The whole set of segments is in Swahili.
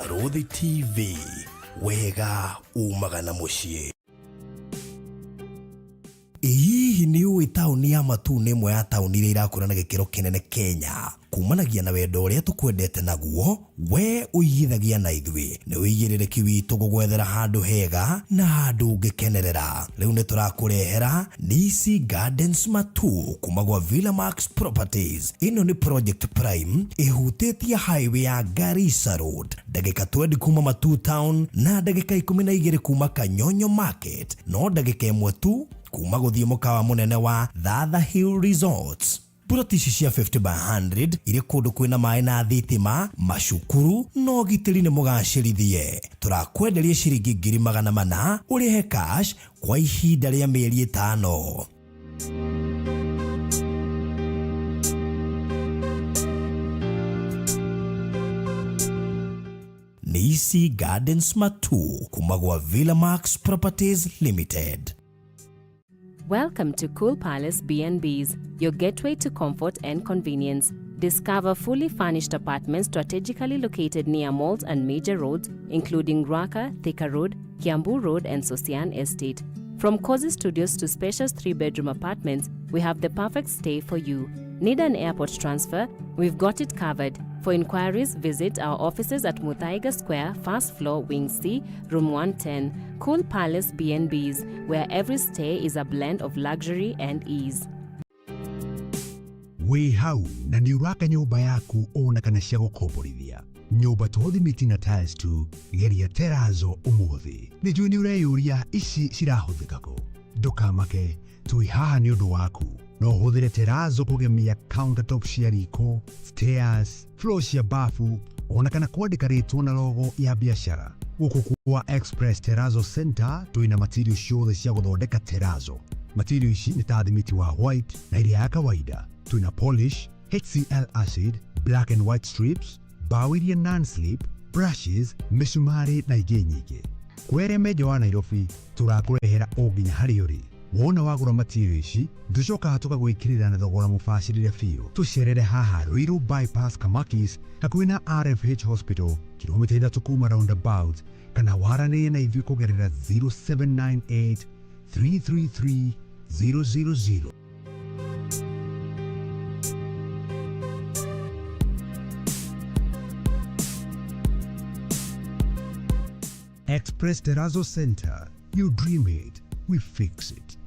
Baruthi TV, wega umagana muciĩ. Hihi nĩ ũĩ taũni ya Matu nĩ ĩmwe ya taũni iria irakũra na gĩkĩro kĩnene Kenya? Kumanagia na wendo ũrĩa tũkwendete naguo, we ũigithagia na ithuĩ. Nĩ ũigĩrĩrĩki witũ gũgwethera handũ hega na handũ ũngĩkenerera. Rĩu nĩ tũrakũrehera Nisi Gardens Matu kuma gwa Villamax Properties. Ĩno nĩ Project Prime ĩhutĩtie highway ya Garissa Road, ndagĩka 20 kuma Matu Town na ndagĩka 12 kuma Kanyonyo Market, no ndagĩka 1 tu kuma gũthiĩ mũkawa mũnene wa Thatha Hill Resorts. Ploti ici cia 50 by 100 irĩ kũndũ kwĩna maĩ na thitima, macukuru no gitĩri nĩ mũgacĩrithie. Tũrakwenderia ciringi 400,000 ũrĩhe cash kwa ihinda rĩa mĩeri 5. Nisi Gardens Matu kuma gwa Villamax Properties Limited. Welcome to Cool Palace B&Bs, your gateway to comfort and convenience. Discover fully furnished apartments strategically located near malls and major roads, including Ruaka, Thika Road, Kiambu Road, and Sosian Estate. From cozy studios to spacious 3-bedroom apartments, we have the perfect stay for you. Need an airport transfer? We've got it covered. For inquiries, visit our offices at Muthaiga Square, first floor, Wing C, room 110. Cool Palace B&Bs, where every stay is a blend of luxury and ease. Wĩ hau na nĩ ũraka nyũmba yaku ona kana cia gũkomborithia. Nyũmba tũthimiti na tiles tu, geria Terrazzo ũmũthĩ. Nĩ njũĩ nĩ ũreyũria ici cirahũthĩka kũ. Ndũkamake, tũi haha nĩ ũndũ waku. No ũhũthĩre Terrazzo kũgemia countertop cia riko, stairs, floor cia bafu, ona kana kwandĩka rĩtwa na logo ya biashara. Gũkũ kwa Express Terrazzo Center twĩna material ciothe cia gũthondeka Terrazzo. Material ici nĩ ta thimiti wa white na iria ya kawaida. Twĩna polish, HCl acid, black and white strips, bao iria non-slip, brushes, misumari na ingĩ nyingĩ. Kwere meja wa Nairobi tũrakũrehera o nginya harĩa ũrĩ. Wona wagũra material ici, tũcokaga tũgagwĩkĩrĩra na thogora mũbacĩrĩre biũ. Tũcerere haha Ruiru Bypass Kamakis hakuhĩ na RFH Hospital, kilomita 3 kuma roundabout, kana waranĩrie na ithuĩ kũgerera 0798 333 000. Express Terrazzo Center. You dream it, we fix it.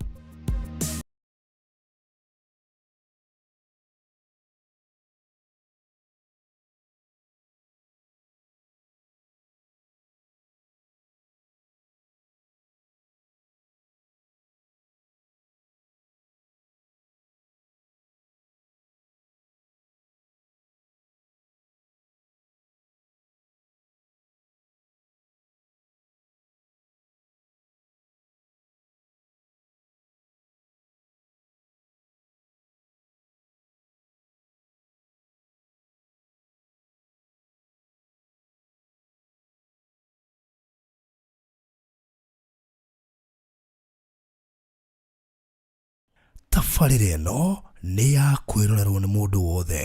Tabarĩra ĩno nĩ ya kwĩrorerwo nĩ mũndũ wothe.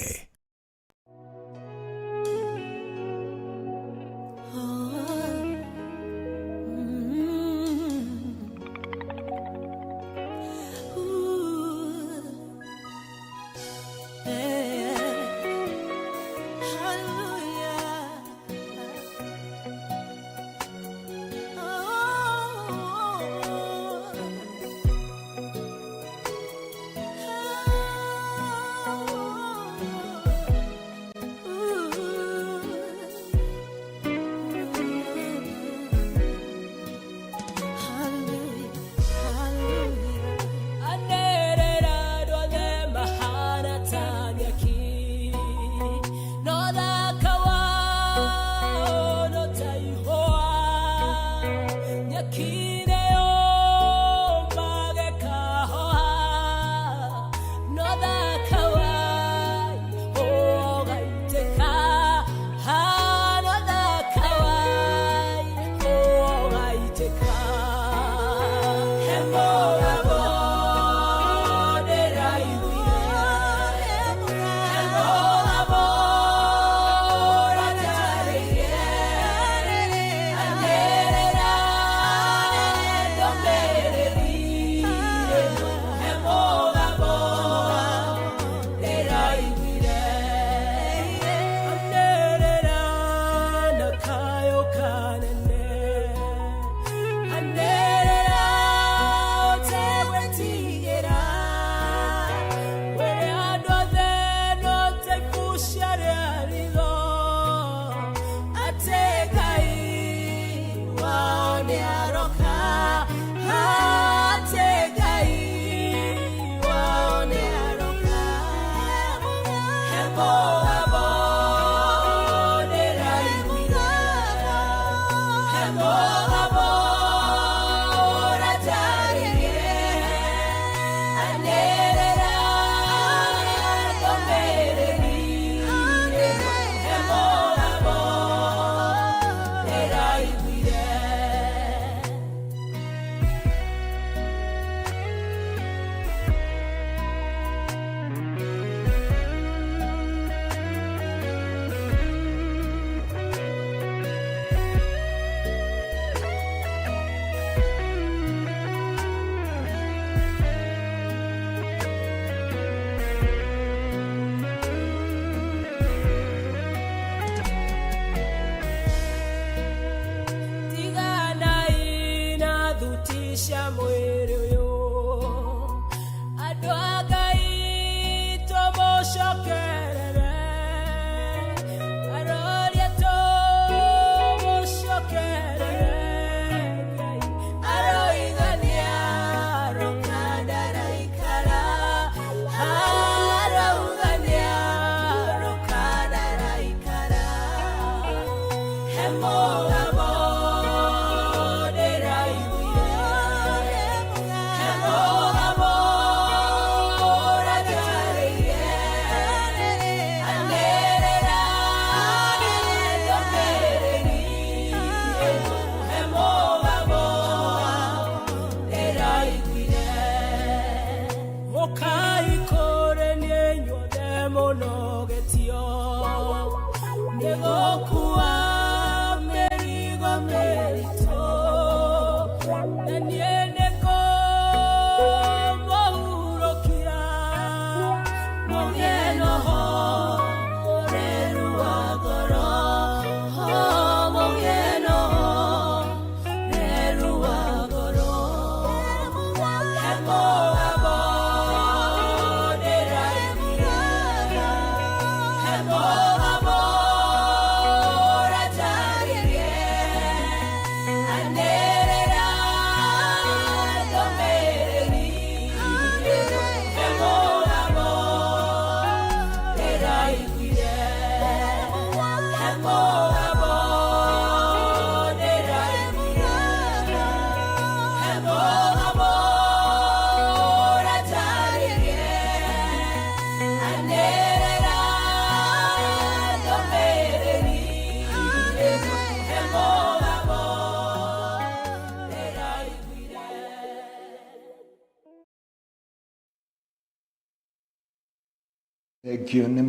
Egyo nĩ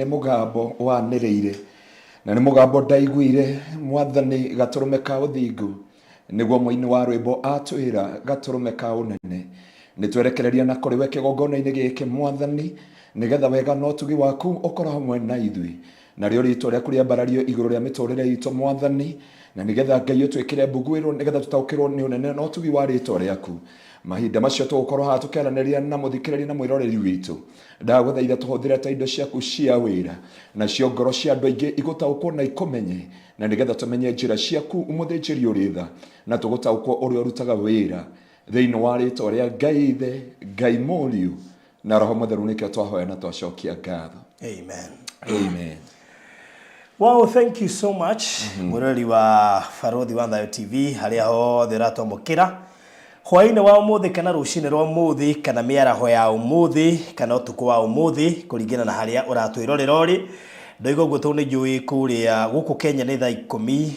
mũgambo wanĩrĩire na nĩ mũgambo ndaiguire Mwathani Gatũrũme ka ũthingu nĩguo mũini wa rwĩmbo atwĩra Gatũrũme ka ũnene nĩtwerekereria na kũrĩ we kĩgongona-inĩ gĩkĩ Mwathani nĩgetha wega na ũtugi waku ũkorwo hamwe na ithuĩ narĩo rĩtwa rĩaku rĩambarario igũrũ rĩa mĩtũrĩre itũ Mwathani na nĩgetha Ngai ũtwĩkĩre mbugũĩro nĩgetha tũtaũkĩrwo nĩ ũnene na ũtugi wa rĩtwa rĩaku mahinda macio tũgũkorwo haha tũkĩaranĩria na mũthikĩrĩria na mwĩroreri witũ ndagũthaitha tũhũthĩre ta indo ciaku cia wĩra nacio ngoro cia andũ aingĩ igũtaũkwo na ikũmenye na nĩgetha tũmenye njĩra ciaku mũthĩnjĩri ũrĩ tha na tũgũtaũkwo ũrĩa ũrutaga wĩra thĩinĩ wa rĩtwa rĩa Ngai Ithe Ngai Mũriũ na Roho Mũtheru nĩkĩo twahoya na twacokia ngatho. Amen. Amen. Wow, thank you so much. Mwĩroreri wa Barothi wa Thayo TV harĩa hothe ũratwamũkĩra hwaĩ-inĩ wa ũmũthĩ kana rũcinĩ rwa ũmũthĩ kana mĩaraho ya ũmũthĩ kana ũtukũ wa ũmũthĩ kũringana na harĩa ũratwĩrorera ũrĩ ndoiga ũguo tondũ nĩ njũĩ kũrĩa gũkũ Kenya nĩ thaa 11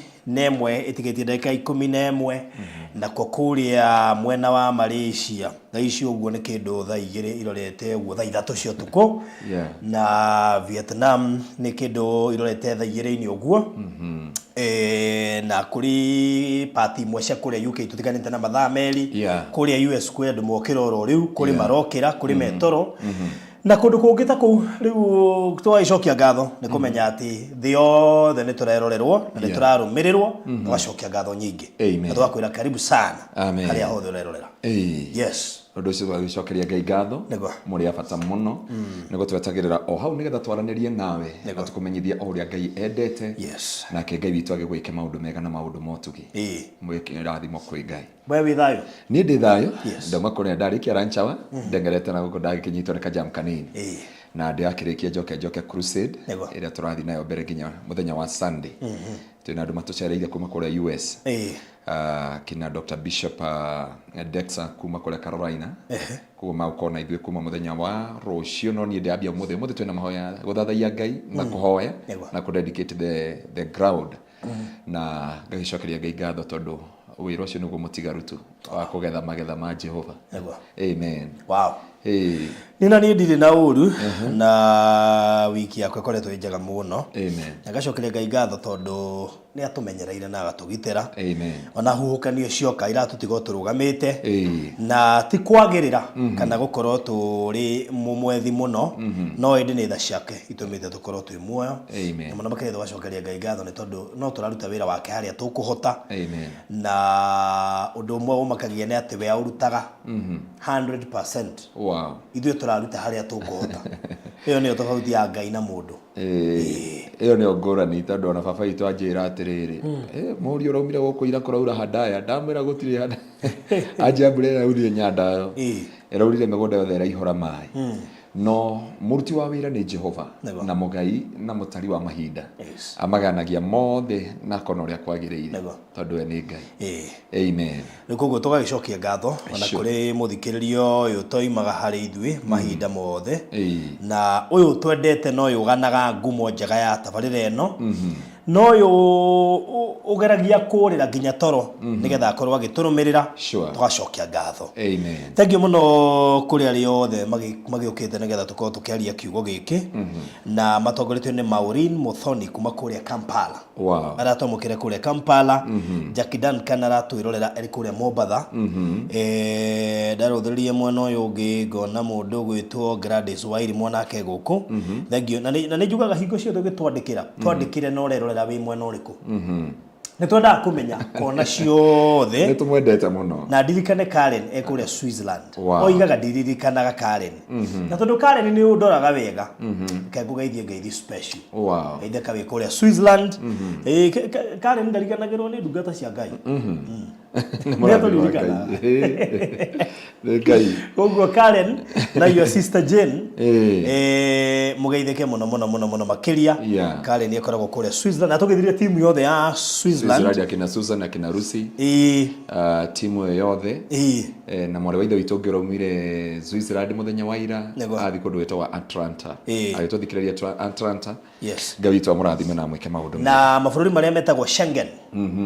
ĩtigĩtie ndagĩka 11 na kũrĩa mwena wa Malaysia thaa icio ũguo nĩ kĩndũ thaa 2 irorete ũguo thaa 3 cia ũtukũ na Vietnam nĩ kĩndũ irorete thaa 2 ũguo na kuri party imwe cia kuria UK tutiganite na mathaa meri kuria US kwe andũ mokĩra oro riu kuri marokĩra kuri metoro na kundu kũngĩ ta kũu riu twacokia ngatho nĩ kũmenya atĩ thĩ yothe nĩ tũrerorerwo na nĩ tũrarũmĩrĩrwo twacokia ngatho nyingĩ na twakwĩra karibu sana harĩa hothe ũrerorera. Yes, Ndu ucio twagicokeria Ngai ngatho muri abata muno nigo twetagirira o hau nigetha twaranirie nawe atukumenyithia o uria Ngai endete na ke Ngai witu agigwike maundu mega na maundu motugi mwiki rathimo kwi Ngai we withayo ni ndi thayo ndoma kuria ndarikia ranchawa ndengerete na guko ndagikinyitwo ni kajam kanini na ndiakirikia Njoke Crusade ira turathi nayo mbere ginya muthenya wa Sunday twina andu matucereire kuma kuria US kina Dr. Bishop Dexter kuma kuria Carolina kuma ukona ithwe kuma muthenya wa rucio no ni ndiambia muthe twina mahoya guthathaia Ngai na kuhoya na ku dedicate the ground na ngagicokeria Ngai ngatho tondu wira ucio nugo mutigarutu wa kugetha magetha ma Jehova amen. Wow. Nina ni ndiri na uru na wiki yakwa koretwo injaga muno amen. Ngacokeria Ngai ngatho tondu ni atumenyereire na agatugitira amen. Ona huhukanio cioka iratutiga turugamite na ti kwagirira kana gukorwo turi mumwethi muno no indi ni tha ciake itumite tukorwo twi muoyo amen. Na makire twacokeria Ngai ngatho ni tondu no turaruta wira wake haria tukuhota amen. Na undu umwe umakagia ni ati we aurutaga 100%. Wow. Ithuĩ turaruta haria tukuhota. Iyo ni tofauti ya Ngai na mundu. Iyo ni ngurani tondu ona baba itu anjira atiriri muri uraumire guku ira kuraura handaya ndamwira gutiri handa ajambure na uri nyanda iraurire migunda yothe iraihora mai no muruti wa wira ni Jehova na mugai na mutari wa mahinda amaganagia mothe na kono uria kwagiriire tondu we ni Ngai amen. Nikugo tugagicokia ngatho ona kuri muthikiririo uyu toimaga hari ithui mahinda mothe na uyu twendete no yuganaga ngumo njega ya tabarira eno no yo ugeragia kurira ginya toro nigetha akorwo agiturumirira tugacokia ngatho amen. Thank you muno kuri ari othe magiukite nigetha tukorwo tukiaria kiugo giki na matongoretio ni Maureen Muthoni kuma kuria Kampala. Wow. Aratomukire kuria Kampala Jackie Duncan aratwirorera eri kuria Mombatha darothirie mwena uyu ungi ngona mundu gwitwo Gladys Wairi mwanake guku thank you na ni njugaga hingo ciothe gitwandikira twandikire no rerorera wi mwena uriku ni twenda kumenya kona ciothe ni tumwendete muno na ndirikane Karen ekuria Switzerland oigaga ndirikanaga Karen na tondu Karen ni undoraga wega kaigugeithie ngeithi special inde kawe kuria Switzerland Karen ndarikanagirwo ni ndungata cia Ngai Ngai koguo Karen na your sister Jane mugeithike muno makiria Karen ni akoragwo kuria Switzerland na tugithirie timu yothe ya Switzerland akina Susan akina Rusi timu yothe na mwari waitho witu ngiraumire Switzerland muthenya wa ira athi kundu wetwa Atlanta agituthikiriria Atlanta Ngai witu amurathime na mwike maundu na mabũrũri maria metagwo Schengen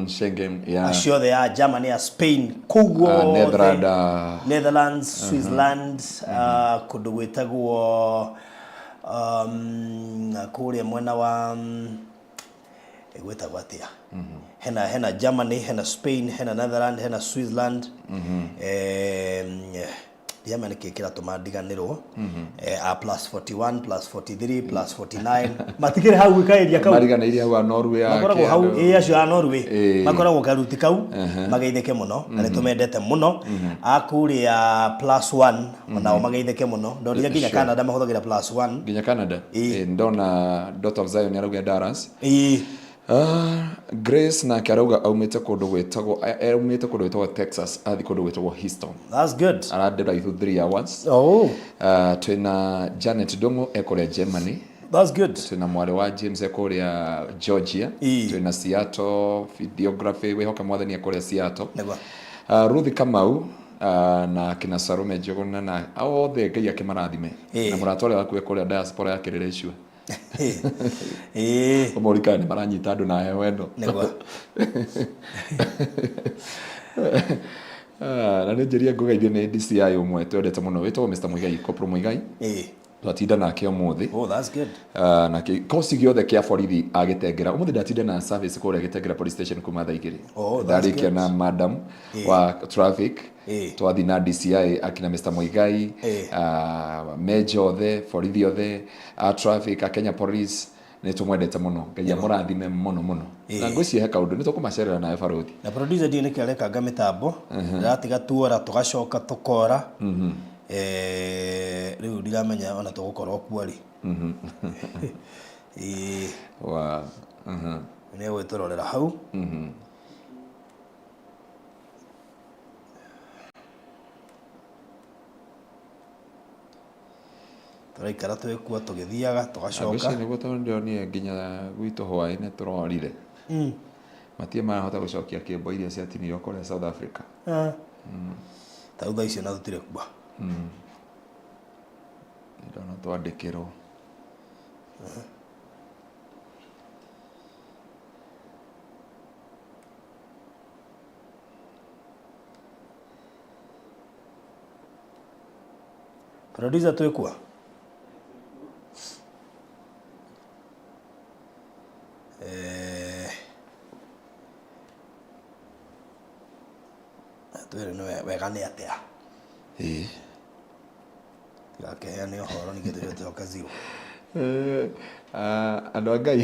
Schengen acio ya Germany ya Spain kuguo Netherlands Switzerland kundu wetagwo kuria mwena wa egwetagwo atia hena Germany hena Spain hena Netherlands hena Switzerland Germany kekira tumandiganirwo plus 41 plus 43 plus 49 matikire hau wikairia kau mariganairia hau Norway makoragwo hau acio a Norway makoragwo karuti kau mageithike muno na nitumendete muno akuria plus 1 onao mageithike muno ndonire nginya Canada mahuthagira plus 1 nginya Canada ndona Daughter of Zion yarauga Dallas Grace na karauga aumite kundu gwetagwo Texas athi kundu gwetagwo Houston. That's good. Aradira ithu 3 hours. Twina Janet Dongo ekoria Germany. That's good. Twina mwari wa James ekoria Georgia. Twina Seattle videography wehoka mwathani ekoria Seattle. Ruthi Kamau na kina Sarume Jogona na othe Ngai akimarathime na muratware waku ekoria diaspora ya Kirereshua. Omorikani maranyita andu na wendo na nigeria ngugeithie ni DCI umwe twendete muno wetwo Mr. Muigai Kopro Muigai twatinda nake umuthi that's good na kosi giothe kia borithi agitengera umuthi ndatinda na service kuria gitengera police station kuma thaa 2 ndarikia na madam wa traffic twathi na DCI akina Mr. Muigai major othe borithi othe traffic Kenya police nä tå mwendete må no ngai amå muno muno na ngå cihe kaå ndå nä tå kå macerera nawe barå na producer ndiä nä kä arekanga mä tambo ndäratiga tuora tå gacoka tå kora rä u ndiramenya ona tå gå korwo kuo rä nä gwä tå rorera hau tũraikara twĩ kuo tũgĩthiaga tũgacoka nĩguo tondonire nginya gwitũ hwaĩ-inĩ tũrorire matie marahota gũcokia kĩmbo iria ciatinirwo kũrĩa South Africa tarĩu thaa icio na tũtirĩ kuo ndona twandĩkĩrwo producer twĩ kuo twĩrĩ nĩ wega nĩ atĩa tigakeheane ũhoro nĩgetha tũcoke zero andũ a Ngai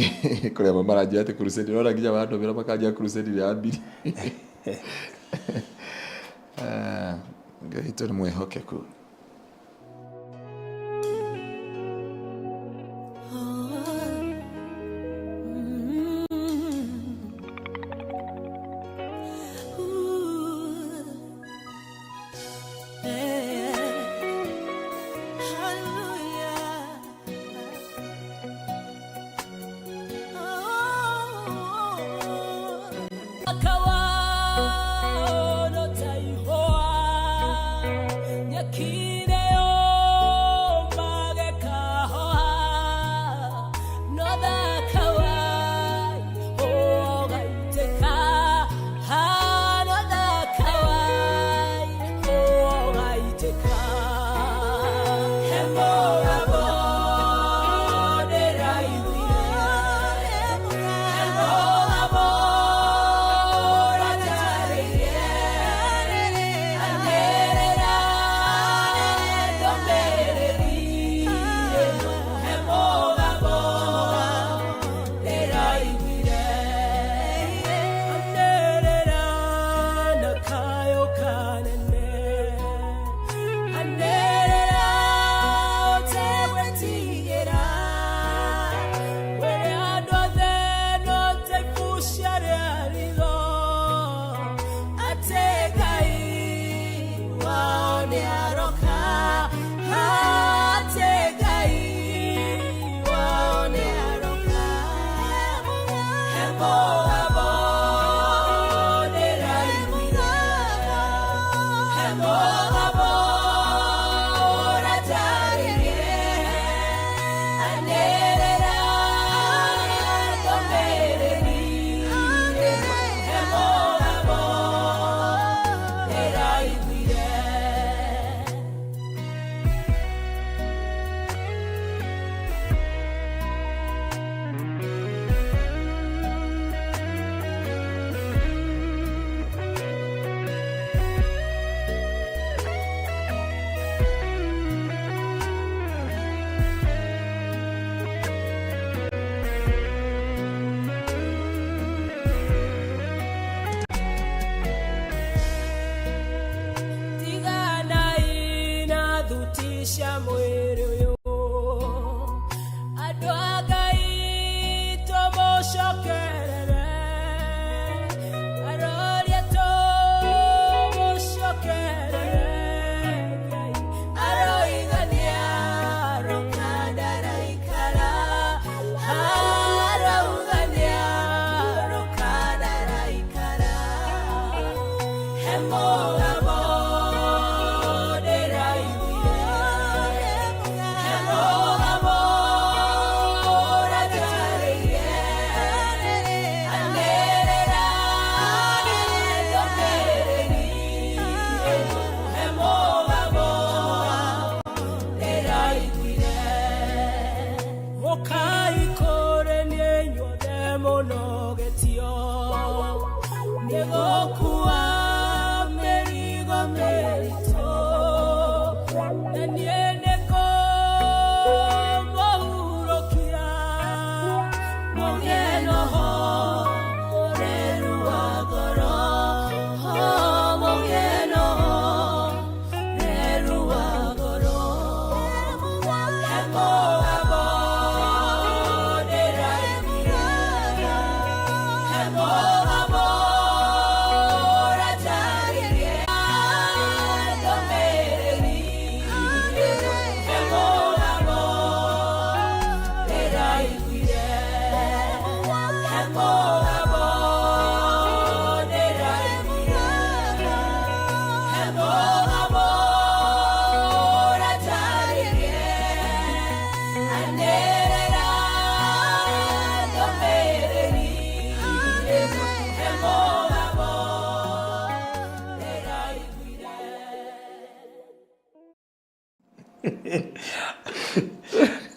kũrĩa maranjia atĩ crusade nĩona nginya mandũmĩra makanjia crusade ya mbiri Ngai witũ nĩ mwĩhokeku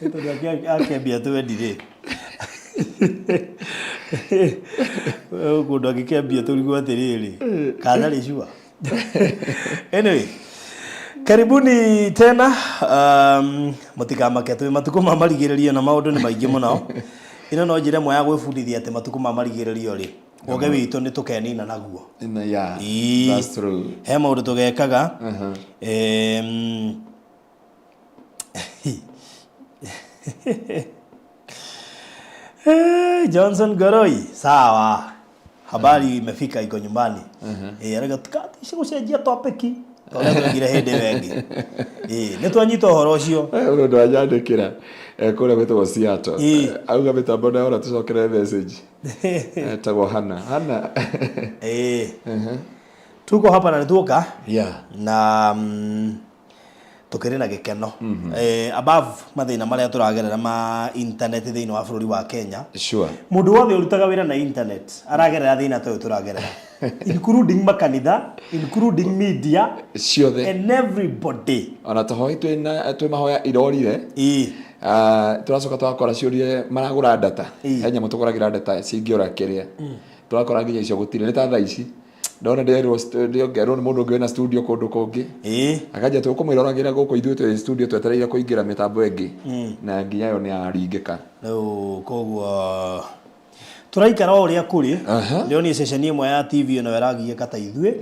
Ito ndio akembia tu endire. Wewe ndo akikembia tu ligwa tiriri. Kana lishua. Anyway, karibuni tena mutikamake tu matuko mamarigiririo na maundu ni maingi muno. Ino no njire moya gwibundithia ati matuko mamarigiririo ri. Oge witu ni tukenina naguo. Yeah. That's true. He maundu tugekaga. Johnson Goroi, sawa. Habari imefika iko nyumbani. Araga tukati gucenjia topic. Tole tugire hindi wengi. Nitwanyita horo ucio. Ndo ajandikira. Kule gwetu Seattle. Auga mitambo na ora tucokere message. Tago Hana. Tuko hapa na nituka. Yeah. Na tukiri na gikeno. Above mathina maria turagerera ma internet thiini wa bururi wa Kenya. Sure. Mundu wothe urutaga wira na internet aragerera thina toyo turagerera. Including makanitha, including media, ciothe and everybody. Ona tohoi twi mahoya irorire. Turacoka twakora ciurie maragura data. Henya mutukoragira data cingiora kiria. Turakora nginya icio gutire ni ta thaa ici. Ndona ndirwo studio ngero ni mundu ngena studio kundu kungi. Akaja tukumwiroragire guku ithu twi studio twetereire kuingira mitambo engi. Na nginya yo ni aringika. No koguo turaikara uria kuri leo ni session imwe ya TV no yaragiye kata ithue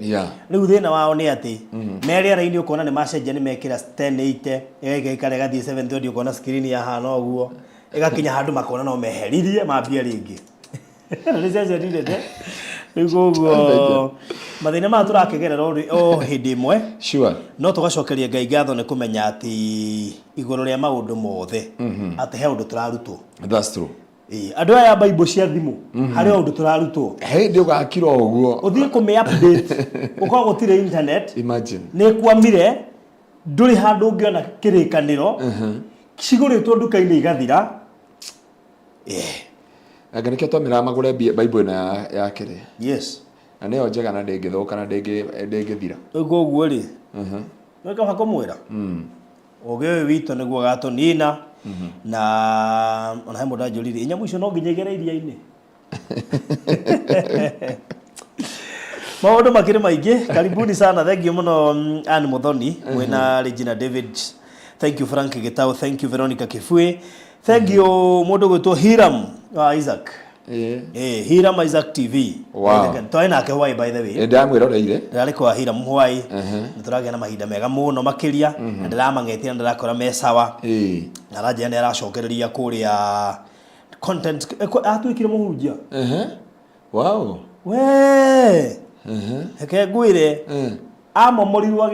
riu thina wao ni ati meri araini ukona ni macenjia ni mekira 1080 egekare gathie 720 ukona screen ya hana uguo igakinya handu makona no meheririe mambia ringi ni session ndete Igugo mathina ma turakegerera o hindi imwe sure no tugacokeria Ngai ngatho ni kumenya ati iguru ria maundu mothe ati he undu turarutwo. That's true. Andu aya Bible cia thimu hari undu turarutwo ndi ugakira uguo uthie ku me update uko gutire internet imagine ni kwamire nduri handu ngiona kirikaniro ciguritwo nduka-ini igathira aganike twamira magure Bible na ya kire yes na neo njega na ndingithoka na ndingithira uguo ri weka hako mwira oge wito niguo gato nina na ona he mundu njurire inyamu icio no nginya igere iria-ini maundu makiri maingi karibuni sana thank you muno Ann Muthoni mwena Regina David thank you Frank Gitau thank you Veronica Kifue thank you mundu gwitwo Hiram Isaac Hiram Isaac TV twaina ke Hawaii by the way ndamwiroreire ndari kwa Hiram Hawaii nituragia na mahinda mega muno makiria ndiramangetia ndirakora mesawa na raja ni aracokereria kuria content atwikire muhunjia wow we heke ngwire amomorirwo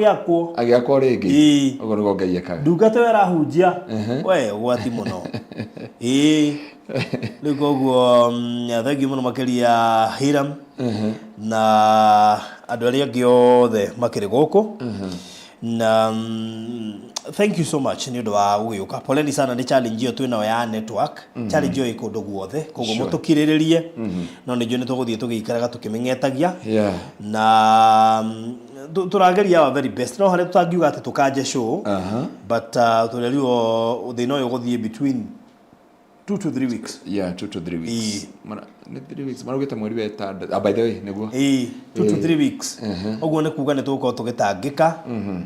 agiakwo ringi ugo nigo Ngai ekaga ndungate wera hunjia we ugwati muno Niguo thank you muno makiria Hiram na andu aria angi othe makiri guku na thank you so much ni undu wa gugiuka poleni sana ni challenge yo twina ya network challenge yo ikundu guothe koguo mutukiriririe no ni jone tuguthie tugikaraga tukimengetagia na turageria our very best no hare tutangiuga ati tukaje show but turerio thina yo guthie between 2 to 3 weeks. Yeah, 2 to 3 weeks. Mana 3 weeks. Marugeta mweri weta by the way niguo. 2 to 3 weeks. Oguo ne kuga ne tuko tugitangika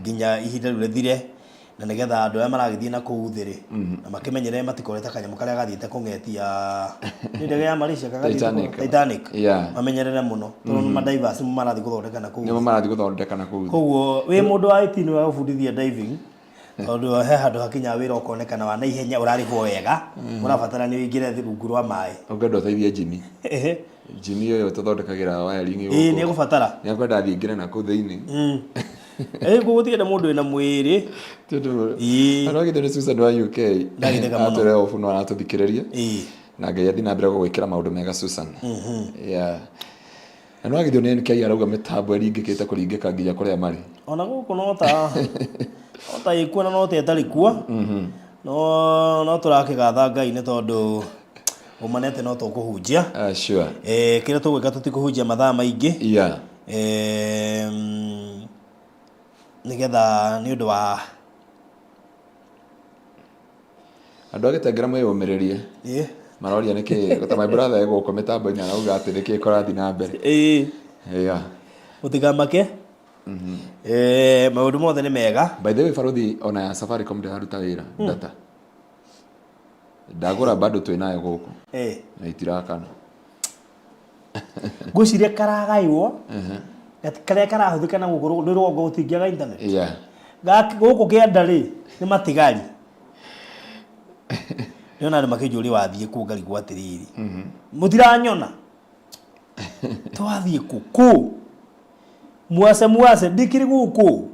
nginya ihinda rurethire na nigetha andu aya maragithie na kuuthiri na makimenyere matikoreta kanyamu karia gathiite kungetia ni ndege ya Malaysia Titanic mamenyerere muno tono madivers marathi guthondeka na kuuthiri. Ni marathi guthondeka na kuuthiri. Koguo we mundu wa 18 wa gufundithia diving ondu he handu hakinya wira ukonekana wa na ihenya urarigwo wega urabatara ni wingire rungu rwa mai ungendo teithie Jimmy Jimmy yo tuthondekagira wiring yo ni gubatara ni akwenda thingire na ku thiini gugutigire mundu ina mwiri tutu arogithire Susan wa UK ndagitheka muno atere ofuno aratuthikiriria na Ngai athi na mbere gwikira maundu mega Susan ano agithio ni NK arauga mitambo eringikite kuringika nginya kuria mari ona guku no ta ikuona no te tarikua no turakigatha Ngai ni tondu umanete no tukuhunjia sure kira tugwika tutikuhunjia mathaa maingi nigetha ni undu wa Andu agitengera mwiyumirerie. Maroria niki ta my brother ego ko mitambo-ini arauga ati niki korathi na mbere. Yeah. Utigamake. Maundu mothe ni mega. By the way, Farothi ona ya Safaricom ndiraruta wira data. Ndagura bado twinayo guku. Na itirakana. Guciria karagaiwo. Kare karahuthika na gukuru ni rongo utingiaga internet. Yeah. Guku kienda ri ni matigari. Niona ni makijuri wathie ku ngari gwa tiriri. Mutiranyona. Twathie ku. Mwase ndikiri guku.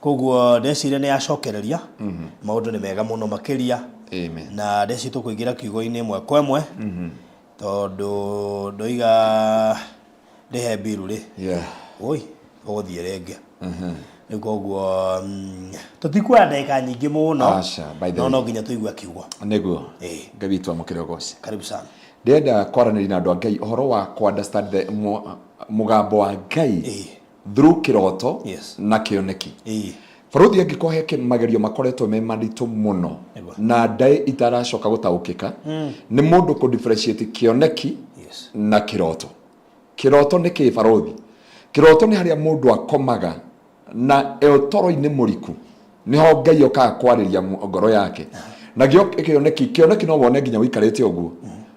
Koguo ndeciria ni acokereria. Maundu ni mega muno makiria. Amen. Na ndeci tukuingira kiugo-ini imwe kwa imwe. Tondu ndoiga ndihe mbiru ri. Oi, uguthie renge. Ni koguo tutikwenda ndagika nyingi muno. No nginya tuigua kiugo. Niguo. Ngai witu amukire goci. Karibu sana. Ndenda kwaranĩria na andũ a Ngai ũhoro wa understand the mũgambo wa Ngai through kiroto na kĩoneki. Farothi angĩkohe magerio makoretwo me maritũ mũno na ndaĩ itaracoka gũtaũkĩka nĩ mũndũ kũ differentiate kĩoneki na kiroto. Kiroto nĩ kĩ Farothi? Kiroto nĩ harĩa mũndũ akomaga na toro-inĩ mũriku niho Ngai okaga kwarĩria ngoro yake. Na kĩoneki no wone nginya ũikarĩte ũguo.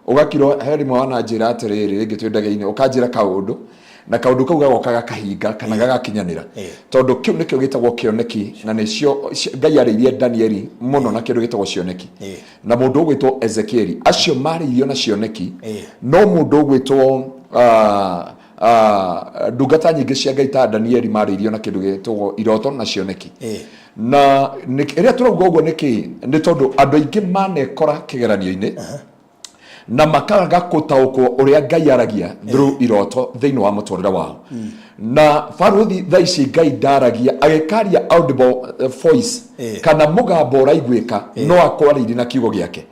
Ugakiro heri mwana njira atiriri ringi twendage-ini ukanjira kaundu na kaundu kau gagokaga kahinga kana gagakinyanira tondu kiu nikio gitagwo kioneki na nicio Ngai aririe Danieli muno na kindu gitagwo cioneki na mundu ugwitwo Ezekieli acio maririo na cioneki no mundu ugwitwo ndungata nyingi cia Ngai ta Danieli maririo na kindu gitagwo iroto na cioneki na iria turauga uguo niki ni tondu andu aingi manekora kigeranio-ini na makaga gũtaũkwo ũrĩa Ngai aragia through iroto thĩinĩ wa mũtũrĩre wao. Na Farothi thaa ici Ngai ndaragia agĩkaria audible voice kana mũgambo ũraiguĩka no akwarĩrie na kiugo gĩake.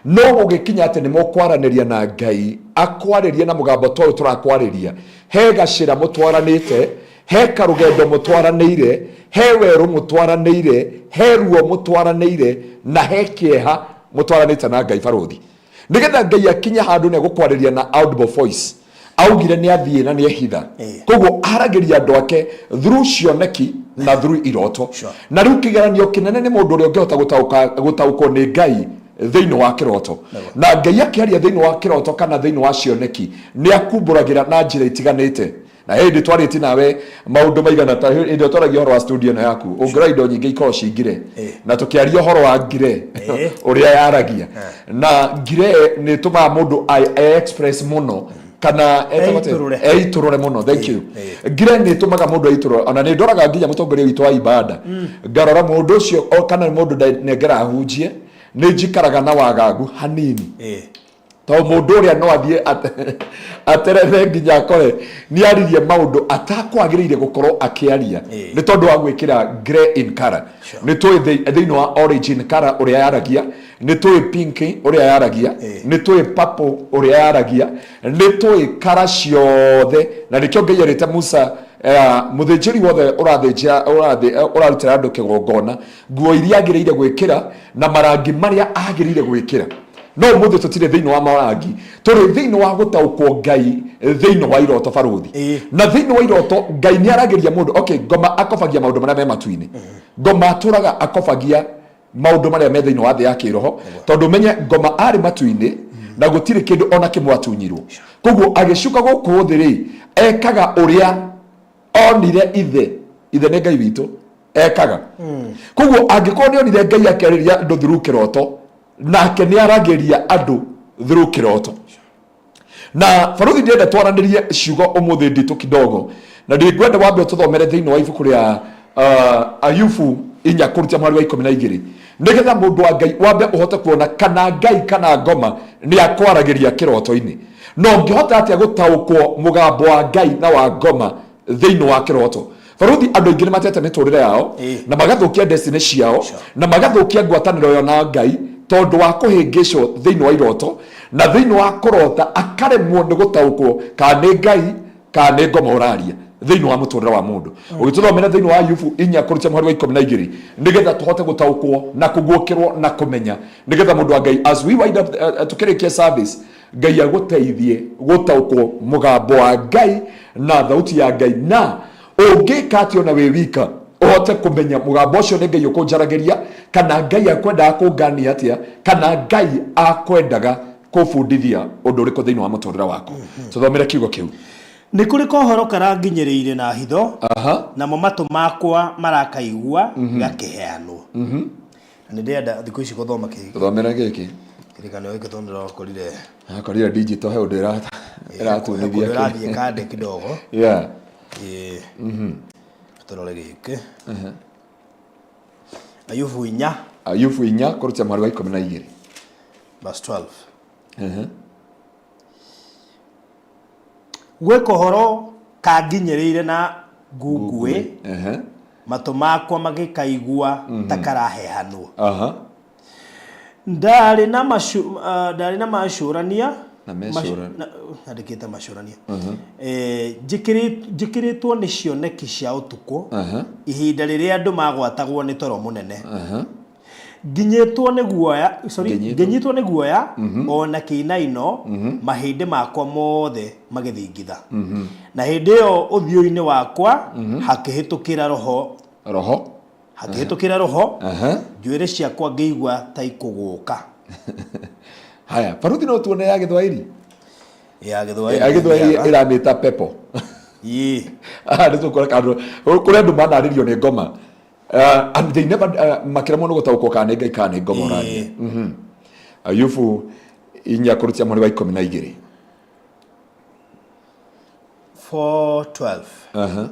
No gũgĩkinya atĩ nĩ mũkwaranĩria na Ngai akwarĩrie na mũgambo ta ũyũ tũrakwarĩria he gacĩra mũtwaranĩte he karũgendo mũtwaranĩire he werũ mũtwaranĩire he ruo mũtwaranĩire na he kĩeha mũtwaranĩte na Ngai Farothi. Nigetha Ngai akinya handu ne gũkwarĩria na audible voice augire ni athie na ni ehitha koguo arageria andu ake through cioneki na through iroto na riu kigeranio kinene ni mundu uri ungehota gutaũkwo ni Ngai thĩinĩ wa kiroto na Ngai akiaria thĩinĩ wa kiroto kana thĩinĩ wa cioneki ni akumbũragĩra na njĩra itiganĩte na hindi twarĩti nawe maundu maigana ta hindi twaragia horo wa studio na yaku ungira indo nyingĩ ikorwo cingire na tukiaria horo wa ngire uria yaragia na ngire ni tuma mundu express muno kana eiturure muno. Thank you. Ngire ni tumaga mundu eiturure ona ni ndoraga nginya mutongoria witu wa ibada ngarora mundu ucio kana mundu nengera ahunjie ni njikaraga na wagagu hanini to mundu uria no athie aterere nginya akore ni aririe maundu atakwagiriire gukorwo akiaria ni tondu wa gwikira grey in color ni tui thĩinĩ wa origin color uria yaragia ni tui pink uria yaragia ni tui purple uria yaragia ni tui color ciothe na nikio Ngai erĩte Musa muthĩnjĩri wothe ũrarutĩra andũ kĩgongona nguo iria agĩrĩire gwĩkĩra na marangi marĩa agĩrĩire gwĩkĩra no muthe tutire thĩinĩ wa marangi tũrĩ thĩinĩ wa gũtaũkwo Ngai thĩinĩ wa iroto Farothi na thĩinĩ wa iroto Ngai nĩ arageria mũndũ ngoma akobagia maũndũ marĩa me matu-inĩ ngoma atũraga akobagia maũndũ marĩa me thĩinĩ wa thĩ ya kĩroho tondũ menye ngoma arĩ matu-inĩ na gũtirĩ kĩndũ ona kĩmwe atunyirwo koguo agĩcuka gũkũ thĩ rĩ ekaga ũrĩa onire ithe nĩ Ngai witũ ekaga koguo angĩkorwo nĩ onire Ngai akĩarĩria andũ through kĩroto nake ni arageria andu through kiroto na Farothi ndenda twaranĩrie ciugo ũmũthĩ nditũ kidogo na ndĩngwenda wambe tuthomere thĩinĩ wa ibuku rĩa Ayubu 4:12 nigetha mũndũ wa Ngai wambe ũhote kuona kana Ngai kana ngoma ni akwaragĩria kĩroto-inĩ no ngĩhota atĩa gũtaũkwo mũgambo wa Ngai na wa ngoma thĩinĩ wa kĩroto. Farothi andũ aingĩ nĩ matete mĩtũrĩre yao na magathukia destiny ciao na magathukia ngwatanĩro yao na Ngai tondu wa kuhingicwo thĩinĩ wa iroto na thĩinĩ wa kurota akaremwo nĩ gũtaũkwo kana nĩ Ngai kana nĩ ngoma ũraria thiini wa muturira wa mundu ugituthomera thiini wa Ayubu 4:12 nigetha tuhote gutaukwo na kugwokirwo na kumenya nigetha mundu wa Ngai as we wind up tukirikia service Ngai aguteithie gutaukwo mugambo wa Ngai na thauti ya Ngai na ungika atio na we wika uhote kumenya mugambo ucio ni Ngai ukunjaragiria kana Ngai akwenda kungania atia kana Ngai akwendaga kubundithia undu uriku thiini wa muturira waku tuthomere kiugo kiu ni kuri kohoro karanginyiriire na hitho na momatu makwa marakaigua gakiheanwo ni ndenda thiku ici guthoma kigi tuthomere giki kirikano giki tondora korire digital he undu iratunithia irathie kande kidogo turore giki Ayubu 4 kurutia mwari wa 12 verse 12 gwe kohoro kanginyiriire na ngungui matu makwa magikaigua takarahehanwo ndari na macurania andikite macurania njikiritwo ni cioneki cia utuku ihinda riria andu magwatagwo ni toro munene nginyitwo ni guoya ona kinaino mahindi makwa mothe magithingitha na hindi yo uthiu-ini wakwa hakihitukira roho njuire ciakwa ngiigua ta ikuguka haya paruthi no tuone ya Githwairi iramita pepo nĩtũkora kandũ kũrĩa andũ manarĩrio nĩ ngoma and they never makĩra mũno gũtaũkwo kana nĩ Ngai kana nĩ ngoma ũraria Ayubu 4 kũrutia mweri wa 12 4:12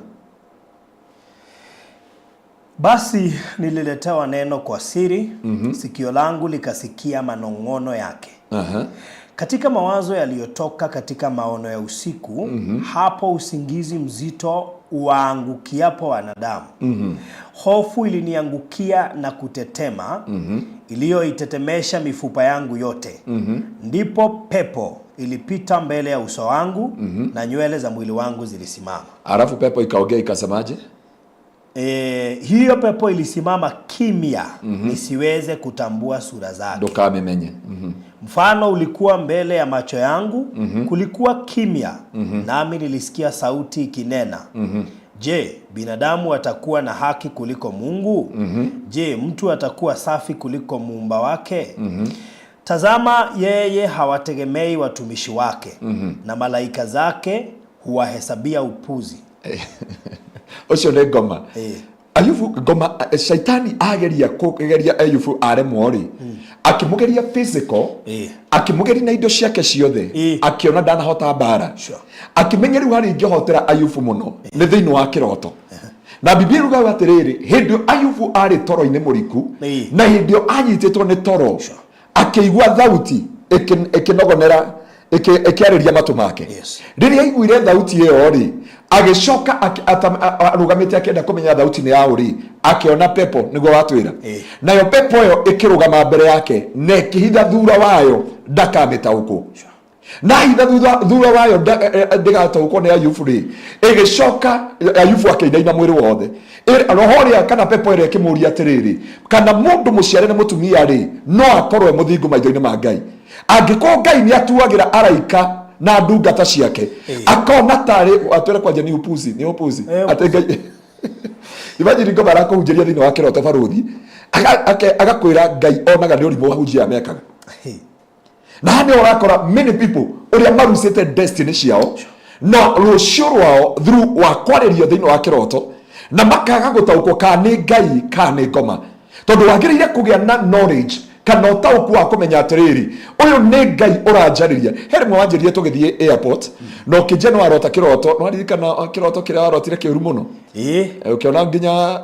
basi nililetewa neno kwa siri sikio langu likasikia manong'ono yake katika mawazo yaliyotoka katika maono ya usiku hapo usingizi mzito uangukiapo wanadamu hofu iliniangukia na kutetema iliyoitetemesha mifupa yangu yote ndipo pepo ilipita mbele ya uso wangu na nywele za mwili wangu zilisimama alafu pepo ikaongea ikasemaje hiyo pepo ilisimama kimya nisiweze kutambua sura zake ndokamemenye mfano ulikuwa mbele ya macho yangu kulikuwa kimya nami nilisikia sauti ikinena je binadamu atakuwa na haki kuliko Mungu je mtu atakuwa safi kuliko muumba wake tazama yeye hawategemei watumishi wake na malaika zake huwahesabia upuzi ucio nĩ ngoma Ayubu ngoma shaitani ageria Ayubu aremwo ri akimugeria physical akimugeria na indo ciake ciothe akiona ndanahota mbara akimenya riu hari ingihotera Ayubu muno ni thiini wa kiroto na Biblia rugaga atiriri hindi Ayubu ari toro-ini muriku na hindi anyititwo ni toro akigua thauti ikinogonera ikiariria matu make riria aiguire thauti iyo ri agicoka arugamite akenda kumenya thauti ni ya uri akiona pepo niguo watwira nayo pepo yo ikirugama mbere yake na ikihitha thura wayo ndakamitaũkwo na hitha thura wayo ndigataũkwo ni Ayubu ri igicoka Ayubu akiinaina mwiri wothe roho ria kana pepo ria kimuria atiriri kana mundu muciare ni mutumia ri no akorwe muthingu maitho-ini ma Ngai angĩkorwo Ngai ni atuagira araika na ndungata ciake akona tari atwere kwanja ni upuzi ate Ngai imagine ngoma arakuhunjiria thiini wa kiroto baruthi agakwira Ngai onaga ni urimu wahunjia mekaga na ni urakora many people uria marucite destiny ciao na rucio rwao through wa kwaririo thiini wa kiroto na makaga gutaũkwo kana ni Ngai kana ni ngoma tondu wagiriire kugia na knowledge kana utaũku wa kumenya atiriri uyu ni Ngai uranjariria here mwe wanjirie tugithie airport no kijana warota kiroto no aririkana kiroto kiria warotire kiuru muno ukiona nginya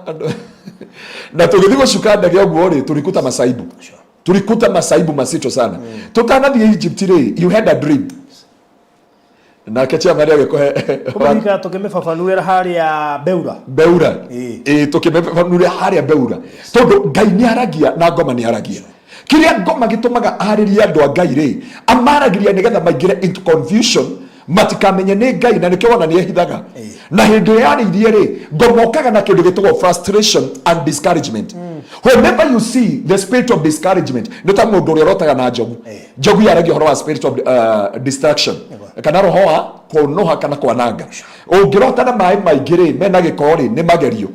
na tugithi gucuka ndege uguo ri tulikuta masaibu masito sana tutanathie Egypt ri you had a dream na kechia maria gikohe kumika tukimefafanuira haria beura tukimefafanuira haria beura tondu Ngai ni aragia na ngoma ni aragia kiria ngoma gitumaga ariria andu a Ngai ri amaragiria nigetha maingire into confusion matikamenye nĩ Ngai na nĩkĩo wona nĩehithaga na hĩndĩ ĩrĩa yarĩirie rĩ ngomokaga na kĩndũ gĩtagwo frustration and discouragement. Whenever you see the spirit of discouragement nĩ ta mũndũ ũrĩa ũrotaga na njogu yaragia ũhoro wa spirit of distraction kana roho wa kũnoha kana kwananga. Ũngĩrota na maĩ maingĩ rĩ mena gĩko rĩ nĩ magerio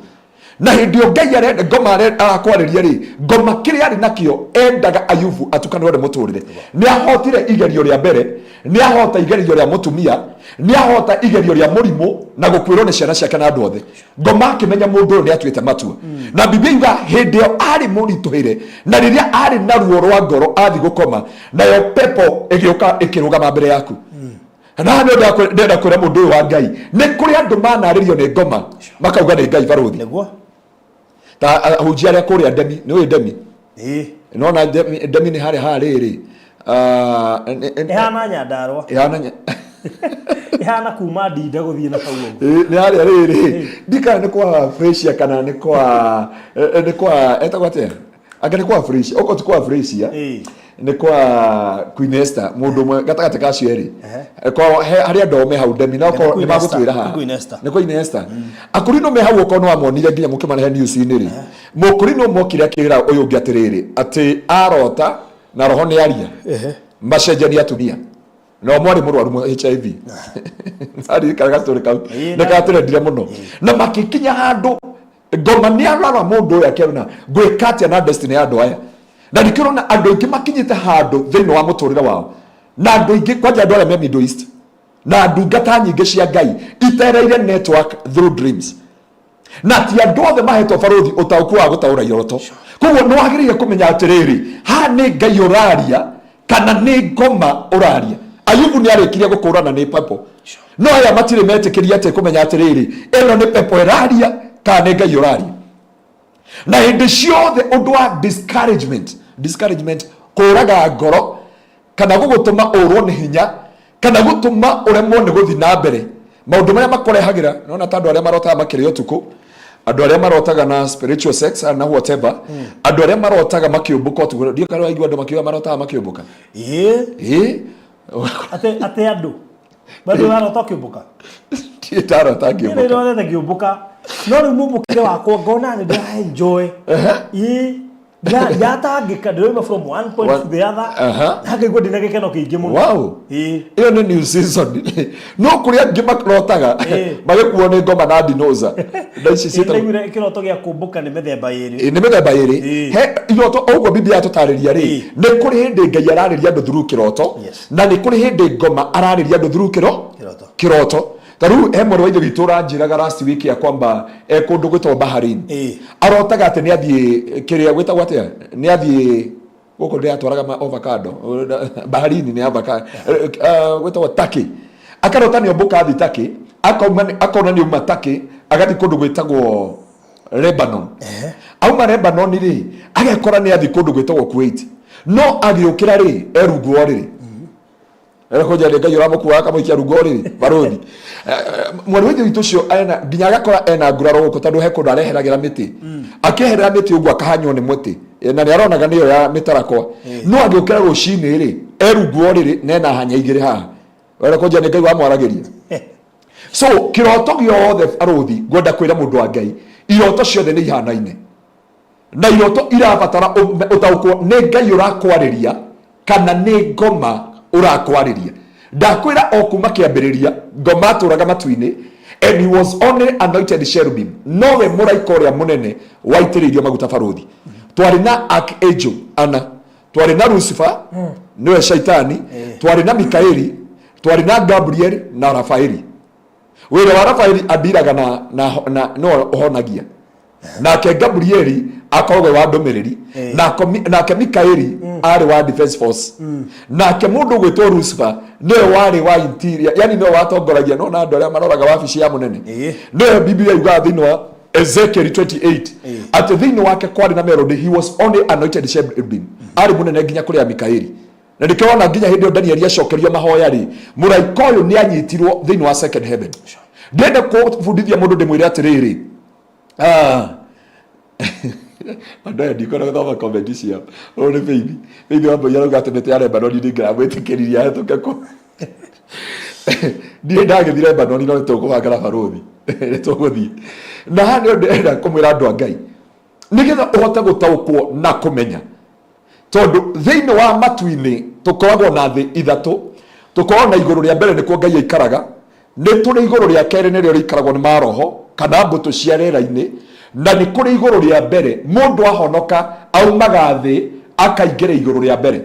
na hĩndĩ ĩyo Ngai arenda ngoma arakwarĩria rĩ ngoma kĩrĩa arĩ nakĩo endaga Ayubu atukane wothe mũtũrĩre. Nĩahotire igerio rĩa mbere, nĩahota igerio rĩa mũtumia, nĩahota igerio rĩa mũrimũ na gũkuĩrwo nĩ ciana ciake na andũ othe. Ngoma akĩmenya mũndũ ũyũ nĩatuĩte matua na Biblia yuga hĩndĩ ĩyo arĩ mũritũhĩre na rĩrĩa arĩ na ruo rwa ngoro athi gũkoma nayo pepo ĩgĩũka ĩkĩrũgama mbere yaku. Na ndenda kwĩra mũndũ ũyũ wa Ngai nĩ kũrĩ andũ manarĩrio nĩ ngoma makauga nĩ Ngai barũthi. Ta ahunjia arĩa kũrĩa Ndemi nĩ ũĩ Ndemi nona Ndemi nĩ harĩa rĩrĩ ihana Nyandarua ihana kuma Ndinda gũthiĩ na kau nĩ harĩa rĩrĩ ndika nĩ kwa Freshia kana nĩ kwa etagwo atĩa anga nĩ kwa Freshia oko ti kwa Freshia nĩ kwa Queen Esther mũndũ ũmwe gatagatĩ ka cio erĩ kwa harĩa ndome hau Ndemi na ko nĩ magũtwĩra haha nĩ Queen Esther akũrinũ me hau ũko no amonire nginya mũkĩmarehe news-inĩ rĩ mũkũrinũ mokire akĩra ũyũ ũngĩ atĩrĩrĩ atĩ arota na roho nĩ aria macenjania atumia no mwarĩ mũrwaru HIV ari karagatũrĩ kau nĩgatĩrendire mũno na makĩkinya handũ ngoma nĩ arara mũndũ ũyũ akĩruna gwĩka atĩa na destiny ya andũ aya na ndikĩrona andũ aingĩ makinyĩte handũ thĩinĩ wa mũtũrĩre wao na andũ aingĩ kwanja andũ arĩa me Middle East na ndungata nyingĩ cia Ngai itereire network through dreams na ti andũ othe mahetwo barũthi ũtaũku wa gũtaũra iroto. Koguo nĩ wagĩrĩire kũmenya atĩrĩrĩ ha nĩ Ngai ũraria kana nĩ ngoma ũraria. Ayubu nĩ arĩkirie gũkũrana nĩ pepo no aya matirĩ metĩkĩria atĩ kũmenya atĩrĩrĩ ĩno nĩ pepo ĩraria kana nĩ Ngai ũraria. Na hĩndĩ ciothe ũndũ wa discouragement kũraga ngoro kana gũgũtũma ũrwo nĩ hinya kana gũtũma ũremwo nĩ gũthiĩ na mbere maũndũ marĩa makũrehagĩra nona ta andũ arĩa marotaga makĩrĩ ũtukũ andũ arĩa marotaga na spiritual sex na whatever andũ arĩa marotaga makĩũmbũka ũtukũ ndiĩ kana waigua andũ makiuga marotaga makĩũmbũka ate andũ bado marota kĩũmbũka ndiĩ tarota kĩũmbũka nĩ rotete kĩũmbũka no rĩu mũmbũkĩre wakwa ngona nĩ enjoy yatangĩka ndĩroima from one point to the other nakaigua ndĩna gĩkeno kĩingĩ mũno. Ĩyo nĩ new season no kũrĩa angĩ marotaga magĩkuo nĩ ngoma na ndinoza na ici ciĩtagwo kĩroto gĩa kũmbũka nĩ mĩthemba ĩrĩ nĩ mĩthemba ĩrĩ he iroto ũguo Biblia yatũtarĩria rĩ nĩ kũrĩ hĩndĩ Ngai ararĩria andũ through kĩroto na nĩ kũrĩ hĩndĩ ngoma ararĩria andũ through kĩroto. Taru he mwana wa ithe witũ ranjĩraga last week ya kwamba kũndũ gwĩtwo Bahrain arotaga atĩ nĩ athiĩ kĩrĩa gwĩtagwo atĩa nĩ athiĩ gũkũ ndĩ atwaraga avocado Bahrain nĩ avocado gwĩtagwo Turkey akarota nĩ ombũka athiĩ Turkey akaona nĩ uma Turkey agathiĩ kũndũ gwĩtagwo Lebanon auma Lebanon rĩ agekora nĩ athiĩ kũndũ gwĩtagwo Kuwait no agĩũkĩra rĩ erungu rĩrĩ koja Ngai ũramũkuaga kamũikia rungo rĩrĩ barũthi mwana wa ithe witũ ũcio nginya agakora ena nguraro gũkũ tondũ he kũndũ areheragĩra mĩtĩ akĩeherera mĩtĩ ũguo akahanywo nĩ mũtĩ na nĩ aronaga nĩyo ya mĩtarakwa no agĩũkĩra rũcinĩ rĩ erunguo rĩrĩ na ena hanya igĩrĩ haha wera koja Ngai wamwaragĩria so kĩroto gĩothe barũthi ngwenda kwĩra mũndũ wa Ngai iroto ciothe nĩ ihanaine na iroto irabatara ũtaũkwo nĩ Ngai ũrakwarĩria kana nĩ ngoma ũrakwarĩria. Ndakwĩra o kuma kĩambĩrĩria ngoma atũraga matu-inĩ and he was only anointed cherubim nowe mũraika ũrĩa mũnene waitĩrĩirio maguta barũthi. Twarĩ na archangel Ana, twarĩ na Lucifer nĩwe shaitani, twarĩ na Mikaeli, twarĩ na Gabriel na Rafaeli. Wĩra wa Rafaeli andiraga na no ũhonagia nake Gabrieli akoragwo wa ndũmĩrĩri nake Mikaeli arĩ wa defense force nake mũndũ gwĩtwo Lucifer nĩwe warĩ wa interior yani nĩwe watongoragia no na andũ arĩa maroraga wabici ya mũnene nĩwe Biblia yugaga thĩinĩ wa Ezekiel 28 atĩ thĩinĩ wake kwarĩ na melody he was only anointed cherubim arĩ mũnene nginya kũrĩa Mikaeli na ndikĩrona nginya hĩndĩ ĩyo Daniel acokerio mahoya rĩ mũraika ũyũ nĩ anyitirwo thĩinĩ wa second heaven. Ndenda kũbundithia mũndũ ndĩmwĩre atĩrĩrĩ Andaya ndikona gũthoma comment cia ũrĩ baby wa mbũi arauga atĩ mĩtĩ ya Lebanon nĩ ngamwĩtĩkĩriria hĩtũke kũ ndiye ndagithire Lebanon no tukubangara baruthi tuguthii na hani ndenda kumwira andu a Ngai nigetha uhote gutaukwo na kumenya tondu thiini wa matu-ini tukoragwo na thi ithatu tukoragwo na iguru ria mbere nikuo Ngai aikaraga ni turi iguru ria keri nirio rikaragwo ni maroho kana mbutu cia rera-ini na ni kuri iguru ria mbere mundu ahonoka aumaga thi akaingira iguru ria mbere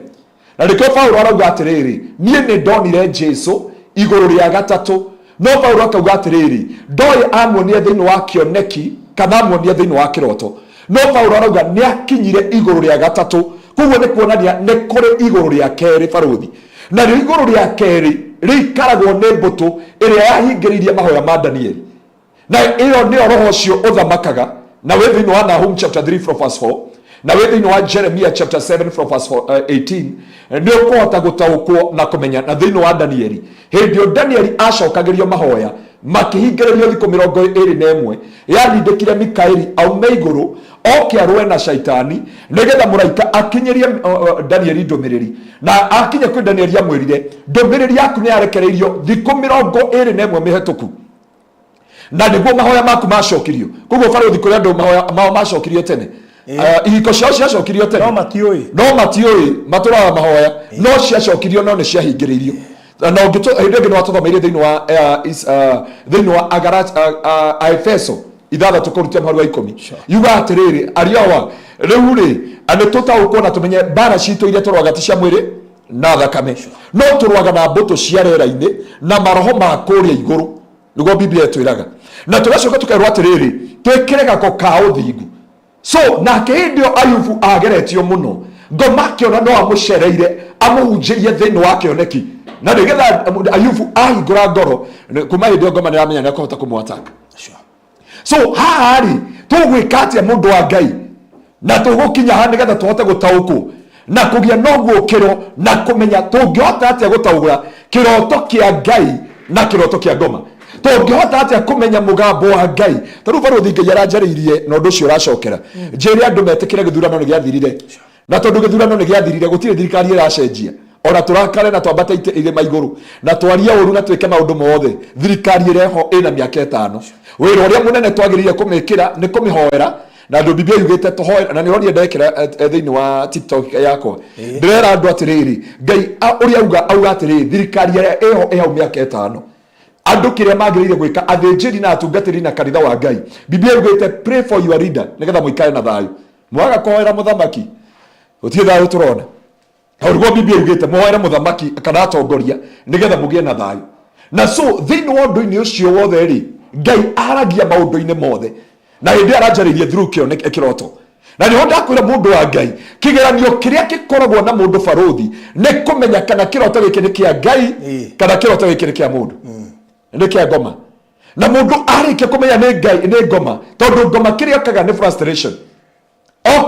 na nikio Paulo arauga atiriri nie ni ndonire Jesu iguru ria gatatu no Paulo akauga atiriri ndoi amuonia thiini wa kioneki kana amuonia thiini wa kiroto no Paulo arauga ni akinyire iguru ria gatatu koguo ni kuonania ni kuri iguru ria keri baruthi na rio iguru ria keri rikaragwo ni mbutu iria yahingiririe mahoya ma Danieli na iyo ni roho cio uthamakaga na we thiini wa Nahum chapter 3 from verse 4 na we thiini wa Jeremiah chapter 7 from verse 18 ni ukuhota gutaukwo na kumenya na thiini wa Danieli hindio Danieli acokagirio mahoya makihingiririo thiku 21 yanindikire Mikaeli aume iguru oke arwe na shaitani nigetha muraika akinyirie Danieli ndumiriri na akinye kwi Danieli amwirire ndumiriri yaku ni yarekereirio thiku 21 mihituku na niguo mahoya maku macokirio koguo baruthi kuri andu mahoya mao macokirio tene ihiko ciao ciacokirio tene no matioi maturaga mahoya no ciacokirio no ni ciahingiririo na ngito hindi ngi watuthomeire thiini wa Efeso ithathatu kurutia mharu wa 10 yuga atiriri ariawa riu ri ani tutaukwo na tumenye bara citu iria turwaga ti cia mwiri na thakame no turwaga na mbutu cia rera-ini na maroho ma kuria iguru niguo Biblia twiraga na tugacoka tukerwo atiriri twikire gako ka uthingu so na kindio Ayubu ageretio muno ngoma kiona no amucereire amuhunjirie thiini wa kioneki na nigetha Ayubu ahingura ngoro kuma hindio ngoma ni ramenya ni akuhota kumwataka so hari tugwika atia mundu wa Ngai na tugukinya ha nigetha tuhote gutaukwo na kugia noguo kiro na kumenya tungihota atia gutaugura kiroto kia Ngai na kiroto kia ngoma tungihota atia kumenya mugambo wa Ngai taru baruthi Ngai aranjariirie na undu ucio uracokera njiri andu metikire githurano ni giathirire na tondu githurano ni giathirire gutire thirikari iracenjia ona turakare na twambate irima iguru na twaria uru na twike maundu mothe thirikari ireho ina miaka 5 wira uria munene twagirire kumikira ni kumihoera na ndu Biblia yugite tuhoera na nironie ndekira thiini wa TikTok yakwa ndirera andu atiriri Ngai uria auga atiriri thirikari eho ehau miaka 5 andu kiria magirire gwika athinjiri na atungatiri na kanitha wa Ngai Biblia yugite pray for your leader nigetha muikare na thayu mwaga kuhoera muthamaki utie thayu turona Haurgo Biblia yugite muhoera muthamaki kana atongoria nigetha mugie na thayu na so thiini wa undu-ini ucio wothe ri Ngai aragia maundu-ini mothe na hindi aranjaririe through kiroto na ni honda kwira mundu wa Ngai kigeranio kiria gikoragwo na mundu baruthi ni kumenya kana kiroto giki ni kia Ngai kana kiroto giki ni kia mundu ni kia ngoma na mundu arikia kumenya ni Ngai ni ngoma tondu ngoma kiria kaga ni frustration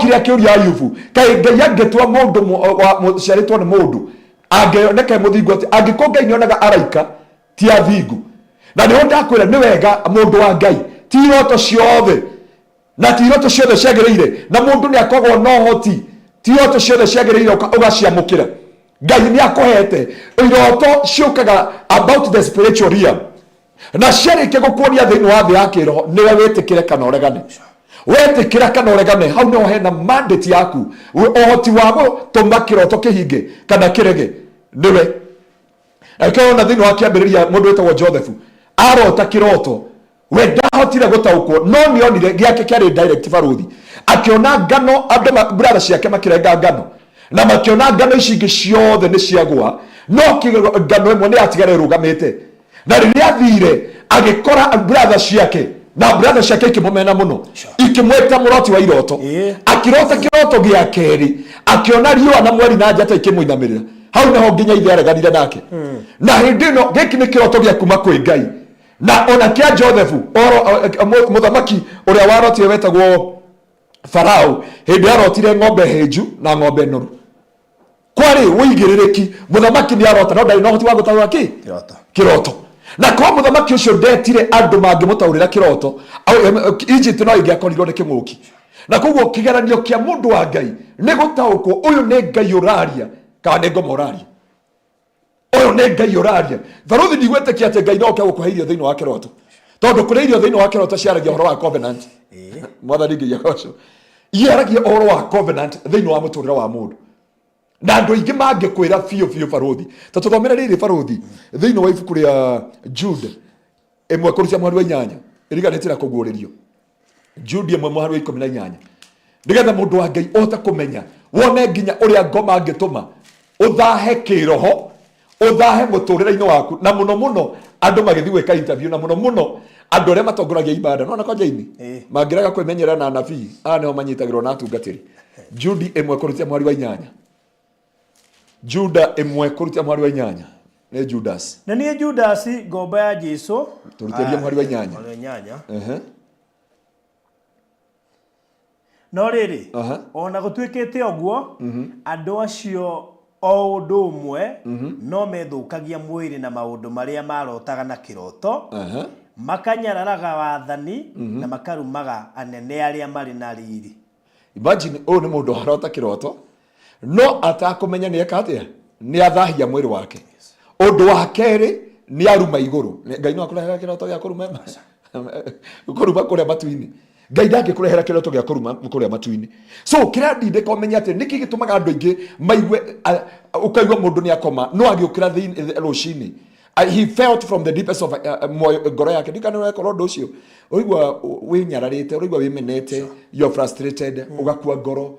kiria kiuria Ayubu kai Ngai angetua mundu ciaritwo ni mundu angioneka muthingu ati angiko Ngai nionaga araika ti athingu na ni honda kwira ni wega mundu wa Ngai ti iroto ciothe na ti iroto ciothe ciagiriire na mundu ni akogwo no hoti ti iroto ciothe ciagiriire ugaciamukira Ngai ni akohete iroto ciukaga about the spiritual realm na ciarike gukuonia thiini wa thi ya kiroho niwe witikire kana uregane wetikira kana uregane hau no hena mandate yaku ohoti wa gutuma kiroto kihinge kana kirege niwe akaona thiini wa kiambiriria mundu wetagwo Joseph arota kiroto we ndahotire gutaukwo no nionire giake kiari direct baruthi akiona ngano andu brother ciake makirenga ngano na makiona ngano ici ingi ciothe ni ciagwa no ngano imwe ni atigare rugamite na riria athire agikora brother ciake na brother ciake ikimumena muno ikimweta muroti wa iroto akirota kiroto gia keri akiona riua na mweri na njata ikimuinamirira hau naho nginya ithe areganire nake na hindi no giki ni kiroto gia kuma kwi Ngai na ona kia Joseph muthamaki uria warotire wetagwo Farao hindi arotire ng'ombe heju na ng'ombe noru kwari wigiririki muthamaki ni arota no ndari no hoti wa gutaura kiroto na kwa muthamaki ucio ndetire andu mangimutaurira kiroto Egypt no ingiakorirwo ni king'uki na koguo kigeranio kia mundu wa Ngai ni gutaukwo uyu ni Ngai uraria kana ni ngoma uraria oyo ne ngai oraria baruthi ndigwetekia ati ngai no ke gukuheirio thiini wa kiroto tondu kuri irio thiini wa kiroto ciaragia horo wa covenant mwathani ngai akoco iaragia horo wa covenant thiini wa muturire wa mundu na andu aingi mangikwira biu baruthi ta tuthomere riri baruthi thiini wa ibuku ria Jude 1:8 iriganite na kuguririo Jude 1:18 nigetha mundu wa ngai ota kumenya wone nginya uria ngoma angituma uthahe kiroho uthahe muturire-ini waku na muno andu magithi gwika interview na muno andu aria matongoragia ibada no na konja-ini mangiraga kwimenyera na nabii nio manyitagirwo na atungatiri Jude 1:8 Juda 1:8 ni Judas na ni Judas ngomba ya Jesu turutiria 8 no riri ona gutwikite oguo andu acio o undu umwe no methukagia mwiri na maundu maria marotaga na kiroto makanyararaga wathani na makarumaga anene aria mari na riri. Imagine o ni mundu arota kiroto no atakumenya ni ekatia ni athahia mwiri wake undu wa keri ni aruma iguru ngai no akurehera kiroto gya kuruma kuruma kuria matu-ini ngai ndangĩkũrehera kĩroto gĩa kũruma kũrĩa matu-inĩ so kĩrĩa ndinde komenya atĩ nĩkĩ gĩtũmaga andũ aingĩ maigue ũkaigua mũndũ nĩ akoma no agĩũkĩra rũcinĩ he felt from the deepest of ngoro yake ndikanĩrwo ekorwo ũndũ ũcio ũigua wĩnyararĩte ũigua wĩmenete you're frustrated ũgakua ngoro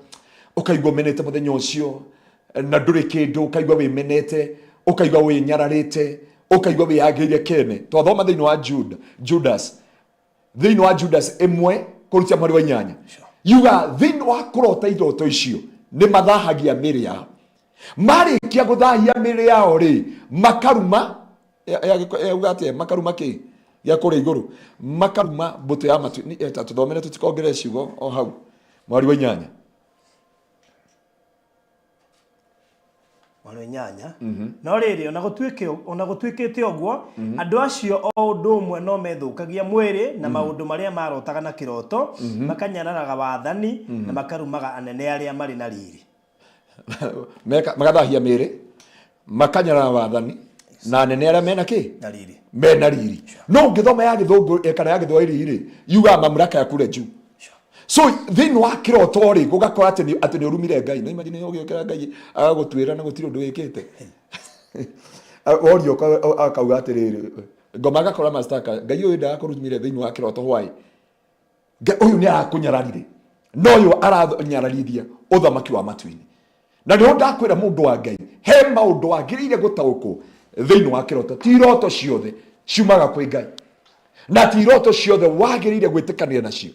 ũkaigua ũmenete mũthenya ũcio na ndũrĩ kĩndũ ũkaigua wĩmenete ũkaigua wĩnyararĩte ũkaigua wĩyagĩire kene twathoma thĩinĩ wa Judas thĩinĩ wa Judas 1:8 yuga thĩinĩ wa kũrota iroto icio nĩ mathahagia mĩĩrĩ yao marĩkia gũthahia mĩĩrĩ yao rĩ makaruma makaruma kĩ gĩa kũrĩa igũrũ makaruma mbũtũ ya matu tũthomere tũtikongerere ciugo o hau 8 no riri ona gutwikite oguo andu acio o undu umwe no methukagia mwiri na maundu maria marotaga na kiroto makanyararaga wathani na makarumaga anene aria mari na riri magathahia mĩĩrĩ makanyararaga wathani na anene aria mena riri no ngithoma ya githungu kana ya githwairi ri yuga mamlaka ya kule juu so thĩinĩ wa kiroto rĩ gũgakora atĩ nĩ ũrumire ngai no imagine ũgĩũkĩra ngai agagũtuĩra na gũtirĩ ũndũ wĩkĩte orio akauga atĩrĩrĩ ngoma agakora mastaka ngai ũyũ ndagakũrumire thĩinĩ wa kiroto hwaĩ ũyũ nĩ arakũnyararire no ũyũ aranyararithia ũthamaki wa matu-inĩ na nĩho ndakwĩra mũndũ wa ngai he maũndũ wagĩrĩire gũtaũkwo thĩinĩ wa kiroto ti iroto ciothe ciumaga kwĩ ngai na ti iroto ciothe wagĩrĩire gwĩtĩkanĩra nacio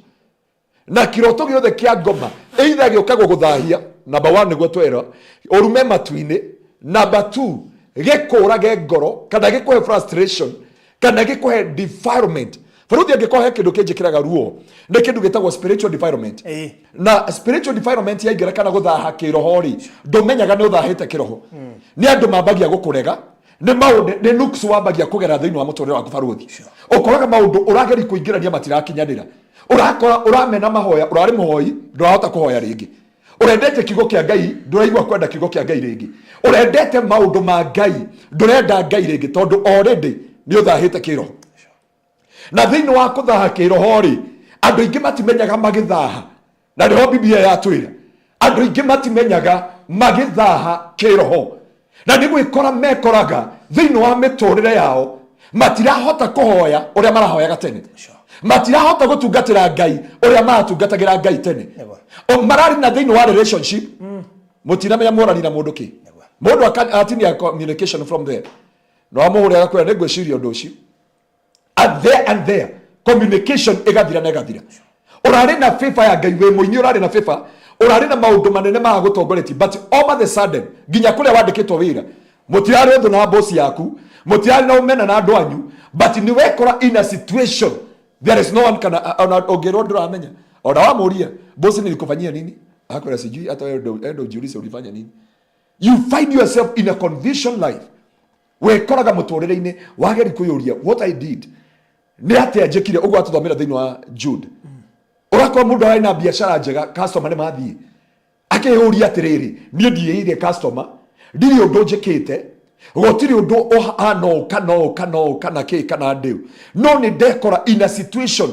na kiroto giothe kia ngoma either gĩũka gũgũthahia number 1 nĩguo twera ũrume matu-inĩ number 2 gĩkũrage ngoro kana gĩkũhe frustration kana gĩkũhe defilement baruthi angĩkũhe kĩndũ kĩnjĩkĩraga ruo nĩ kĩndũ gĩtagwo spiritual defilement na spiritual defilement yaingĩra kana gũthaha kĩroho rĩ ndũmenyaga nĩ ũthahĩte kĩroho nĩ andũ mambagia gũkũrega nĩ maũndũ nĩ nuks wambagia kũgera thĩinĩ wa mũtũrĩre waku baruthi ũkoraga maũndũ ũrageri kũingĩrania matirakinyanĩra urakora uramena mahoya urari muhoi ndurahota kuhoya ringi urendete kiugo kia ngai nduraigwa kwenda kiugo kia ngai ringi urendete maundu ma ngai ndurenda ngai ringi tondu already ni uthahite kiroho na thiini wa kuthaha kiroho ri andu ingi matimenyaga magithaha na niho biblia yatwira andu ingi matimenyaga magithaha kiroho na ni gwikora mekoraga thiini wa miturire yao matirahota kuhoya uria marahoyaga tene matirahota gutungatira ngai uria maratungatagĩra ngai tene o marari na thĩinĩ wa relationship mutinamenya morani na mũndũ kĩ mũndũ atinia communication from there no amũhũrĩra agakwĩra nĩ ngwĩciria ũndũ ũcio and there communication ĩgathira na ĩgathira ũrarĩ na favor ya ngai wĩ mũini ũrarĩ na favor ũrarĩ na maũndũ manene ma gũtongoretie but all of the sudden nginya kũrĩa wandĩkĩtwo wĩra mũtirarĩ ũndũ na boss yaku mũtirarĩ na ũmena na andũ anyu but nĩ wekora in a situation there is no one kana ongerwo ndũramenya ona wamuria bosi nilikufanyia nini akwenda sijui hata endo ujiulize ulifanya nini you find yourself in a condition life wekoraga muturire-ini wageri kuyuria what I did ni atia njekire ugo atuthomera thĩinĩ wa Jude urakora mundu arĩ na biashara njega customer nĩ mathie akĩyũria atĩrĩrĩ niĩ ndiĩire customer ndiri ũndũ njĩkĩte gotiri undu ohano kana ke kana ndeu no ni ndekora in a situation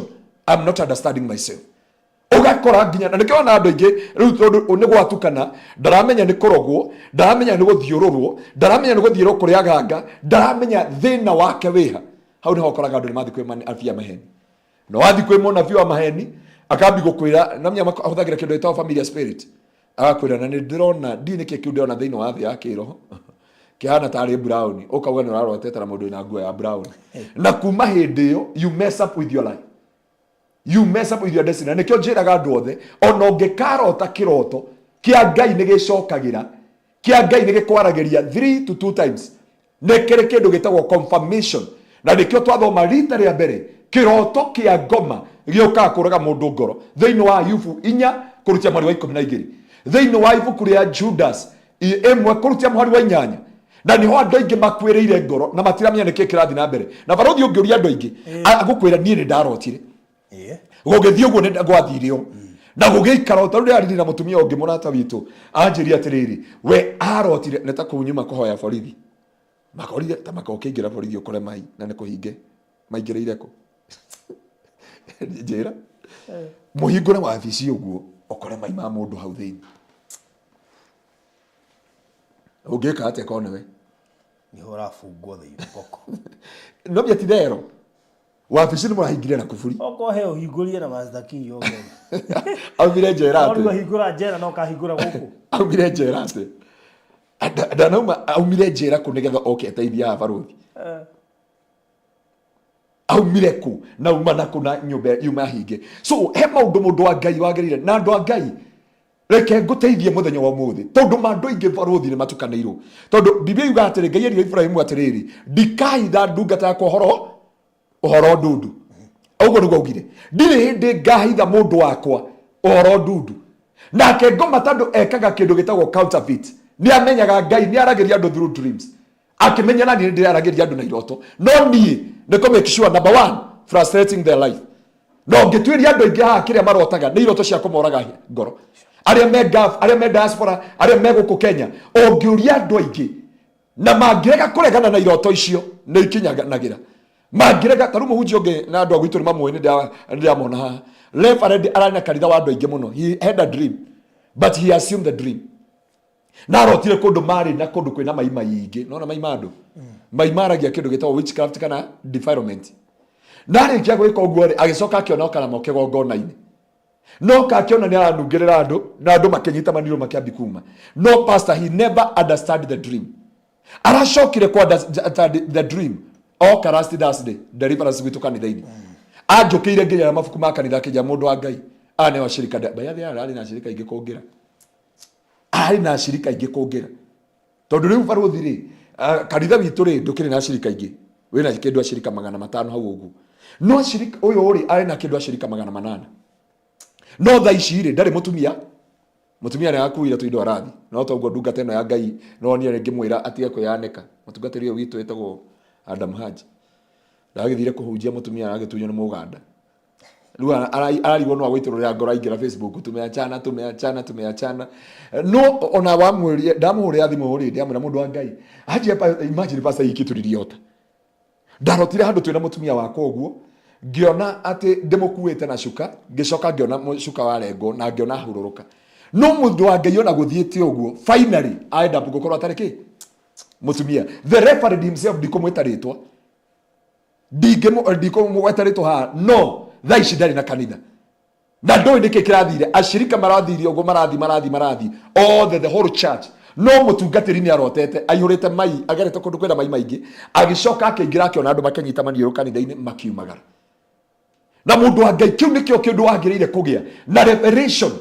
I'm not understanding myself. Ugakora nginya na nikyo na andu ingi riu ni gwatukana ndaramenya ni korogwo ndaramenya ni guthiururwo ndaramenya ni guthiro kuria ganga ndaramenya thina wake wiha hau niho koraga andu ni mathi kwima afia maheni no wathi kwima na wa maheni akambi gukwira na mnya ahuthagira kindu itawa familiar spirit agakwira na ni ndirona ndini ke kiu ndona thina wa thi ya kiroho kihana tari brown ukauga ni uraroteta na mundu ina nguo ya brown na kuma hindi yo you mess up with your life. You mess up with your destiny. Nikyo njiraga andu othe ona ungikarota kiroto kia Ngai ni gicokagira kia Ngai ni gikwaragiria 3 to 2 times nekere kindu gitagwo confirmation na nikyo twathoma rita ria mbere kiroto kia ngoma gioka kuraga mundu ngoro thiini wa Ayubu 4 kurutia mwari wa 12 thiini wa ibuku ria Judas 1 kurutia mwari wa 8 na niho andu aingi makwiriire ngoro na matiramenya niki kirathi na mbere na barothi ungiuria andu aingi agukwira nie ni ndarotire gugithio guo nenda gwathirio na gugiikara utaru ari na mutumia ungi murata witu anjiria atiriri we arotire neta kunyuma kuhoya borithi makorire ta makokingira borithi ukore mai na ne kuhinge maingiriire ko njira muhingure wa afisi uguo ukore mai ma mundu hau thiini ugika ate kone we ni hora fungwo thiini koko no bia tidero wabici ni murahingire na kuburi oko heo hingurie na master key yoge aumire njera ate no hingura njera no kahingura guku aumire njera ate ndanauma aumire njera ku nigetha oke ateithia baruthi aumire ku na uma na kuna nyumba yuma hinge so he maundu mundu wa Ngai wagirire na andu a Ngai reke nguteithie muthenya wa muthi tondu mandu ingi baruthi ni matukaneiru tondu Biblia yuga atiri Ngai eri Ibrahimu atiriri ndikaitha ndungata yakwa uhoro ndundu uguo niguo augire ndiri hindi ngahitha mundu wakwa uhoro ndundu nake ngoma tandu ekaga kindu gitagwo counterfeit ni amenyaga Ngai ni aragiria andu through dreams akimenya na ni ndiragiria andu na iroto no nie niko make sure number 1 frustrating their life no ngitwiria andu ingi ha kiria marotaga ni iroto cia kumoraga ngoro aria me gaf aria me diaspora aria me guku Kenya ongiuria andu aingi na mangirega kuregana na iroto icio ni ikinyanagira magirega taru muhunjio nge na andu agwitu ni mamwe ni ndia mona ha referend aranya karitha wa andu aingi muno he had a dream but he assumed the dream na rotire kundu mari na kundu kwina maima yingi nona maima andu maimaragia kindu gitagwo witchcraft kana defilement na rikia gwika uguo ri agicoka akiona kana moke gongona-ini no kakiona ni aranungirira andu na andu makinyita maniro makiambi kuma no pastor he never understood the dream aracokire kwa the dream o karasti dasde deliverance gwitu kanitha-ini anjukiire nginya na mabuku ma kanitha kija mundu wa Ngai ane wa shirika bayathi ari na shirika ingi kungira ari na shirika ingi kungira tondu riu baruthi ri kanitha witu ri ndukiri na shirika ingi wina kindu a shirika 500 hau ugu no shirika uyu uri ari na kindu a shirika 800 no tha ici ri ndari mutumia ni akuira tu indo arathi no toguo ndungata ino ya Ngai no ni ngimwira atige kuyaneka mutungatiri uyu witu etagwo Adam Haji ndagithire kuhunjia mutumia aragitunyo ni muganda riu ararigwo no agwitirurira ngoro aingira Facebook tumeachana no ona wamwirie ndamuhuria thimu uri ndiamwira mundu wa Ngai aje imagine pasa ikituriриota ndarotire handu twina mutumia wakwa uguo ngiona ati ndimukuite na shuka ngicoka ngiona shuka wa rengo na ngiona hururuka no mundu wa Ngai ona guthiite uguo finally aenda gukorwo atariki mutumia the referee himself ndikumwetaritwa ndikumwetaritwa ha no thaici ndari na kanitha na ndoi niki kirathire ashirika marathirio uguo marathi all the whole church no mutungatiri ni arotete aihurite mai agerete kundu kwenda mai maingi agicoka akiingira akiona andu makenyita maniuru kanitha-ini makiumagara na mundu wa Ngai kiu nikio kindu agiriire kugia na revelation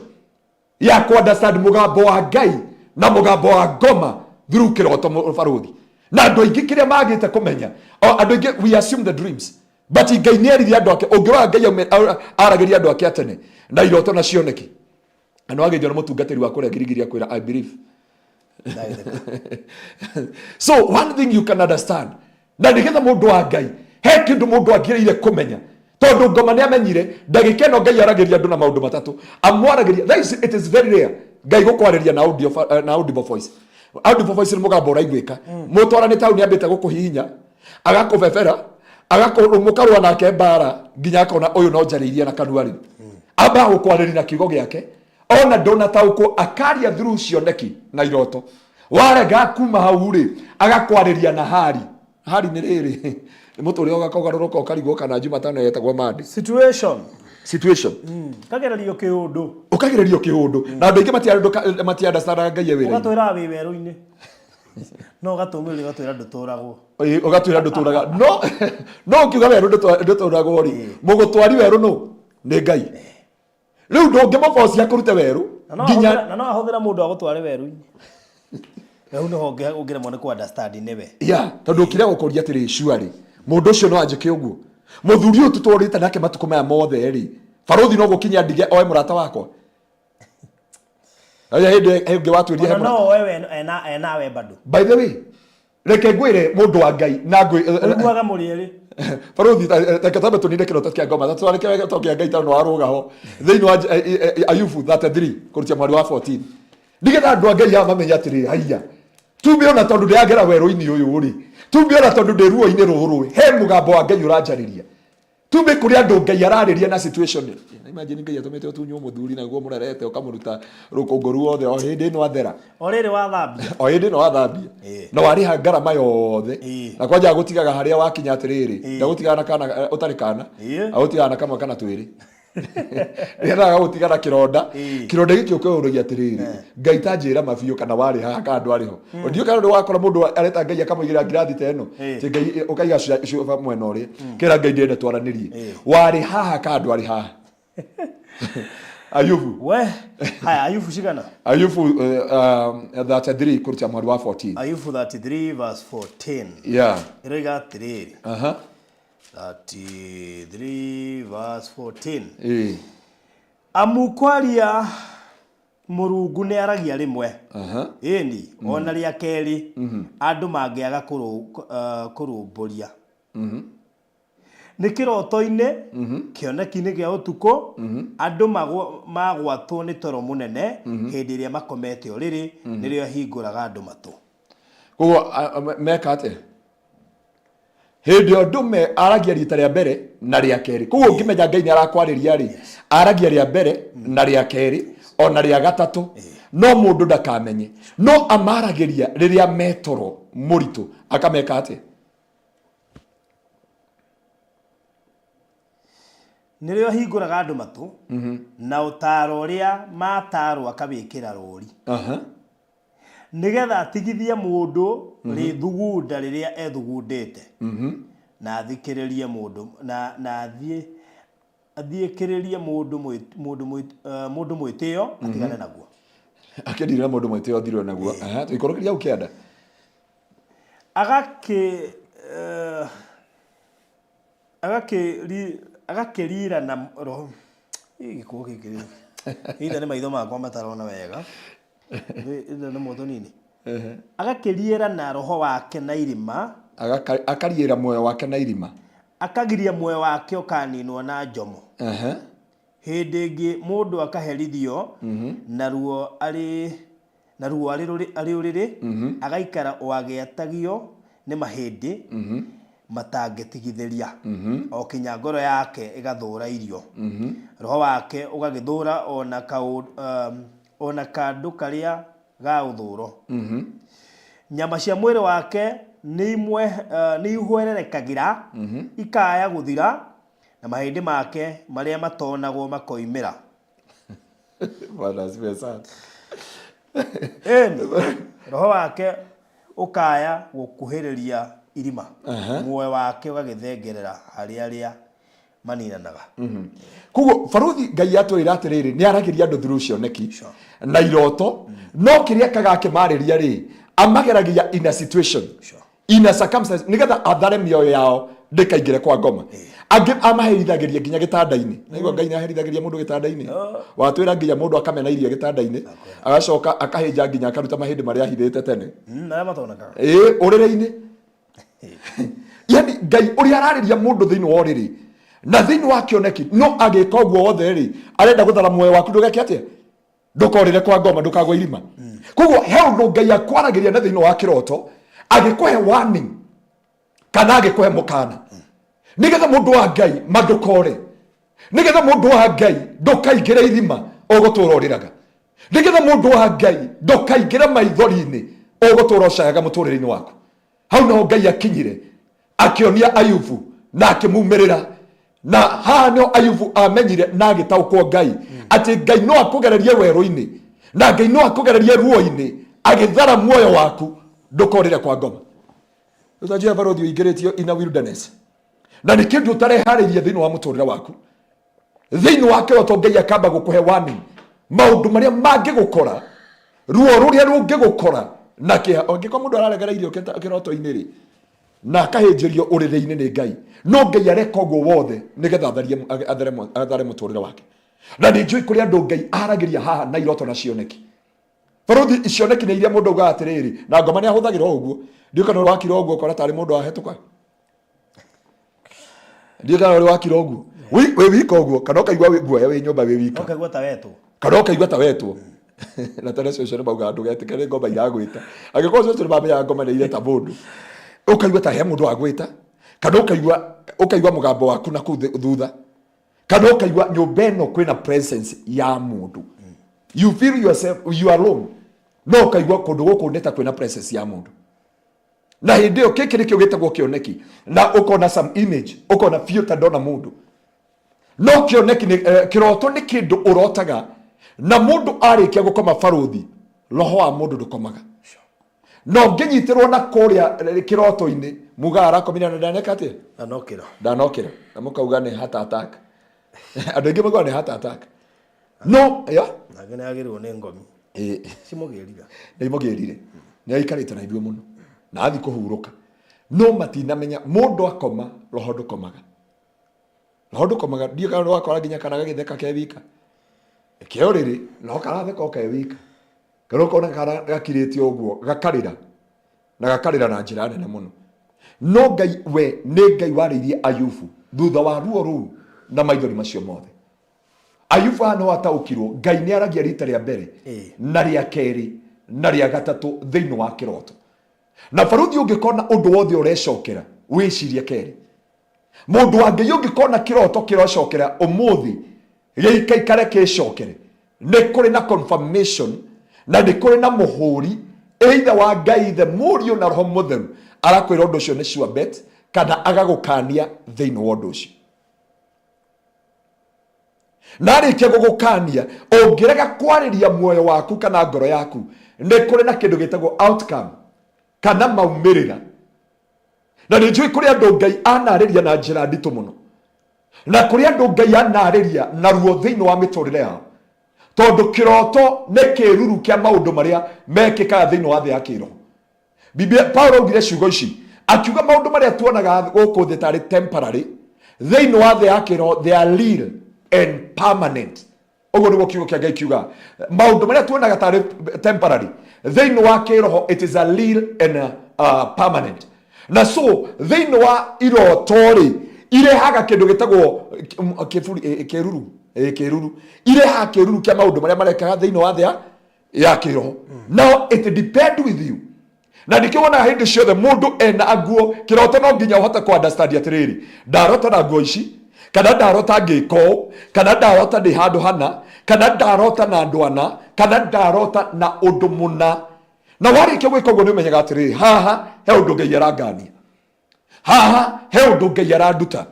ya ku understand mugambo wa Ngai na mugambo wa ngoma through kiroto baruthi na andu aingi kiria magite kumenya andu aingi we assume the dreams but Ngai ni erithi andu ake ungirora Ngai aragiria andu ake atene na iroto na cioneki anu agithio na mutungatiri wa kuria ngirigiria kwira I believe so one thing you can understand na nigetha mundu wa Ngai he kindu mundu agiriire kumenya tondu ngoma ni amenyire ndagika ino Ngai aragiria andu na maundu matatu amwaragiria it is very rare Ngai gukwariria na audible voice Audio voice ni mugambo uraigwika mutwara ni tauni ambite gukuhinya agakubebera agakurumukarwa nake mbara nginya akona uyu no njariirie na kanua ri amba gukwarĩria na kiugo gĩake ona ndona tauko akaria through cioneki na iroto warega kuma hau ri agakwarĩria na hari nĩ rĩrĩ mũtũrĩ ũgakogarũrũka ũkarigwo kana Jumatano yetagwo Monday situation kagererio kĩũndũ ũkagererio kĩũndũ na andũ aingĩ matiandastara Ngai wĩra ũgatwĩra wĩ werũ-inĩ no gatumĩrĩ gatwĩra ndũtũragwo ũgatwĩra ndũtũraga no ũkiuga werũ ndũtũragwo ri mũgũtwari werũ no nĩ Ngai rĩu ndũngĩmũbocia kũrute werũ nginya na no ahũthĩra mũndũ agũtware werũ-inĩ rĩu nĩho ũngĩremwo nĩ kũ-understand nĩwe tondũ ũkĩrĩa gũkũria atĩrĩ cuarĩ mũndũ ũcio no anjĩke ũguo mũthuri ũyũ tũtũrĩte nake matukũ maya mothe rĩ barothi no gũkinya ndige oe mũrata wakwa hĩndĩ watwĩria no wewe enawe bado by the way reke ngwĩre mũndũ wa Ngai na ngũaga mũrĩerĩ barothi takatamba tũninde kĩroto kĩa ngoma tũtwarĩke tokĩa Ngai tano warũga ho thĩinĩ wa Ayubu 33 kũrutia mwari wa 14 ndigetha andũ a Ngai amamenya atĩrĩ haiya tume ona tondũ ndĩagera werũ-inĩ ũyũ rĩ tume ona tondũ ndĩ ruo-inĩ rũrũ he mũgambo wa Ngai ũranjarĩria tume kũrĩ andũ Ngai ararĩria na situation imagine Ngai atũmĩte ũtunywo mũthuri naguo mũrerete ũkamũruta rũkũngũ ruothe o hĩndĩ ĩno athera o rĩrĩ wathambia o hĩndĩ ĩno wathambia na warĩha ngarama yothe na kwanja gũtigaga harĩa wakinya atĩrĩrĩ ndagũtigaga na kana ũtarĩ kana agũtigaga na kamwe kana twĩrĩ rĩrĩa gũtigana kĩronda gĩkĩ ũkũũrũgia atĩrĩrĩ Ngai ta njĩra mabiũ kana warĩ haha kana ndwarĩ ho ndio kana wakora mũndũ areta Ngai akamũigĩra ngirathi ta ĩno ti Ngai ũkaiga cuba mwena ũrĩa kĩra Ngai ndĩenda twaranĩrie warĩ haha kana ndwarĩ haha Ayubu haya Ayubu cigana Ayubu 33 kũrutia mwari wa 14 Ayubu 33 verse 14 ĩroiga atĩrĩrĩ 33 verse 14 amukwaria Mũrungu nĩ aragia rĩmwe ĩni ona rĩa kerĩ andũ mangĩaga kũrũmbũria nĩ kĩroto-inĩ kĩoneki-inĩ gĩa ũtukũ andũ magwatwo nĩ toro mũnene hĩndĩ ĩrĩa makomete ũrĩrĩ nĩrĩo hingũraga andũ matũ koguo meka atĩa hĩndĩ o ndũme aragia rita rĩa mbere na rĩa kerĩ koguo ũngĩmenya Ngai nĩ arakwarĩria rĩ aragia rĩa mbere na rĩa kerĩ ona rĩa gatatũ no mũndũ ndakamenye no amaragĩria rĩrĩa metoro mũritũ akameka atĩa nĩrĩo hingũraga andũ matũ na ũtaaro ũrĩa matarwo akawĩkĩra rũri nĩgetha atigithie mũndũ rĩthugunda rĩrĩa ethugundĩte na athikĩrĩrie mũndũ na athiĩkĩrĩrie mũndũ mwĩtĩo atigane naguo akĩndirĩra mũndũ mwĩtĩo athirwo naguo tũikũrũkĩria ũkĩenda agakĩrira na roho gĩkuũ gĩkĩ ĩtha nĩ maitho makwa matarona wega ĩtha nĩ moto nini agakĩriĩra na roho wake na irima akariĩra muoyo wake na irima akagiria muoyo wake ũkaninwo na njomo hĩndĩ ĩngĩ mũndũ akaherithio na ruo arĩ ũrĩrĩ agaikara o agĩatagio nĩ mahĩndĩ matangĩtigithĩria o kinya ngoro yake ĩgathũra irio roho wake ũgagĩthũra ona kandũ karĩa ga ũthũro nyama cia mwĩrĩ wake nĩ ihwererekagĩra ikaya gũthira na mahĩndĩ make marĩa matonagwo makoimĩra roho wake ũkaya gũkuhĩrĩria irima muoyo wake ũgagĩthengerera harĩ arĩa maninanaga koguo barothi Ngai atwĩra atĩrĩrĩ nĩ aragĩria andũ through cioneki na iroto no kĩrĩa kagakĩmarĩria rĩ amageragia in a situation in a circumstance nĩgetha athare mĩoyo yao ndĩkaingĩre kwa ngoma angĩ amaherithagĩria nginya gĩtanda-inĩ naigua Ngai nĩ aherithagĩria mũndũ gĩtanda-inĩ watwĩra nginya mũndũ akamena irio gĩtanda-inĩ agacoka akahĩnja nginya akaruta mahĩndĩ marĩa ahithĩte tene ũrĩrĩ-inĩ yani Ngai ũrĩa ararĩria mũndũ thĩinĩ wa ũrĩrĩ na thĩinĩ wa kĩoneki no agĩka ũguo wothe rĩ arenda gũthara muoyo waku ndũgeke atĩa ndũkorĩre kwa ngoma ndũkagwa irima Koguo he undu Ngai akwaragiria na thiini wa kiroto agikuhe warning kana agikuhe mukana nigetha mundu wa Ngai mandukore nigetha mundu wa Ngai ndukaingire irima ugutura uriraga nigetha mundu wa Ngai ndukaingire maithori-ini ugutura ucayaga muturire-ini waku. Hau no Ngai akinyire akionia Ayubu na akimumirira na hano Ayubu amenyire na agitaukwo Ngai ati Ngai no akugererie weru-ini na Ngai no akugererie ruo-ini agithara muoyo waku ndukorire kwa ngoma. Utajia barothi uingiritio in a wilderness na ni kindu utareharirie thiini wa muturire waku thiini wa kiroto Ngai akamba gukuhe warning maundu maria mangigukora ruo ruria rungigukora na kiha ongiko mundu araregera irio kiroto-ini ri na akahinjirio urire-ini ni Ngai no Ngai areka guo wothe nigetha athare muturire wake. Na ni njui kuri andu Ngai aragiria haha na iroto na cioneki barothi cioneki ni iria mundu uga atiriri na ngoma ni ahuthagira uguo ndio kana wakira uguo kora tari mundu ahetuka ndio kana wakira uguo we wika uguo kana kaigwa guoya we nyumba we wika kaigwa ta wetwo kana kaigwa ta wetwo na tare cio cio bauga andu getikere ngoma iragwita agikozo cio bamenya ngoma ni ile ta mundu ukaigwa ta he mundu agwita kana ukaigwa mugambo waku na ku thutha kana ukaigwa nyumba ino kwina presence ya mundu you feel yourself you are alone no ukaigwa kundu guku ndeta kwina presence ya mundu na hindi yo kiki nikio gitagwo kioneki na ukona some image ukona filter ndona mundu no kioneki ni kiroto ni kindu urotaga na mundu arikia gukoma barothi roho wa mundu ndukomaga no nginyitirwo na kuria kiroto-ini muga arakomina na ndaneka atia ndanokira na mukauga ni heart attack andu ingi mauga ni heart attack no ya nagene agirwo ni ngomi simugirira ni mugirire ni aikarite na ithuĩ muno na athi kuhuruka no matinamenya mundu akoma roho ndukomaga ndio kana wakora nginya kana gagitheka ke wika kio riri no karatheka ke wika kana kona kana gakiritio uguo gakarira na njira nene muno no Ngai we ni Ngai waririe Ayubu thutha wa ruo ruu na maithori macio mothe. Ayubu hano ataukirwo Ngai ni aragia rita ria mbere na ria keri na ria gatatu thiini wa kiroto na barothi ungikona undu wothe urecokera wicirie keri mundu wa Ngai ungikona kiroto kirocokera umuthi gikaikare kicokere ni kuri na confirmation na ni kuri na muhuri either wa Ngai the murio na roho mutheru arakwira undu ucio ni sure bet kana agagukania thiini wa undu ucio na arikia gugukania ungirega kwariria muoyo waku kana ngoro yaku ni kuri na kindu gitagwo outcome kana maumirira na ni njui kuri andu Ngai anariria na njira nditu muno na kuri andu Ngai anariria na ruo thiini wa miturire yao tondu kiroto ni kiruru kia maundu maria mekikaga thiini wa thi ya kiroho. Biblia Paulo augire ciugo ici akiuga maundu maria tuonaga guku thi tari temporary thiini wa thi ya kiroho they are real and permanent. Ogo niguo kiugo kia Ngai kiuga maundu maria tuonaga tari temporary thiini wa kiroho it is a real and permanent. Na so thiini wa iroto ri irehaga kindu gitagwo kiruru irehaga kiruru kia maundu maria marekaga thiini wa thi ya kiroho. Now it depend with you na nikiona hindi ciothe mundu ena aguo kiroto no nginya uhota ku understand atiriri ndarota na nguo ici kana ndarota ngiko kana ndarota ndi handu hana kana ndarota na andu ana kana ndarota na undu muna na warikia gwika uguo ni umenyaga atiriri haha he undu Ngai arangania haha he undu Ngai aranduta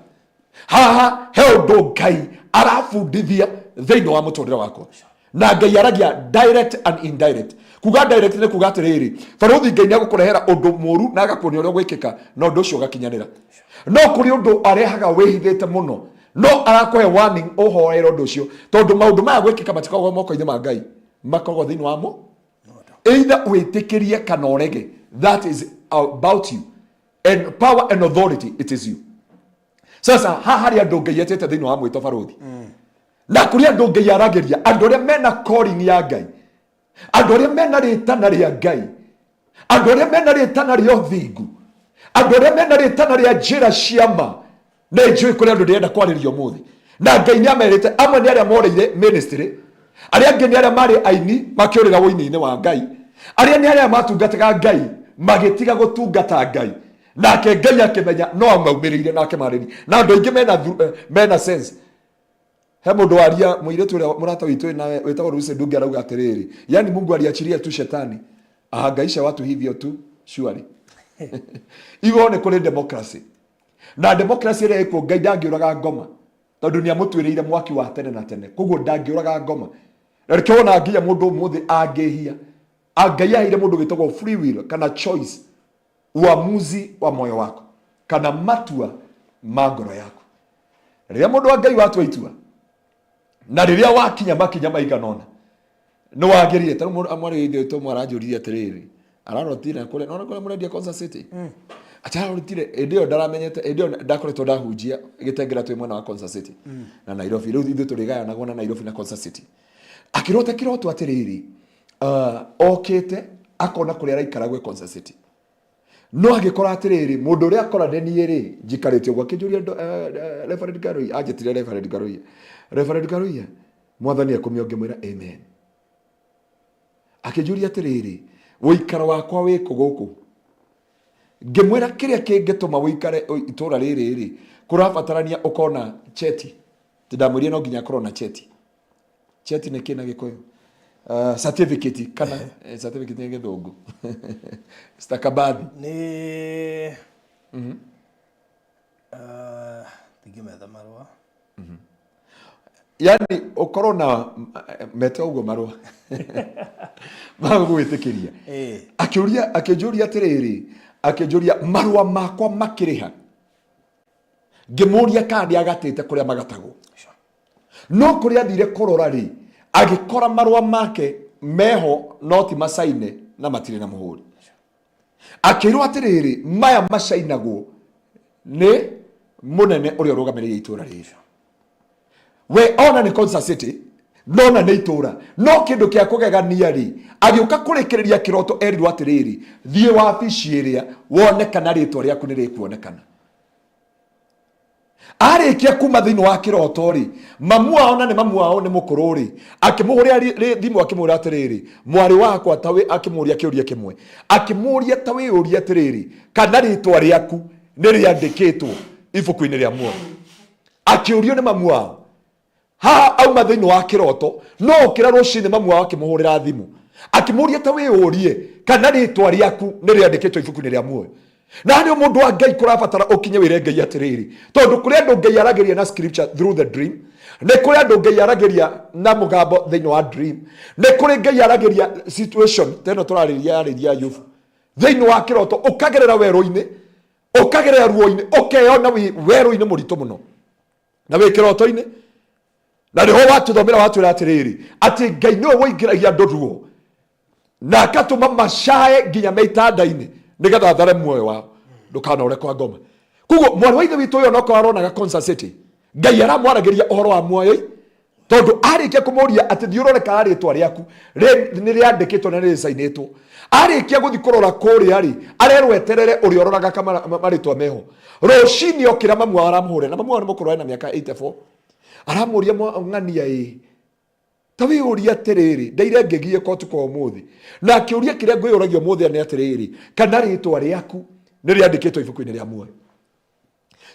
haha he undu Ngai arabundithia thiini wa muturire wakwa na Ngai aragia direct and indirect. Kuga direct ni kuga atiriri barothi Ngai ni agukurehera undu muru na agakuonia uria gwikika na undu ucio ugakinyanira no kuri undu arehaga wihithite muno no arakuhe warning uhoera undu ucio tondu maundu maya gwikika matikago moko-ini ma Ngai makogo thiini wamo either witikirie kana urege that is about you and power and authority it is you. Sasa hahari andu Ngai etete thiini wa mwito barothi na kuri andu Ngai arageria andu aria mena calling ya Ngai andu aria mena ritana ria Ngai andu aria mena ritana ria uthingu andu aria mena ritana ria njira ciama na njui kuri andu ndirenda kwaririo muthi na Ngai ni amerite amwe ni aria moreire ministry aria angi ni aria mari aini makiurira woini-ini wa Ngai aria ni aria matungataga Ngai magitiga gutungata Ngai nake Ngai akimenya no amaumirire nake mariri na andu aingi mena sense. He mundu waria muiretu uria murata witu na wetagwo Lucy Ndungi arauga atiriri, yani Mungu aliachilia tu shetani ahangaisha watu hivyo tu surely. Igo ni kuri democracy na democracy ire iko Ngai ndangiuraga ngoma tondu ni amutwiriire mwaki wa tene na tene koguo ndangiuraga ngoma. Na rikiona nginya mundu muthi angihia Ngai aire mundu witagwo free will kana choice, uamuzi wa moyo wako kana matua magoro yako. Riria mundu wa Ngai watu itua na riria wakinya makinya maiganona no wagirire ta amwari ithio to mwaranjuririe atiriri ararotire kule nona kule murendia Konza City atararotire endio ndaramenyete endio ndakoretwo ndahunjia gitengera twi mwena wa Konza City na Nairobi riu ithio turigaya na gona Nairobi na Konza City akirota kiroto atiriri okete akona kule araikara gwe Konza City no agikora atiriri mundu uria akora deni ri njikarite gwa kijuria Reverend Garoi ajetire Reverend Garoi mwathani akumionge mwira amen akijuria atiriri woikara wakwa wiko guku ngimwira kiria kingituma woikare itura riri kurabatarania ukona cheti tidamwirie no nginya korona cheti ni kina gikoyo certificate kana certificate ni githungu stakabadhi ni tigimetha marua yani ukorona mete ugo marua magwitikiria akijuria atiriri akijuria marua makwa makiriha ngimuria kandi agatite kuria magatago no kuria thire korora ri agikora marua make meho noti masaine na matire na muhuri akirwa atiriri maya masainagwo ni munene uri urugamiriye itura riri we ona ni Konza City nona ni itura no kindu kia kugegania ri agiuka kurekereria kiroto erirwa atiriri thie wabici iria wonekana ritwa riaku ni rikuonekana arikia kuma thini wa kiroto ri mamu wao ni mamu wao ni mukuru ri akimuhuria thimu akimura atiriri mwari wakwa tawe akimuria kiuria kimwe akimuria tawe uria atiriri kana ritwa riaku ni riandikitwo ibuku-ini ria muoyo akiurio ni mamu wao ha auma thini wa kiroto no kira rucini mamu wao akimuhurira thimu akimuria tawe urie kana ritwa riaku ni riandikitwo ibuku-ini ria muoyo na ni mundu wa Ngai kurabatara ukinye wire Ngai atiriri tondu kuri andu Ngai arageria na scripture through the dream ne kuri andu Ngai arageria na mugambo thini wa dream ne kuri Ngai arageria situation teno turariria Ayubu thini wa kiroto ukagerera weru-ini ukagerera ruo-ini ukeyona weru-ini murito muno na we kiroto-ini na niho watuthomera watwira atiriri ati Ngai niwe woingiragia andu ruo na akatuma macae nginya meitanda-ini nigetha thare muoyo wao ndukana ure kwa ngoma kugo mwari wa ithe witu uyo noko aronaga Konza City Ngai aramwaragiria uhoro wa muoyo tondu arikia kumuria ati thiuroreka aritwa riaku ni riandikitwo na risainitwo arikia guthi kurora kuri ari arerweterere uri ororaga kama maritwa meho rucini okira mamu aramuhure na mamu ni mukuru na miaka 84 aramuria ng'ania tawi uria atiriri ndaire ngegie kotu kwa umuthi na akiuria kiria ngwiyuragio umuthi ni atiriri kana ritwa riaku ni riandikitwo ibuku-ini ria muoyo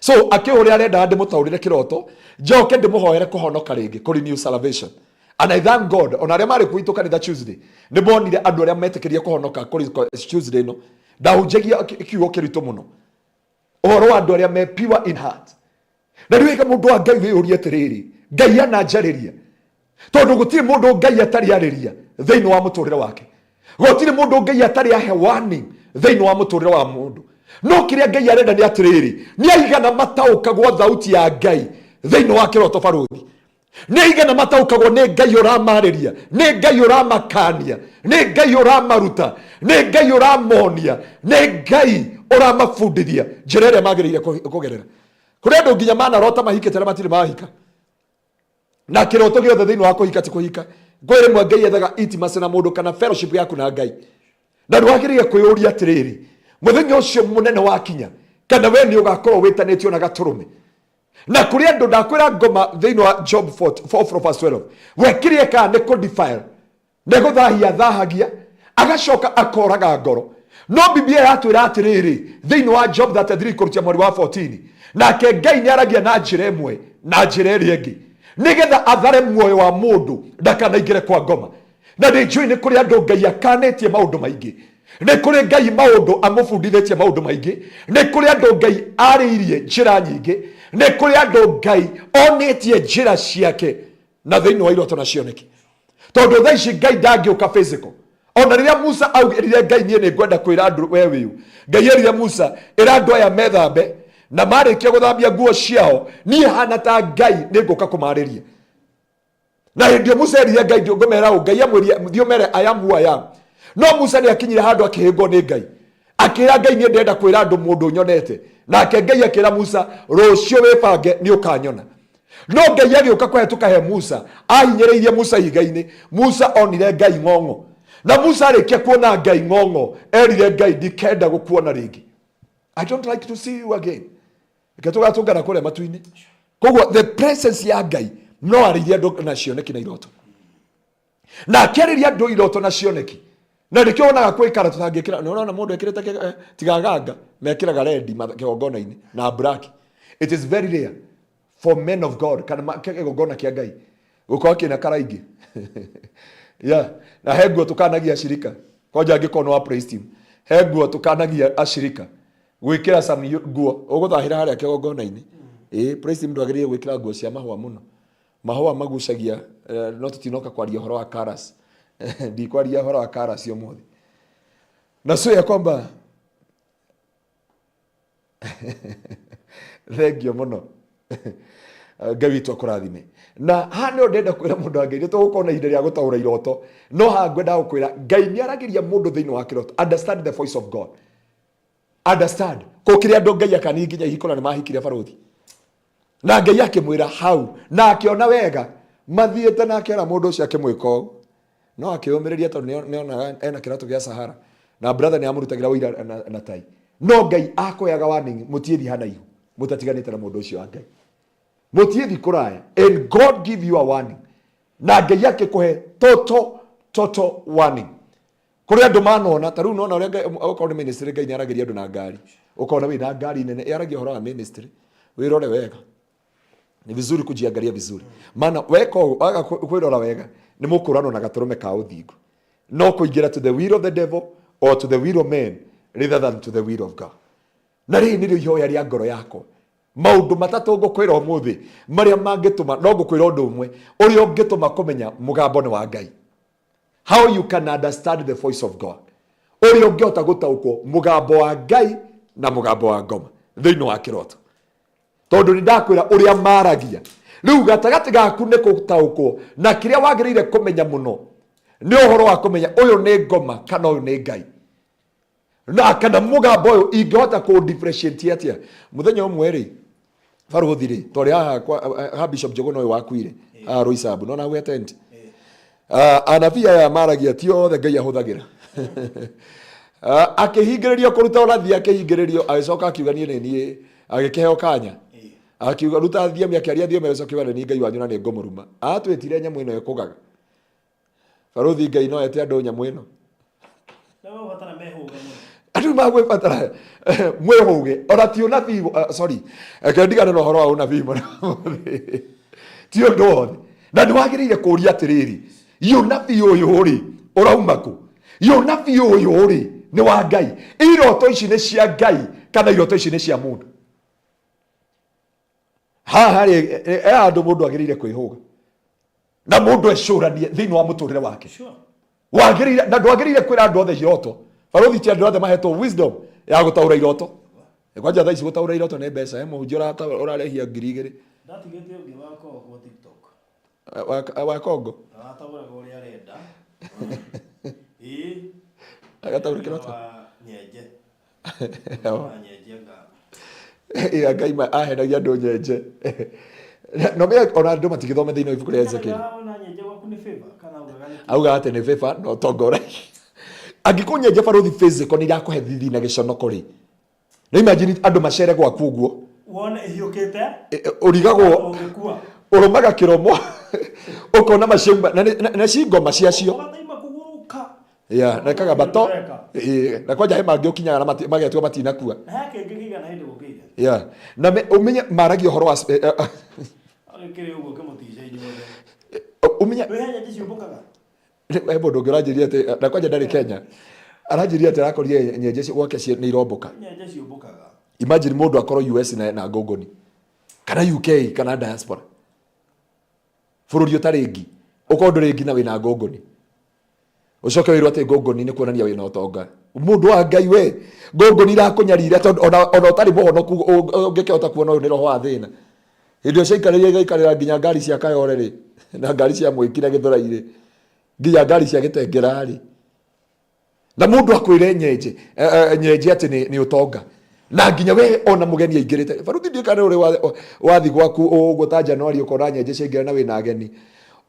so akiuria arenda ndimutaurire kiroto njoke ndimuhoere kuhonoka ringi kuri new salvation and I thank God on aria mari kuitu kanitha Tuesday ni bonire andu aria metekeria kuhonoka kuri Tuesday no ndahunjagia kiugo kirito muno uhoro wa andu aria me pure in heart na riweka mundu wa Ngai uria atiriri Ngai ananjariria tondu gutire mundu Ngai atari ariria thiini wa muturire wake gutire mundu Ngai atari ahe warning thiini wa muturire wa mundu no kiria Ngai arenda ni atiriri ni aigana mataukagwo thauti ya Ngai thiini wa kiroto baruthi ni aigana mataukagwo ni Ngai uramariria ni Ngai uramakania ni Ngai uramaruta ni Ngai uramonia ni Ngai uramafundithia njira iria magirire kugerera kuri andu nginya manarota mahikite na matire mahika na kiroto giothe thiini wa kuhika ti kuhika ngwire mwe Ngai ethaga intimacy na mundu kana fellowship yaku na Ngai na ndwagirire kwiyuria atiriri muthenya ucio munene wakinya kana we ni ugakorwo witanitio na gaturume na kuri andu ndakwira ngoma thiini wa Job 4:12 wekirie ka ni ku defile ne guthahia thahagia agacoka akoraga ngoro. No Biblia yatwira atiriri thiini wa Job 33 kurutia mweri wa 14 nake Ngai ni aragia na njira imwe na njira iri ingi nigetha athare muoyo wa mundu ndakanaingire kwa ngoma. Na ndijui ni kuri andu Ngai akanetie maundu maingi, ni kuri Ngai maundu amufundithitie maundu maingi, ni kuri andu Ngai ariirie njira nyingi, ni kuri andu Ngai onetie njira ciake na thiini wa iroto na cioneki. Tondu thaa ici Ngai ndangiuka physical. Ona riria Musa augirire Ngai nie ni ngwenda kwira andu we wiu, Ngai erire Musa ira andu aya methambe na marikia guthambia nguo ciao nie hana ta Ngai ni nguka kumariria. Na hindi Musa erire Ngai ngumera Ngai amwiria thio mere I am who I am. No Musa ni akinyire handu akihingo ni Ngai, akira Ngai nie ndenda kwira andu mundu nyonete, nake Ngai akira Musa rucio wibange ni ukanyona. No Ngai agiuka kwetuka he Musa ahinyiriirie Musa igai-ini. Musa onire Ngai ng'ong'o, na Musa arikia kuona Ngai ng'ong'o erire Ngai ndikenda gukuona ringi. I don't like to see you again. Ikatugana kule matu-ini. Koguo the presence ya Ngai no ariria andu na cioneki na iroto, na akeriria andu iroto na cioneki. Na ndikio onaga kwikara tutangikira, no ona mundu ekirite tigaganga mekiraga red kigongona-ini na black. It is very rare for men of God kana kigongona kia Ngai gukorwo kina karaingi. Yeah, na heguo tukanagia ashirika koja angikono wa praise team, heguo tukanagia ashirika gwikira some guo uguthahira haria kigongona-ini. Praise team ndwagiririe gwikira nguo cia mahua muno, mahua magucagia. No tutinoka kwaria horo wa karas ndikwaria horo wa karas umuthi na so ya kwamba thengio muno Ngai witu akurathime. Na hano ndenda kwira mundu angiri to gukona ihinda ria gutaura iroto, no ha ngwenda gukwira Ngai ni aragiria mundu thiini wa kiroto. Understand the voice of God, understand ko kiria andu Ngai akani nginya ihikona ni mahikire baruthi, na Ngai akimwira hau na akiona wega mathiete na akera mundu ucio akimwika uguo. No akiumiriria tondu ni ona ena kirato gia Sahara na brother ni amurutagira wira na tai. No Ngai akoyaga warning mutiethi hana ihu mutatiganite na mundu ucio wa Ngai, mutiethi kuraya, and God give you a warning. Na Ngai yake kuhe total warning. Kuri andu manona taru nona uria ukona ministry Ngai ni aragiria andu na ngari, ukona wi na ngari nene yaragia horo wa ministry, wirore wega. Ni vizuri kujiangalia vizuri, maana weko aga kwirora wega ni mukurano na gaturume ka uthingu, no kuingira to the will of the devil or to the will of man rather than to the will of God. Na ri ni ihoya ria ngoro yako, maundu matatu ngukwira umuthi maria mangituma no ngukwira undu umwe uria ungituma kumenya mugambo ni wa Ngai. How you can understand the voice of God, uria ungihota gutauko mugambo wa Ngai na mugambo wa ngoma thiini wa kiroto. Tondu ni ndakwira uria maragia riu gatagati gaku ni gutauko na kiria wagiriire kumenya muno ni uhoro wa kumenya uyu ni ngoma kana uyu ni Ngai, na kana mugambo uyu ingihota ku differentiate atia. Muthenya umwe ri baruthi ri tori ha Bishop Jogono uyu wakuire Roisabu no na we attend anabia ya maragia ti othe Ngai ahuthagira akihingiririo kuruta urathi akihingiririo agicoka akiuga nie agikeheo kanya akiuga ruta thiami akiaria thiami agicoka ni Ngai wanyu na ni ngomuruma atwitire nyamu ino ikugaga baruthi Ngai no ete andu nyamu ino no batara mehuga andu magwe batara mwehuge ora ti unabii sorry akandigana no horo wa unabii ti undu wothe na niwagiriire kuria atiriri unabii uyu ri urauma ku unabii uyu ri ni wa Ngai, iroto ici ni cia Ngai kana iroto ici ni cia mundu. Haha ri andu mundu agiriire kwihuga na mundu ecuranie thiini wa muturire wake, wagiriire na ndwagiriire kwira andu othe iroto. Baruthi ti andu othe mahetwo wisdom ya gutaura iroto. Kwanja thaa ici gutaura iroto ni mbeca muhunjia urarehia 2,000 ndatigite ungi wako kwa TikTok wa Kongo atauraga uria arenda agataura kiroto nyenje ya Ngai ahenagia andu nyenje no me ona andu matigithome thiini wa ibuku ria Ezekiel ona nyenje waku ni favor kana auga ati ni favor no tongore angikunyenje baruthi physical ni irakuhe thithi na giconoko ri na imagine andu macere gwaku guo wona ihiukite urigagwo ungikua urumaga kiromo ukona macemba na cingoma ciacio Yeah, na kaga bato. Na kwaja he mangĩ ũkinyaga na magetwo matinakua. Na yake ngĩkiga na hĩndĩ gũkĩire. Yeah. Na umenye maragi ũhoro wa Agĩkĩrĩ ũguo kĩmũtice inyuothe. Umenye Wĩhenya ndiciũmbũkaga. Ebo ndo ũranjĩria atĩ na kwaja ndarĩ Kenya. Aranjĩria atĩ arakorire nyenje gwake nĩ iromboka. Nyenje ciũmbũkaga. Imagine mũndũ akorwo US na ngongoni. Kana UK kana diaspora. Bũrũri ũtarĩ ngi. Ũkorwo ndũrĩ ngi na wĩna ngongoni. Ucoke wirwo ati ngongoni ni kuonania wina utonga. Mundu wa Ngai we, ngongoni irakũnyarire tondu ona utari muhonoku ungikihota kuona uyu ni roho wa thina. Hindi ucio ikarĩria igaikarĩra nginya ngari cia Kayore ri na ngari cia Mwĩkira Gĩthũrai-rĩ nginya ngari cia Gĩtengera-rĩ. Na mundu akwĩre nyenje ati ni utonga. Na nginya we ona mugeni aingĩrĩte. Baruti ndikane uri wathi gwaku ũgũta Januari ukona nyenje ciaingĩra na wina ageni.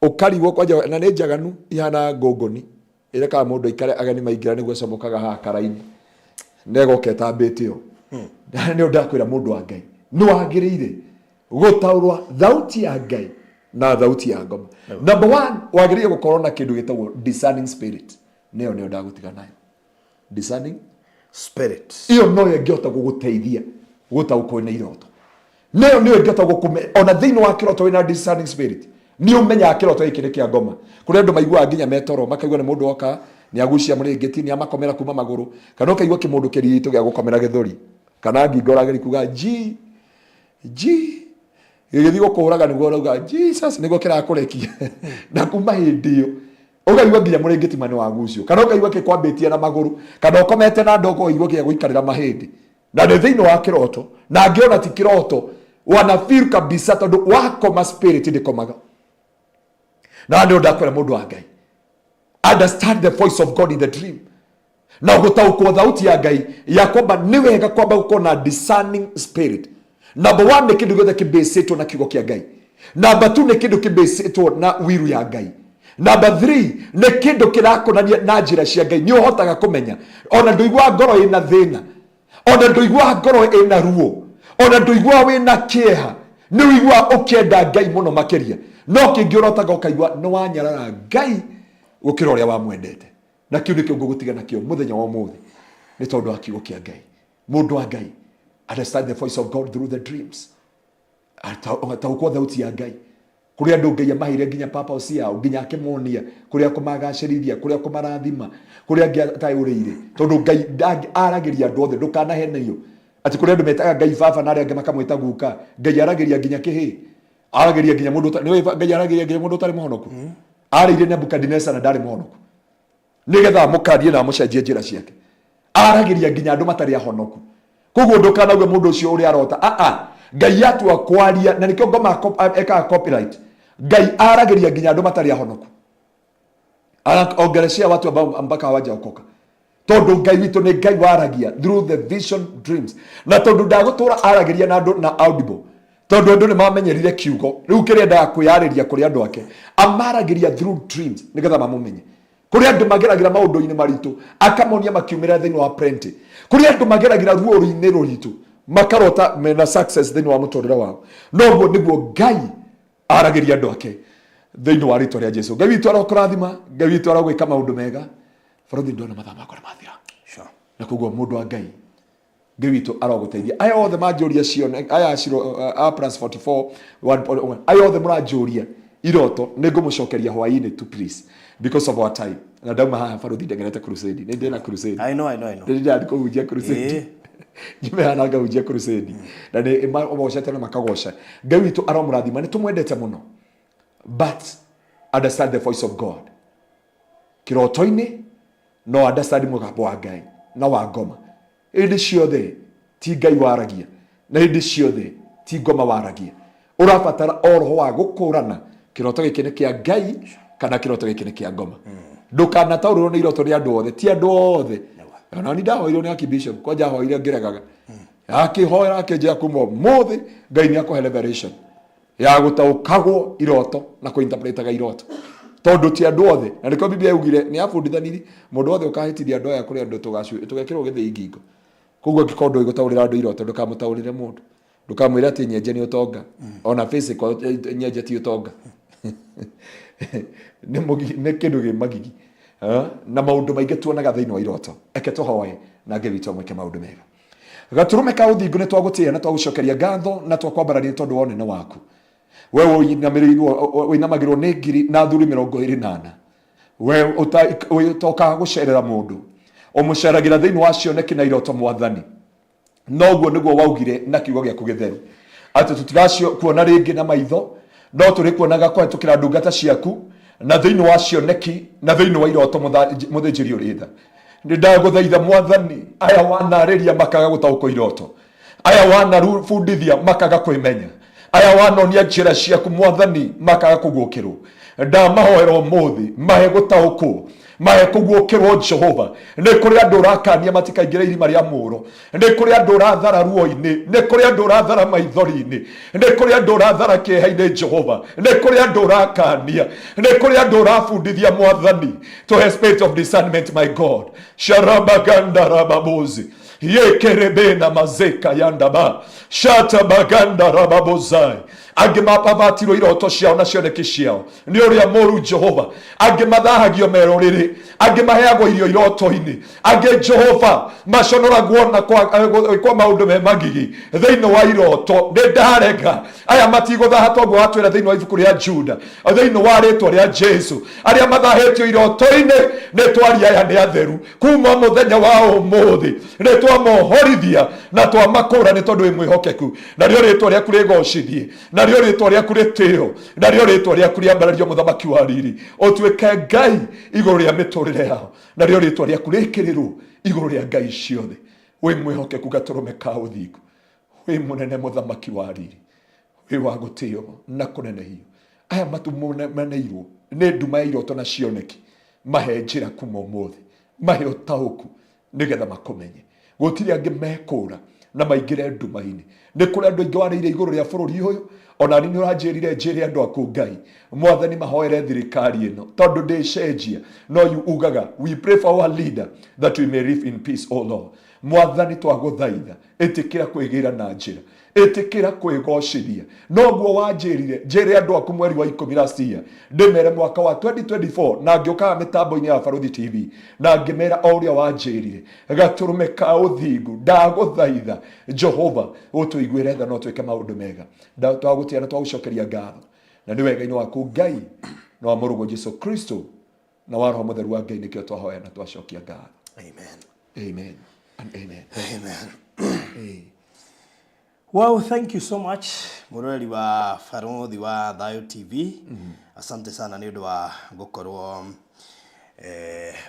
Ukarigwo kwanja na nĩ njaganu ihana ngongoni. Ire ka mundu ikare ageni maingira niguo comokaga ha karaini nego ketambitio ni undakwira mundu wa Ngai no agirire gutaurwa thauti ya Ngai na thauti ya ngoma. Number 1 wagirire gukorwo na kindu gitagwo discerning spirit. Neo ndagutiga nayo discerning Spirit. iyo no yengihota guguteithia gutaukwo na iroto. Neo yengihota gukume ona thini wa kiroto wina discerning spirit. Ni umenya kiroto giki ni kia ngoma. Kuri andu maigua nginya metoro makaigua ni mundu oka ni agucia murengeti ni amakomera kuma maguru kana ukaigua kimundu kirito gia gukomera githuri kana ngingora giri kuga ji gigithi gukuraga niguo rauga Jesus niguo kirakurekia na kuma hindi iyo ukaigua nginya murengeti mani wa gucio kana ukaigua kikwambitia na maguru kana ukomete na ndogo uigua gia guikarira mahindi na ni thiini wa kiroto na ngiona ti kiroto wana feel kabisa tondu wako spirit ndikomaga. Na ndio ndakwira mundu wa Ngai understand the voice of God in the dream. Na gutaukwo thauti ya Ngai ya kwamba ni wega kwamba uko na discerning spirit. Number 1 ni kindu gothe kibesitwo na kiugo kia Ngai. Number 2 ni kindu kibesitwo na wiru ya Ngai. Number 3 ni kindu kirakonania na njira cia Ngai. Ni uhotaga kumenya ona nduigwa ngoro ina thina, ona nduigwa ngoro ina ruo, ona nduigwa wina kieha, ni wigwa ukienda Ngai muno makiria. No kingiorotaga ukaigua no wanyarara Ngai gukira uria wamwendete na kiu nikio ngugutiga nakio muthenya wa muthi ni tondu wa kiugo kia Ngai. Mundu wa Ngai understand the voice of God through the dreams. Ataukwo thauti ya Ngai kuri andu Ngai amahire nginya papa ucia nginya akimonia kuri akumagaciriria kuri akumarathima kuri angi atayurire tondu Ngai aragiria andu othe ndukanaheneyo ati kuri andu metaga Ngai baba na aria makamwita guka. Ngai aragiria nginya kihi arageria nginya mundu ni Ngai arageria nginya mundu tari muhonoku. Arire Nebukadnezar na ndari muhonoku nigetha mukarie na mucenjie njira ciake. Arageria nginya andu matari ahonoku. Koguo ndukanague mundu ucio uri arota Ngai atua kwaria na nikio ngoma eka copyright. Ngai arageria nginya andu matari ahonoku. Ongerecia watu ambao mpaka hawaja okoka. Tondu Ngai witu ni Ngai waragia through the vision dreams. Na tondu ndagutura arageria na andu na audible. Tondu andu ni mamenyerire kiugo riu kirenda kwiyariria kuri andu ake amaragiria through dreams nigetha mamumenye kuri andu mageragira maundu-ini maritu akamonia makiumira thini wa print kuri andu mageragira ruo-ini ruritu makarota mena success thini wa muturire wao. Noguo niguo Ngai aragiria andu ake thini wa ritwa ria Jesu. Ngai witu arokurathima, Ngai witu arogwika maundu mega borothi ndona mathama akora mathira na koguo mundu wa Ngai Ngai witu aroguteithia. Aya othe manjuria cio aya ciro plus 44 1.1 aya othe muranjuria iroto ningumucokeria hwaini to please because of our time. Na ndauma haha baruthi ndengerete crusade ni ndina crusade. I know ndina ndikujia crusade nimehana ngahujia crusade na ni mogocete na makagosha. Ngai witu aromurathima ni tumwendete muno but understand the voice of God kiroto-ini no understand mugambo wa Ngai na wa ngoma. Hindi ciothe ti Ngai waragia na hindi ciothe ti ngoma waragia. Urabatara oroho wa gukurana kiroto giki ni kia Ngai kana kiroto giki ni kia ngoma. Ndukanataurwo ni iroto ri andu othe ti andu othe. Ona ni ndahoirwo ni Archbishop kwa jahoire ngeregaga akihoera akenjia kumo muthi Ngai ni akohe revelation ya gutaukagwo iroto na kuinterpretaga iroto tondu ti andu othe. Na niko Biblia yugire ni abundithanirie mundu othe ukahitithia andu aya kuri andu tugekirwo githii ngingo. Koguo ngikondo igutaurira andu iroto ndukamutaurire mundu ndukamwira ati nyenje ni utonga ona physical nyenje ti utonga ni kindu gi magigi na maundu maingi tuonaga thiini wa iroto. Eke tuhoe na Ngai witũ amwĩke maundu mega. Gaturume ka uthingu nĩ twagũtĩĩa na twagũcokeria ngatho na twakwambararia tondũ wa ũnene waku. We ũinamagĩrwo nĩ ngiri na athuri 24. We ũtokaga gũcerera mũndũ, ũmũceragĩra thĩinĩ wa cioneki na iroto Mwathani. Noguo nĩguo waugire na kiugo gĩaku gĩtheru atĩ tũtigacio kuona rĩngĩ na maitho, no tũrĩkuonaga kũhetũkĩra ndungata ciaku na thĩinĩ wa cioneki na thĩinĩ wa iroto mũthĩnjĩri ũrĩ tha. Nĩ ndagũthaitha Mwathani, aya wanarĩria makaga gũtaũkwo iroto, aya wanarubundithia makaga kwĩmenya, aya wanonia njĩra ciaku Mwathani makaga kũguũkĩrwo. Ndamahoera ũmũthĩ mahe gũtaũkwo, mahe kũguũkĩrwo Jehova. Nĩ kũrĩ andũ ũrakania matikaingĩre irima rĩa mũũro, nĩ kũrĩ andũ ũrathara ruo-inĩ, nĩ kũrĩ andũ ũrathara maithori-inĩ, nĩ kũrĩ andũ ũrathara kĩeha-inĩ Jehova, nĩ kũrĩ andũ ũrakania, nĩ kũrĩ andũ ũrabundithia Mwathani to a spirit of discernment, my God. Sharabaganda rababozi yekerebena mazeka yandaba shata baganda rababozai. Angĩ mapabatirwo iroto ciao na cioneki ciao nĩ ũrĩa mũru Jehova. Angĩ mathahagio merorĩrĩ, angĩ maheagwo irio iroto-inĩ, angĩ Jehova maconoragwo na kwa maũndũ me magigi thĩinĩ wa iroto. Nĩ ndarega aya matigũthaha toguo watwĩra thĩinĩ wa ibuku rĩa Juda, thĩinĩ wa rĩtwa rĩa Jesu. Arĩa mathahĩtio iroto-inĩ nĩ twaria aya nĩ atheru kuma mũthenya wa ũmũthĩ, nĩ twamohorithia na twamakũra nĩ tondũ wĩ mwĩhokeku. Narĩo rĩtwa rĩaku rĩgocithie, narĩo rĩtwa rĩaku rĩtĩo, narĩo rĩtwa rĩaku rĩambarario mũthamaki wa riri. Ũtuĩke Ngai igũrũ rĩa mĩtũrĩre yao, narĩo rĩtwa rĩaku rĩkĩrĩrwo igũrũ rĩa ngai ciothe. Wĩ mwĩhokeku gatũrũme ka ũthingu, wĩ mũnene mũthamaki wa riri, wĩ wa gũtĩo na kũnenehio. Aya matumeneirwo nĩ nduma ya iroto na cioneki, mahe njĩra kuma ũmũthĩ, mahe ũtaũku nĩgetha makũmenye. Gũtirĩ angĩ mekũra na maingĩre nduma-inĩ. Nĩ kũrĩ andũ aingĩ warĩire igũrũ rĩa bũrũri ũyũ, ona nĩ ũranjĩrire njĩre andũ aku Ngai. Mwathani mahoere thirikari ĩno tondũ ndĩcenjia, no ugaga we pray for our leader that we may live in peace, O Lord. Mwathani twagũthaitha ĩtĩkĩra kwĩgĩra na njĩra, ĩtĩkĩra kwĩgocithia. Noguo wanjĩrire njĩre andũ aku mweri wa 10 last year, ndĩmere mwaka wa 2024 na ngĩũkaga mĩtambo-inĩ ya Barũthi TV na ngĩmera o ũrĩa wanjĩrire. Gatũrũme ka ũthingu ndagũthaitha Jehova ũtũiguĩre tha no twĩke maũndũ mega. Twagũtĩa na twagũcokeria ngatho na nĩ wega-inĩ waku Ngai na wa mũrũgwo Jesu Kristo na wa Roho Mũtheru wa Ngai nĩkĩo twahoya na twacokia ngatho. Amen. Amen and amen. Amen. Wow, thank you so much mũroreri wa Barũthi wa Thayo TV. Asante sana nĩ ũndũ wa gũkorwo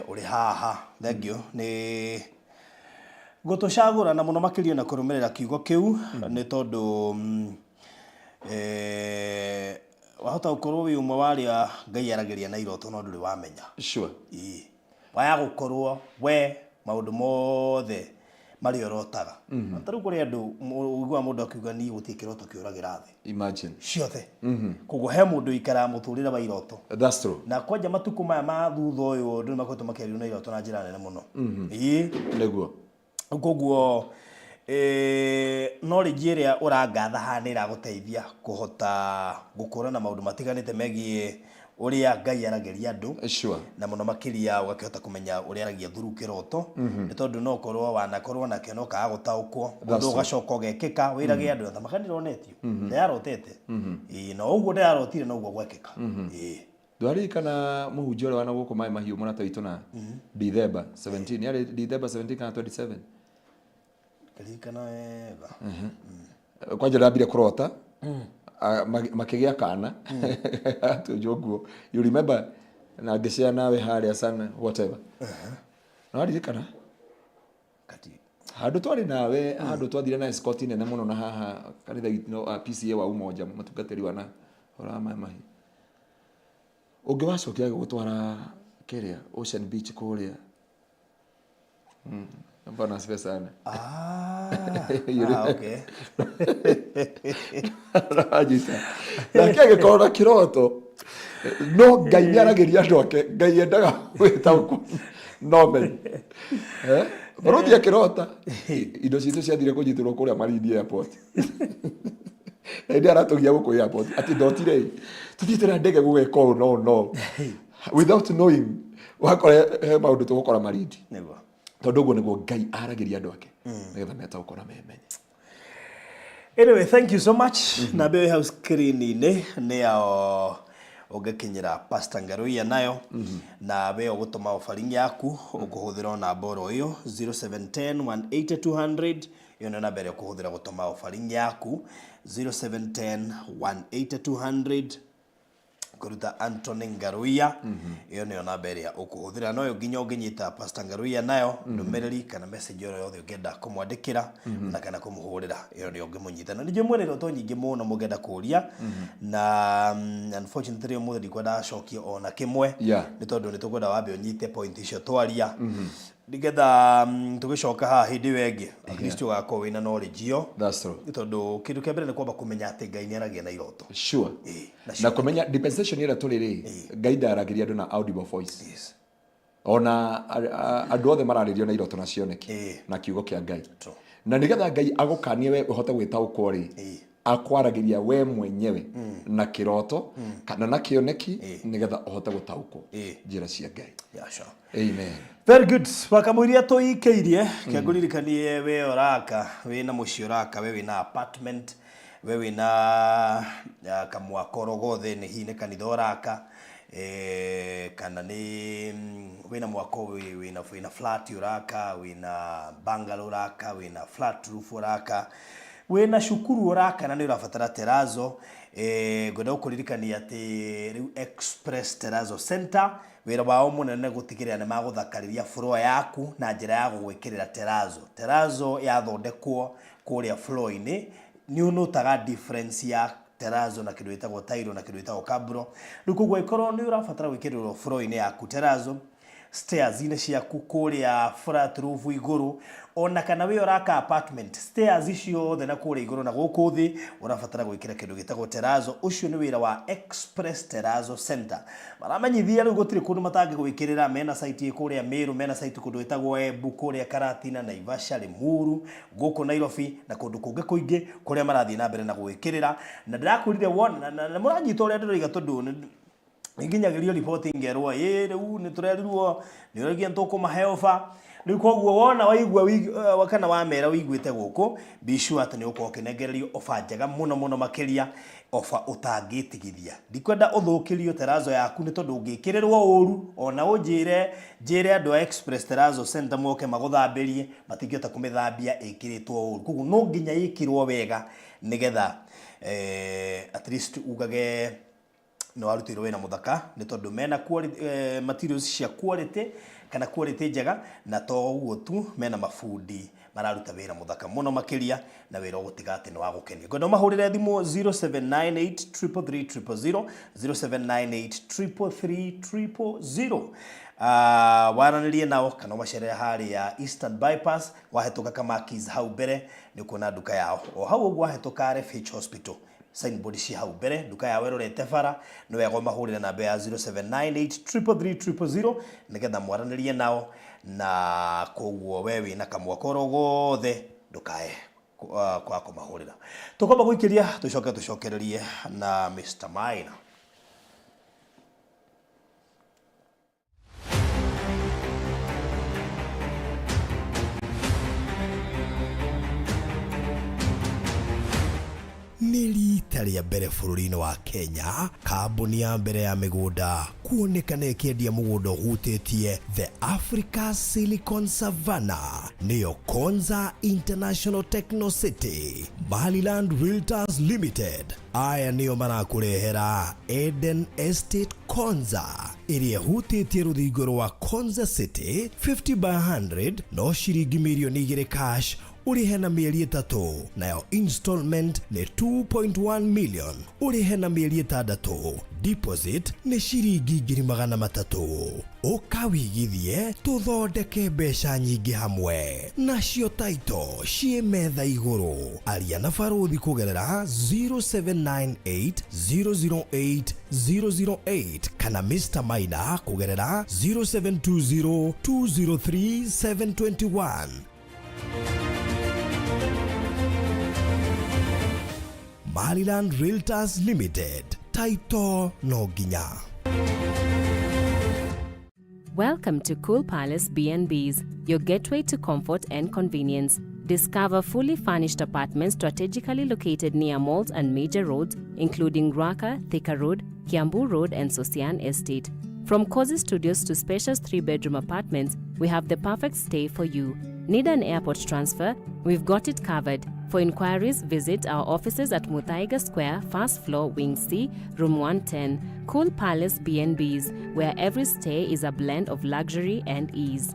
ũrĩ haha. Thank you nĩ gũtũcagũra na mũno makĩria na kũrũmĩrĩra kiugo kĩu, nĩ tondũ wahota gũkorwo wĩ ũmwe wa arĩa Ngai aragĩria na iroto no ndũrĩ wamenya. Sure. Waya gũkorwo we maũndũ mothe marĩ orotaga. Tarĩu kũrĩ andũ ũiguaga mũndũ akiuga niĩ gũtirĩ kĩroto kĩũragĩra thĩ. Imagine. Ciothe. Koguo he mũndũ ikara mũtũrĩre wa iroto. That's true. Na kwanja matukũ maya ma thutha ũyũ andũ nĩmakoretwo makĩario na iroto na njĩra nene mũno. Nĩguo. Koguo knowledge ĩrĩa ũrangatha haha nĩ ĩragũteithia kũhota gũkũrana maũndũ matiganĩte megiĩ ũrĩa Ngai arageria andũ. Sure. Na mũno makĩria ũgakĩhota kũmenya ũrĩa aragia through kĩroto. Nĩ tondũ no korwo wanakorwo na kĩno kaga gũtaũkwo, ũndũ ũgacoka ũgekĩka wĩrage andũ ta makanĩronetio ndarotete. Na ũguo ndarotire no ũguo gwekĩka. Ndwarikana mũhunjia ũrĩa wana gũkũ maĩ mahiũ mũrata witũ na December 17, yarĩ December 17 kana 27. Ndirikana wega. Kwanja ndambire kũrota makĩgĩa kana tũjũguo. You remember na ngĩcea nawe harĩa sana whatever. Na ndirikana kati handũ twarĩ nawe, handũ twathire na escort nene mũno na haha kanitha PCA wa Umoja matungatĩri wana ora maĩ mahiũ. Ũngĩwacokia gũtwara kĩrĩa Ocean Beach kũrĩa. Bwana asifiwe sana. Okay. Rajisa. Lakini angĩkorwo kiroto no Ngai nĩ aragĩria andũ ake, Ngai endaga gwĩtaũkwo no men. Barũthi akĩrota indo citũ ciathire kũnyitirwo kũrĩa Malindi Airport. Nĩ aratũgia gũkũ airport ati ndotire tuthiĩte na ndege gũgeka no without knowing wakore he maundu tugukora maridi Niguo. tondu guo niguo Ngai aragiria andu ake nigetha meta gukora memenye. Anyway, thank you so much. Na bewe house screen-inĩ nĩ yao ũngĩkinyĩra Pastor Ngaruiya nayo na we ũgũtũma offering yaku ũkũhũthĩra namba ĩyo 0710 180 200 iyo nĩ namba ĩrĩa ũkũhũthĩra gũtũma offering yaku 0710 180 200 kuruta Anthony Ngaruiya iyo nĩ namba ĩrĩa ũkũhũthĩra no nginya ũngĩnyita Pastor Ngaruiya nayo ndũmĩrĩri kana message oro yothe ũngĩenda kũmwandĩkĩra na kana kũmũhũrĩra iyo nĩ ũngĩmũnyita na nĩje mwene roto nyingĩ mũno mũngĩenda kũria na unfortunately ũmũthĩ ndikwenda acokie ona kĩmwe nĩ tondũ nĩ tũkwenda wambe ũnyite point icio twaria ndigetha tũgĩcoka haha hĩndĩ wengĩ at least ũgakorwo wĩna knowledge iyo nĩ tondũ kĩndũ kĩa mbere nĩ kwamba kũmenya atĩ Ngai nĩ aragia na iroto sure na kũmenya dispensation ĩrĩa tũrĩ rĩ Ngai ndaragiria andũ na audible voice ona andũ othe mararĩrio na iroto na cioneki na kiugo kĩa Ngai na nĩgetha Ngai agũkanie we ũhote gwĩtaũkwo rĩ akwaragiria we mwenyewe na kiroto kana na kioneki nigetha uhote gutaũkwo njira cia Ngai. Amen. Very good. Wakamuiria tuikeirie kiaguririkanie we oraka we na muci oraka we na apartment we na kamwako gothe ni hine kanitha oraka kana ni we na mwako we na flat oraka we na bungalow oraka we na flat roof oraka we na shukuru oraka na ni urafatara terazo ngoda ukuririkania ati riu Express Terazo Center wira wao munene gutigirira ni maguthakariria floor yaku na njira ya gwikirira terazo yathondekwo kuria floor-ini ni unutaga difference ya terazo na kindu itagwo tairo na kindu itagwo kabro rikugo ikorwo ni urafatara gwikirira floor-ini yaku terazo stairs ine ciaku kuria flat roof iguru ona kana we oraka apartment stairs icio the na kuria iguru na guku thi urafatara gwikira kindu gitagwo terazo ucio ni wira wa Express Terazo Center maramenyithia riu gutiri kundu matangi gwikirira mena site kuria Meru mena site kundu itagwo Embu kuria Karatina na Ivasha Limuru guku Nairobi na kundu kungi kuingi kuria marathie na mbere na gwikirira na ndirakurire wona na muranyita uria ndiriga tondu nginyagirio reporting ngerwa riu ni turerirwo ni uragia ntoko maheofa riu koguo wona waigua wakana wamera wiguite guku bishu ati ni uko kinengererio ofa njega muno makiria ofa utangitigithia ndikwenda uthukirio terazo yaku ni tondu ngikirerwo uru ona unjire andu a Express Terazo Center moke maguthambirie matingiota kumithambia ikiritwo uru koguo no nginya ikirwo wega nigetha at least ugage no arutirwo wena muthaka ni tondu mena quality materials cia quality kana quality njega na to uguo tu mena mafundi mararuta wira muthaka muno makiria na wira gutigate ni wa gukenia ngondo mahurire thimu 0798333000 0798333000 waranirie nao kana machere hari ya Eastern Bypass wahetuka kama Keys hau mbere ni kuna duka yao o hau gwa hetuka RFH Hospital signboard ci hau mbere duka ya werorete bara no yego mahurire na bea 0798333000 nigetha mwaranirie nao na koguo wewe na kamwakoro gothe ndukae kwa kumahurira tukomba guikiria tucokererie na Mr. Maina. Nĩ rita rĩa mbere bũrũri-inĩ wa Kenya kambuni ya mbere ya mĩgũnda kuonekana ĩkĩendia mũgũnda ũhutĩtie the Africa Silicon Savannah nĩyo Konza International Techno City. Baliland Realtors Limited aya nĩo marakũrehera Eden Estate Konza ĩrĩa ĩhutĩtie rũthingo rwa Konza City 50 by 100 no ciringi mirioni 2 cash urihe na mieri 3 nayo installment ni 2.1 million urihe na mieri 6 deposit ni ciringi 300 ukawigithie tuthondeke mbeca nyingi hamwe nacio taito cie metha iguru aria na baruthi kugerera 0798008008 kana Mr. Maina kugerera 0720203721. Baliland Realtors Limited, taito no ginya. Welcome to Cool Palace B&Bs, your gateway to comfort and convenience. Discover fully furnished apartments strategically located near malls and major roads, including Ruaka, Thika Road, Kiambu Road, and Sosian Estate. From cozy studios to spacious 3-bedroom apartments, we have the perfect stay for you. Need an airport transfer? We've got it covered. For inquiries, visit our offices at Muthaiga Square, first floor, Wing C, room 110. Cool Palace B&Bs, where every stay is a blend of luxury and ease.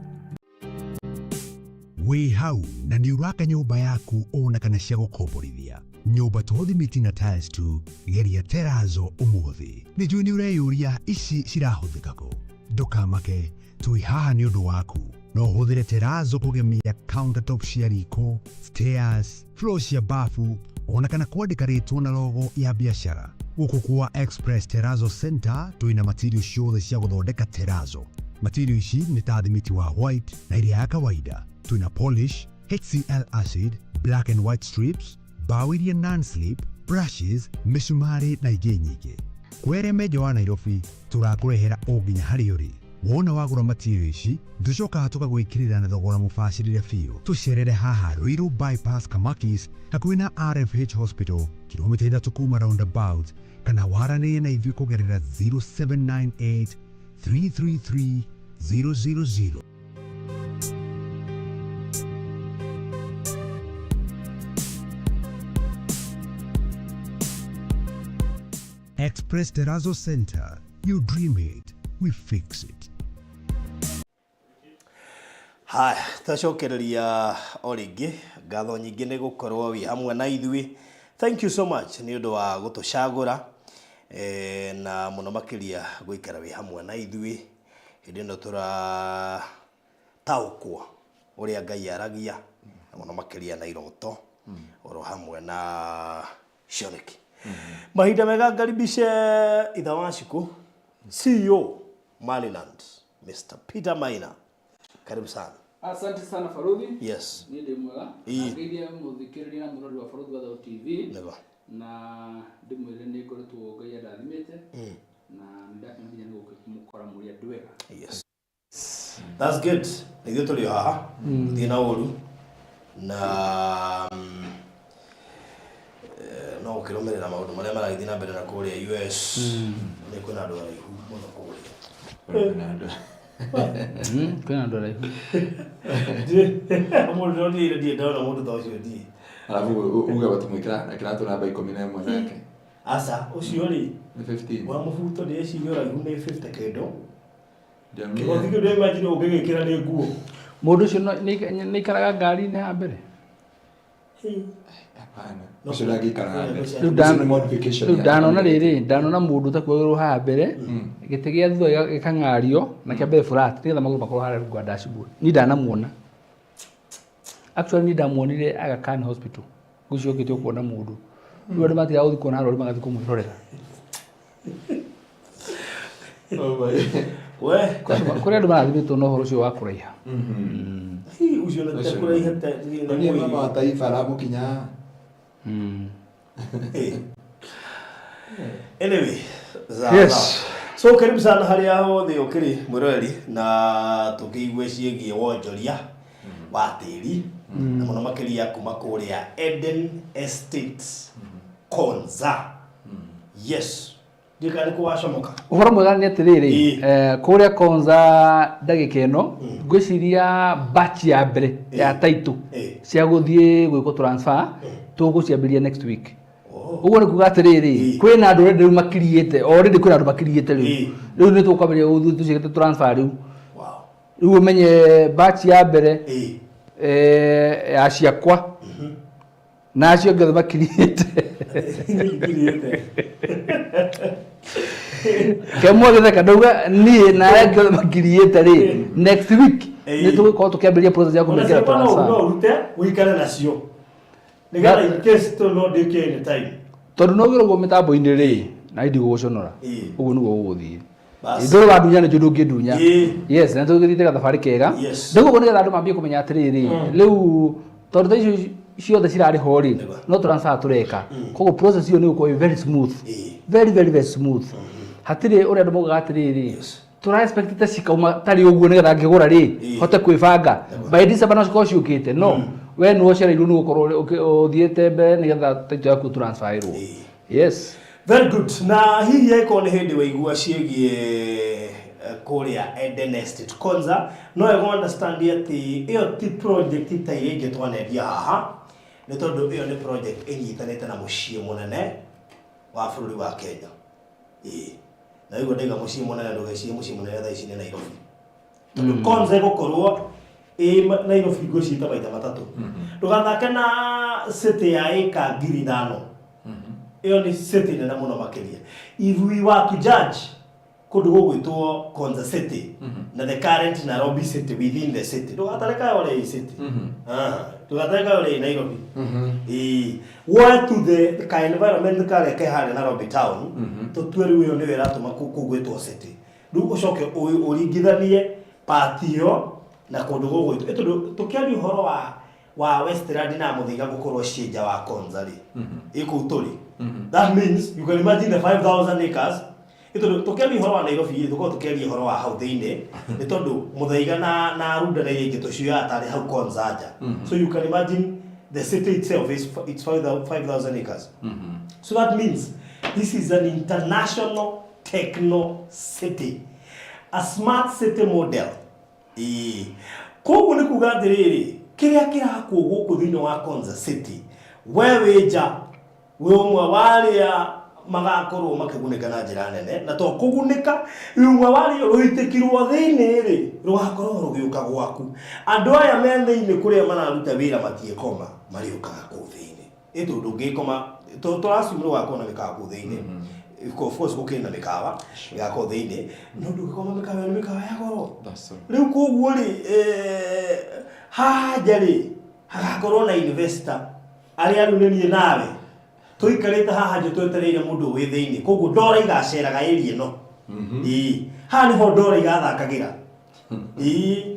Wĩ hau na nĩ ũraka nyũmba yaku ona kana cia gũkomborithia. Nyũmba to thimiti na tiles tu, geria Terrazzo ũmũthĩ. Nĩ njũĩ nĩ ũreyũria ici cirahũthĩka kũ. Ndũkamake, tũi haha nĩ ũndũ waku. No ũhũthĩre Terrazzo kũgemia countertop cia riko, stairs, floor cia bafu, ona kana kwandĩka rĩtwa na logo ya biacara. Gũkũ kwa Express Terrazzo Center twĩna material ciothe cia gũthondeka Terrazzo. Material ici nĩ ta thimiti wa white na iria ya kawaida. Twina polish, HCl acid, black and white strips, bao iria non-slip, brushes, misumari na ingĩ nyingĩ. Kwere meja wa Nairobi, tũrakũrehera o nginya harĩa ũrĩ. Wona wagũra material ici, tũcokaga tũgagwĩkĩrĩra na thogora mũbacĩrĩre biũ. Tũcerere haha Ruiru bypass Kamakis, hakuhĩ na RFH Hospital, kilomita 3 kuma roundabout, kana waranĩrie na ithuĩ kũgerera 0798 333 000. Express Terrazzo Center. You dream it, we fix it. Hai, tacokereria o rĩngĩ, ngatho nyingĩ nĩ gũkorwo wĩ hamwe na ithuĩ. Thank you so much nĩ ũndũ wa gũtũcagũra na mũno makĩria gũikara wĩ hamwe na ithuĩ. Hĩndĩ ĩno tũrataũkwo ũrĩa Ngai aragia, na mũno makĩria na iroto, oro hamwe na cioneki. Mahinda mega ngaribishe itha wa Ciku, CEO Maniland, Mr. Peter Maina. Karibu sana. Asante sana Faruthi. Yes. Ni ndi mwega. Ngeidia muthikiriria na murori wa Faruthi wa TV. Nego. Na ndimwire ni ngoretwo Ngai arathimite. Na ndakinya ni gukimukora muri andu wega. Yes. That's good. Nigio tuli haha. Thina uru. Na no ukiromerera maundu maria maragithii na mbere na kuria US. Ni kuna andu araihu muno kuria. Kwena ndo raihu. Mundu ndiye ndiye ndona mundu ta ucio ndiye. Alafu uga batumwikira akiratu namba 11 nake. Asa ucio ri Ni 15. wa mubuto ndiye ciyo raihu ni 50 kendo. Jamii. Ko thikũ ndĩ imagine ũngĩgĩkĩra nĩ nguo. Mundu ucio nĩ ikaraga ngari-inĩ ya mbere. Hapana. Ucio ndagĩikara mbere. Rĩu ndanona rĩrĩ, ndanona mundu takwĩrwo haha mbere, gĩtĩ gĩa thutha gĩkang'ario na kĩa mbere flat, nĩgetha magũrũ makorwo harĩa rungu rwa dashboard. Ni ndanamuona. Actually ni ndamuonire Aga Khan Hospital. Gucio gĩtĩ kuona mundu. Rĩu andũ matiga gũthiĩ kuona arũaru magathii kũmwĩrorera. Oh my. We Kũrĩ andũ marathimĩtwo na ũhoro ũcio wa kũraiha. ucio nĩ takũraihĩte Nĩ mama wa taifa aramukinya. Anyway, Yes. So karibu sana harĩa hothe ũkĩrĩ mwĩroreri na tũkĩigue ciĩgiĩ wonjoria wa tĩri na mũno makĩria kuma kũrĩa Eden Estates Konza. Yes. Ndika nĩ kũwacomoka. Ũhoro mwega nĩ atĩrĩrĩ, kũrĩa Konza ndagĩka ĩno ngwĩciria batch ya mbere ya title cia gũthiĩ gwĩkwo transfer tũgũciambĩrĩria next week. Ũguo nĩ kuga atĩrĩrĩ, kwĩna andũ already makiriĩte, already kwĩna andũ makiriĩte rĩu. Rĩu nĩ tũkwambĩrĩria gũthiĩ tũciĩkĩte transfer rĩu. Rĩu ũmenye batch ya mbere ya ciakwa na acio ngothe makiriĩte. Kemwe gĩtheka ndauga niĩ na ngothe makiriĩte rĩ, next week nĩ tũgũkorwo tũkĩambĩrĩria process ya kũmĩkĩra transfer. No urute uikare nacio. Nĩgetha in case to no ndĩke any time. Tondũ no gĩrũgwo mĩtambo-inĩ rĩ, na indi gũgũconora. Ũguo nĩguo gũgũthiĩ. Ndũrĩ wa dunya nĩ kĩndũ ũngĩndunya. Yes, na tũgĩthiĩte gathabarĩ kega. Ndĩguo nĩgetha andũ mambie kũmenya atĩrĩrĩ, rĩu tondũ ta icio ciothe cirarĩ ho rĩ, no transfer tũreka. Koguo process iyo nĩ gũkorwo very smooth. Very smooth. Hatirĩ ũrĩa andũ maugaga atĩrĩrĩ, tura expect ta cikauma tari uguo nigetha ngigura ri hote kwibanga by December no cikocio ukite no we no cereirwo ni gukorwo uthiete mbere nigetha taito yaku transferirwo yes very good na hihi eko ni hindi waigua ciegie kuria Eden Estate Konza no ego understand ati iyo ti project ta iria twaneria haha ni tondu iyo ni project inyitanite na mucii munene wa bururi wa Kenya na hiyo ndega mucii munene ndugecirie mucii munene tha ici ni Nairobi tondu Konza gukorwo Nairobi ngwicita maita matatu ndugathake na city ya eka 5,000 iyo ni city nene muno makiria if we were to judge kundu gugwitwo Konza City na the current Nairobi city within the city ndugatareka ore city tugatareka ore Nairobi what to the kind environment kare ke hare Nairobi town to tweri uyo ni wera tuma kugwitwo city ndu ucoke uringithanie patio na kundu gugwitwo tukiari horo wa Westland na muthiga gukorwo cija wa Konza ri ikuturi that means you can imagine the 5,000 acres ito tukiari horo wa Nairobi tuko tukiari horo wa hau thiine ni tondu muthaiga na runda na ingi tucio atari hau Konza aja so you can imagine the city itself is 5,000 acres so that means this is an international techno city a smart city model koguo ni kuga atiriri kiria kirakwo guku thiini wa Konza City wewe ja we umwe waria magakorwo makigunika na njira nene na to kugunika umwe waria ruitikirwo thiini ri rugakorwo rugiuka gwaku andu aya me thiini kuria mararuta wira matiekoma mariukaga ku thiini ito ndungikoma turasumire wakwa na mikawa ku thiini of course gukina mikawa yako thiini no ndungikoma mikawa ya goro riu koguo ri hajari hagakorwo na investor ari arunenie nawe tuikarite haha nje twetereire mundu wi thiini koguo ndora igaceraga area no ha ni ho ndora igathakagira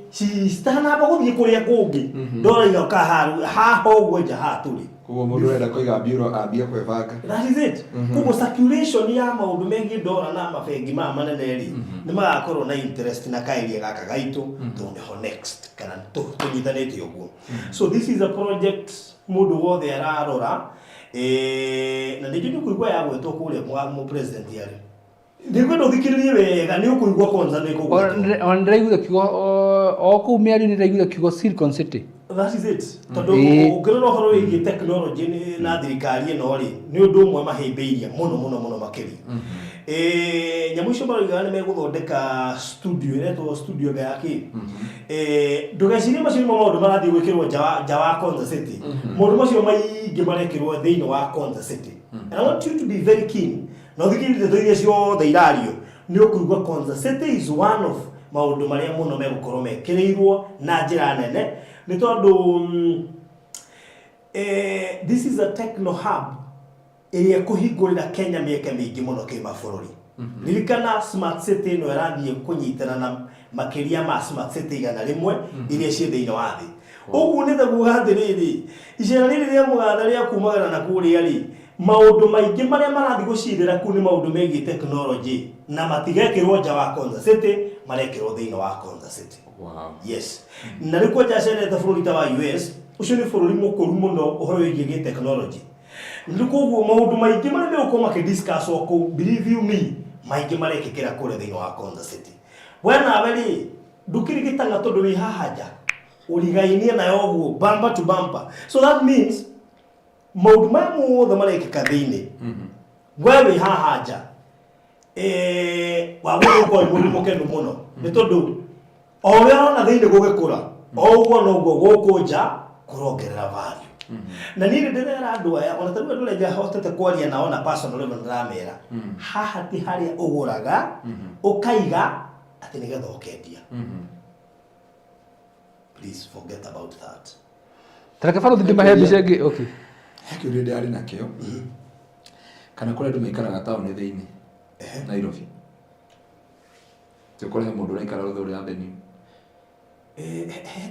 si stana ba guthie kuria kungi ndora igoka ha ho nja ha turi koguo mundu enda kuiga biro ambia kwebanga that is it koguo circulation ya maundu mengi ndora na mabengi ma manene ri ni magakorwo na interest na kairia gaka gaitu tuone ho next kana tunyitanite uguo so this is a project mundu wothe ararora na ndijini kuigwa ya gwetwo kuria mu president yari ndikwe ndithikiririe wega ni ukuigwa Konza ni kugwa onreiguire kigo o ku miari ni reiguire kigo Silicon City that is it tondu ukirora horo wigi technology na thirikari ino ri ni undu umwe mahimbiiria muno makiri nyamu icio maroiga ni meguthondeka studio iretwo studio yake ndugecirie macio maundu marathii gwikirwo nja wa Konza City maundu macio maingi marekirwo thiini wa Konza City and I want you to be very keen no thikirite thoirie ciothe irario ni ukuigwa Konza City is one of maundu maria muno megukorwo mekirirwo na njira nene ni tondu this is a techno hub area kuhingurira Kenya mieke mingi muno kimabũrũri ririkana smart city no irathie kunyitana na makiria ma smart city igana rimwe iria cie thiini wa thi uguo ni thagu gathiriri icera riri ria mugatha ria kumagana na kuria ri maundu maingi maria marathi gucirira ku ni maundu megi technology na matigekirwo nja wa Konza City marekirwo thiini wa Konza City wow yes na riko jacene ta bururi ta wa US ucio ni bururi mukuru muno uhoro wigi technology ndikuguo maundu maingi maria megukoma ke discuss oko believe you me maingi marekikira kure thiini wa Konza City wena weli ndukirigitanga tondu wi hahaja urigainie nayo guo bumper to bumper so that means maundu mamu the marekika thiini wewe hahaja wagwo ko mundu mukenu muno ni tondu o wera na thiini gugikura o ugo no ugo gukunja kurongerera value na nini ndera andu aya ona taru andu leja hotete kwaria na ona personal level ndramera haha ti haria uguraga ukaiga ati nigetha ukendia please forget about that tareke faro thindi mahebi cengi okay heki uri ndari nakio kana kule ndu maikaraga tauni thiini Nairobi tukore mundu uraikara ruthuri ya theni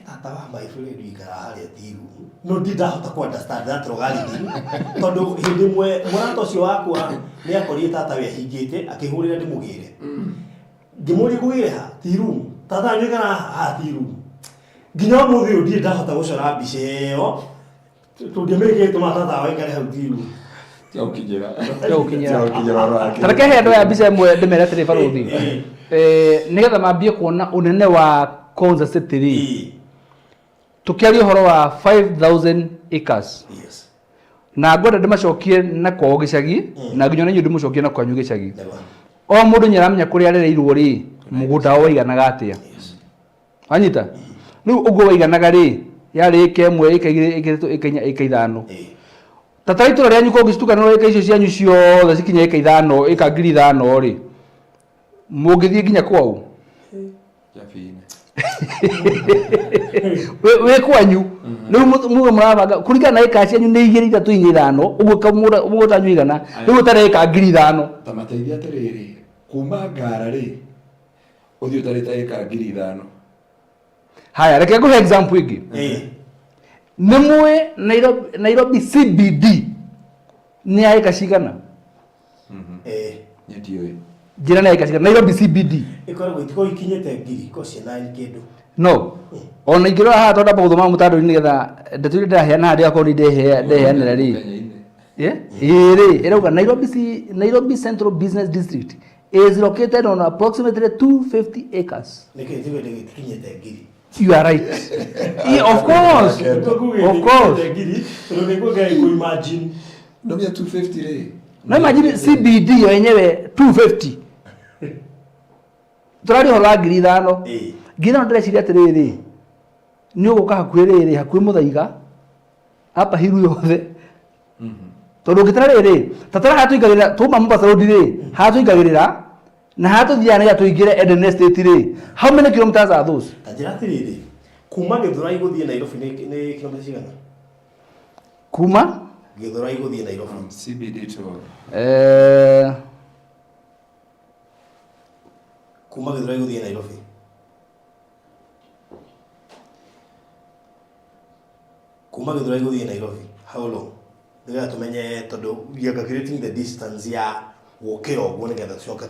tata wa my friend ikara haria tiru no ndidahota ku understand that rogality tondu hindi mwe murato cio wakwa ni akorie tata we hingite akihurira ndimugire ngimuri kugire ha tiru tata ni kana ha tiru nginya muthi udi ndahota gucora mbica iyo tungimeke tumatata waikare hau tiru tareke hendo ya mbica imwe ndimerete baruthi nigetha mambie kuona unene wa Konza City ri tukiaria horo wa 5000 acres. Yes. Na ngwenda ndimacokie na kwao gicagi na nginya nyu ndimucokie na kwanyu gicagi. O mundu nyaramenya kuria arereirwo ri mugunda wa iganaga atia. Anyita. Riu ugo waiganaga ri yari kemwe ika ithano. Tataitura ryanyu ko gicituka no ika icio cianyu ciothe cikinya ika ithano ika ngiri ithano ri. Mugithie nginya kwao. we kwanyu riu mugo murabanga kurigana na ika cianyu ni 2 3 ithano ugo kamura ugo tanyu igana riu tareka ngiri ithano tamateithia atiriri kuma ngara ri uthio tarita ika ngiri ithano. Haya reke nguhe example ingi nimwe Nairobi CBD ni aika cigana nyetiwe njira ni aika cigana Nairobi CBD ikoragwo itiko ikinyete ngiri ko ciana kindu no ona ingirora haha tonda guthoma mutando ni getha ndetu ndaheana handi akoni ndeheanira ri iri irauga Nairobi Central Business District is located on approximately 250 acres. Ikinyete ngiri. You are right. Yeah, of course. Of course. Imagine. No, 250 ri. No, imagine CBD yenyewe 250. Turari hola ngiri ithano. Ngina ndĩreciria atĩrĩrĩ nĩ ũgũka hakuhĩ rĩrĩ hakuhĩ mũthaiga hapa hiru yothe tondũ ngĩtara rĩrĩ tatara hatũingagĩrĩra tuma Mombasa road rĩ hatũingagĩrĩra na hatũthiaga nĩgetha tũingĩre Eden Estate rĩ how many kilometers are those? Njĩra atĩrĩrĩ kuma Gĩthũrai gũthiĩ Nairobi nĩ kilometers cigana? Kuma Gĩthũrai gũthiĩ Nairobi CBD to kuma Gĩthũrai gũthiĩ Nairobi kuma Gĩthũrai gũthiĩ Nairobi how long? Nĩgetha tũmenye tondũ we are calculating the distance ya gũkĩra ũguo nĩgetha tũcoke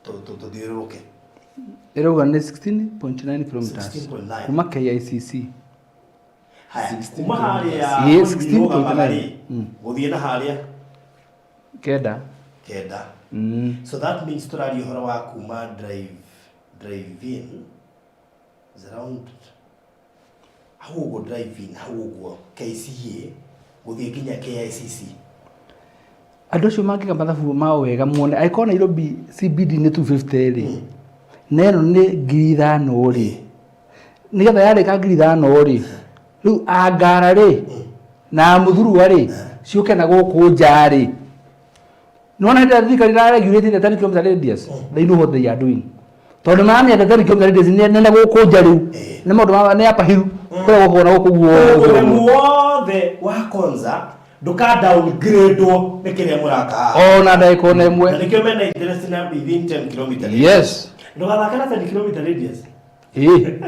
tũthiũrũrũke. Ĩrauga nĩ 16.9 kilometers 16.9 kuma KICC. Haya kuma harĩa 16.9 gũthiĩ na harĩa kenda. So that means tũraria ũhoro wa kuma drive in is around how go drive in how go KCA gũthiĩ nginya KICC. Andũ acio mangĩga mathabu mao wega muone aiko Nairobi CBD nĩ 250 rĩ na ĩno nĩ ngiri ithano rĩ nĩgetha yarĩka ngiri ithano rĩ rĩu Angara rĩ na Muthurwa rĩ ciũke na gũkũ nja rĩ nĩwona hĩndĩ thirikari ĩraregulate the 10 km radius they know what they are doing tondũ nani the 10 km radius nĩ gũkũ nja rĩu nĩ maũndũ nĩ apa hiru kũrĩa gũkũ na gũkũ wothe wa Konza nduka downgrade nĩ kĩrĩa mũraka ona ndagĩka ona ĩmwe na nĩkĩo mena interest na within 10 km yes ndũgathakana 10 km radius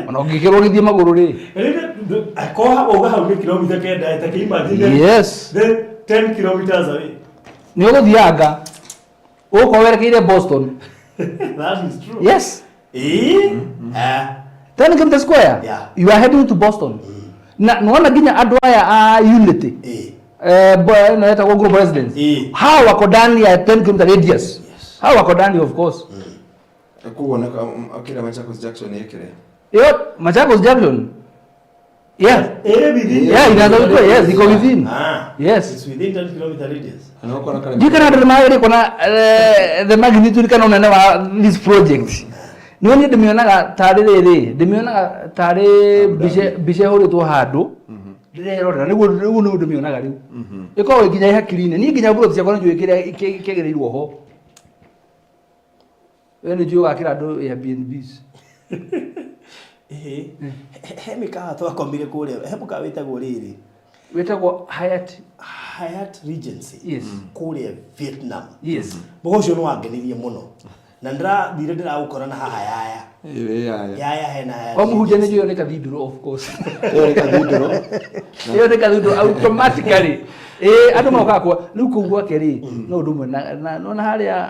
ona ũngĩkĩrwo gĩthiĩ magũrũ rĩ akoha ũga hau nĩ kilomita kenda ta imagine yes then 10 kilometers away nĩ ũgũthianga ũkoo werekeire Boston. That is true. Yes. 10 km square. Yeah. You are heading to Boston. Na naona ginya andũ aya a Unity. Boy na eta group residents. How wako ndani ya 10 km radius? How wako ndani of course. Kuona akira Machakos Junction yekere. Yo, Machakos Junction. Yeah. Within. Yeah, inaanza kuwa yes, iko within. Yes. It's within 10 km radius. Jikana ndĩrĩmagĩrĩ kuna the magnitude kana unene wa this project. Nioni ndĩmĩonaga tarĩ rĩrĩ, ndĩmĩonaga tarĩ bice hũrĩtwo handũ. Ndĩrerora nĩguo ndĩmĩonaga rĩu. Ĩkoragwo nginya ihakiri-inĩ. Niĩ nginya bullet ciakwa nĩnjũĩ kĩrĩa kĩgereirwo ho. We nĩ njũĩ gakĩra andũ Airbnbs. He mĩkawa twakomire kũrĩa, he mũkawa wĩtagwo rĩrĩ. Wĩtagwo Hyatt Regency. Yes. Kũrĩa Vietnam. Yes. Mũgo ũcio nĩ wangenirie mũno. Na ndĩrathire ndĩraũkora na haha yaya hena o mũhunjia nĩ njũĩ nĩ cathedral of course. Ĩyo nĩ cathedral. Ĩyo nĩ cathedral automatically. Andũ mokaga kwa rĩu kũu gwake rĩ no ũndũ ũmwe na harĩa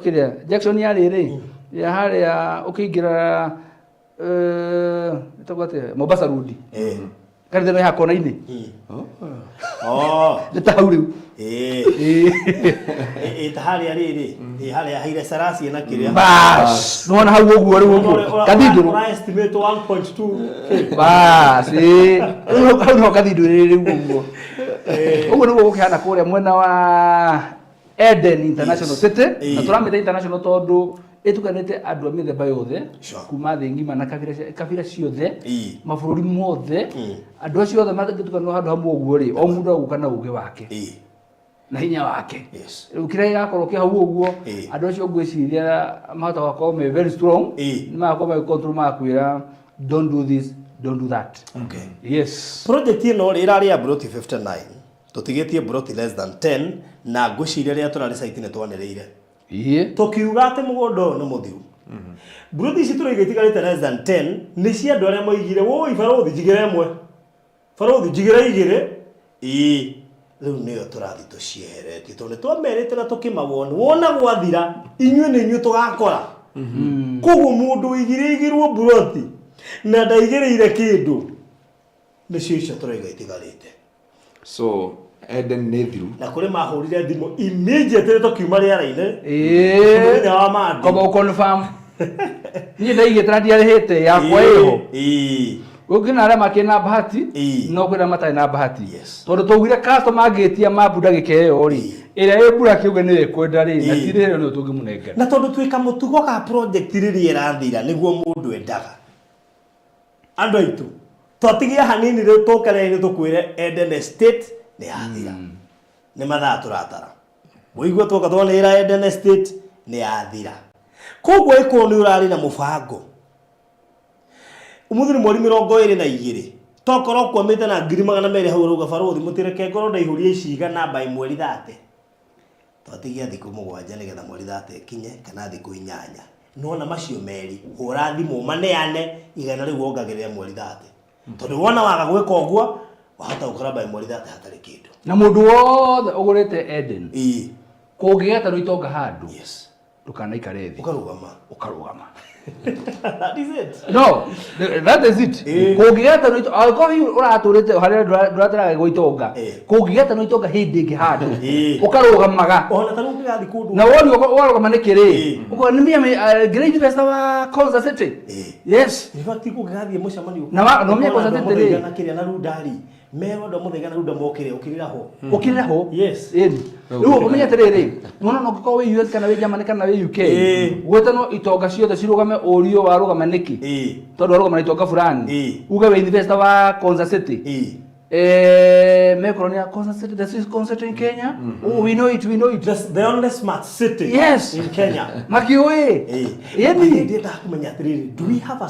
kĩrĩa Jackson ya rĩrĩ ya haria ukiingira itagwate Mombasa Road kanitha ya kona-inĩ nĩtahau rĩu ta harĩa rĩrĩ harĩa Haile Selassie na kĩrĩa bas nona hau ũguo rĩu ũguo kathindũrũ estimate 1.2 bas hau no kathindũrũ rĩu ũguo ũguo nĩguo gũkĩhana kũrĩa mwena wa Eden International City na tũramĩta international tondũ itukanite andu a mĩthemba yothe kuma thĩ ngima na kabira ciothe mabũrũri mothe andu acio othe magĩtukanwo handũ hamwe ũguo rĩ o mũndũ agũka na ũgĩ wake na hinya wake rĩu kĩrĩa gĩgakorwo kĩ hau ũguo andu acio ngwĩciria mahota gũkorwo me very strong nĩ magakorwo magĩcontrol magakwĩra don't do this, don't do that. Yes, project ĩno ĩrarĩ ya broti 59 tũtigĩtie broti less than 10 na ngwĩciria rĩrĩa tũrarĩ site-inĩ twanĩrĩire tukiuga ati mũgũnda nĩ mũthiu broti ici tũraiga itigarĩte less than 10 nĩ cia andũ arĩa moigire woi barothi njigĩre ĩmwe barothi njigĩre igĩrĩ rĩu nĩyo tũrathi tũcieheretie tondũ twamerĩte na tũkĩmawoni wona gwathira inyuĩ nĩ inyuĩ tũgakora koguo mũndũ igĩrĩirwo broti na ndaigĩrĩire kĩndũ nĩcio icio tũraiga itigarĩte so Eden Nethiru na kule mahurire thimo immediately tukiuma rĩera-inĩ mũthenya wa mandi komo confirm niĩ ndaigĩte na ndiarĩhĩte yakwa ĩho gũkĩna arĩa makĩna bahati no kwĩna matarĩ na bahati tondũ twaugire customer angĩtia mabu ndagĩka ĩyo rĩ ĩrĩa ĩ mbura kiuge nĩ ĩkwenda rĩ na tirĩhĩo nĩ tũngĩmũnengera na tondũ twĩka mũtugo ka project rĩrĩa ĩrathira nĩguo mũndũ endaga andũ aitũ twatigia hanini rĩu tũkarĩ tũkwĩre Eden Estate nĩ yathira nĩ mathaa tũratara mũigua twoka twanĩra Eden Estate nĩ yathira koguo ĩkorwo nĩ ũrarĩ na mũbango ũmũthĩ nĩ mweri 22 tokorwo kwamĩte na 200,000 hau rauga barothi mũtireke ngoro ndaihũria iciga namba mweri 30 twatigia thikũ 7 nĩgetha mweri 30 ĩkinye kana thikũ 8 nona macio merĩ hũra thimũ maneane igana rĩu wongagĩrĩra mweri 30 tondũ wona waga gwĩka ũguo wahota gũkora by mweri 30 hatarĩ kĩndũ na mũndũ wothe ũgũrĩte Eden kũngĩgeta itonga handũ ndũkanaikare thĩ ũkarũgama that is it no that is it kũngĩgeta angĩkorwo ũratũrĩte harĩa ndũrataraga gũitonga kũngĩgeta itonga hĩndĩ ĩngĩ handũ ũkarũgamaga ona ta rĩu gĩgathi kũndũ na woni warũgama nĩ kĩrĩ ũko nĩ mĩame great investor wa Konza City yes in fact kũngĩgathi mũcemanio na no mĩako Konza City na kĩrĩa na rudari mero ndo mũthenya na runda mokire ukirira ho yes rĩu ũmenya atĩrĩrĩ nona no gũkorwo wĩ US kana wĩ Germany kana wĩ UK gwetano itonga ciothe cirũgame ũrio warũgama nĩkĩ tondũ warũgama na itonga fulani uge wĩ investor wa Konza City Mekoronia Konza City, the Swiss concert in Kenya. Oh, we know it. Just the only smart city in Kenya. Makiwe. Do we have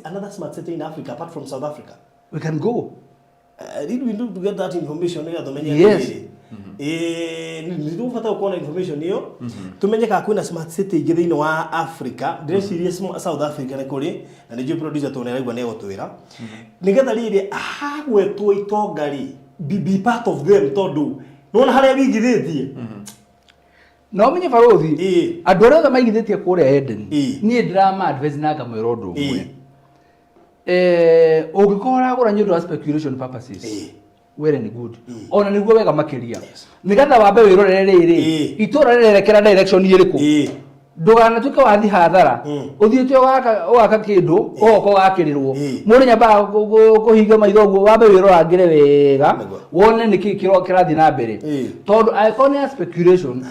another smart city in Africa apart from South Africa? We can go. Did we do to get that information? Yes. Nilipata kuona information hiyo. Tumenyeka kuna smart city thĩinĩ wa Africa. Ndĩreciria South Africa nĩ kũrĩ na nĩjũ producer tuoneragwa nĩ gũtwĩra. Nĩgetha rĩrĩ agwetwo itonga rĩ be part of them tondũ nona harĩa wigithĩtie. No menye barothi. Andũ arĩa maigithĩtie kũrĩa Eden. Niĩ ndĩrama advise na ngamwĩra ũndũ ũmwe. Ũngĩkorwo ũragũra nĩ ũndũ wa speculation purposes. Well and good. Ona niguo wega makiria. Nigatha wambe wirorere riri. Itura rirekera direction iriku. Nduganatuke wathi hathara. Uthiite waka kindu oko wakirirwo. Muri nyamba kuhinga maitho guo wambe wirorangire wega. Wone niki kirathi na mbere. Tondu iconic speculation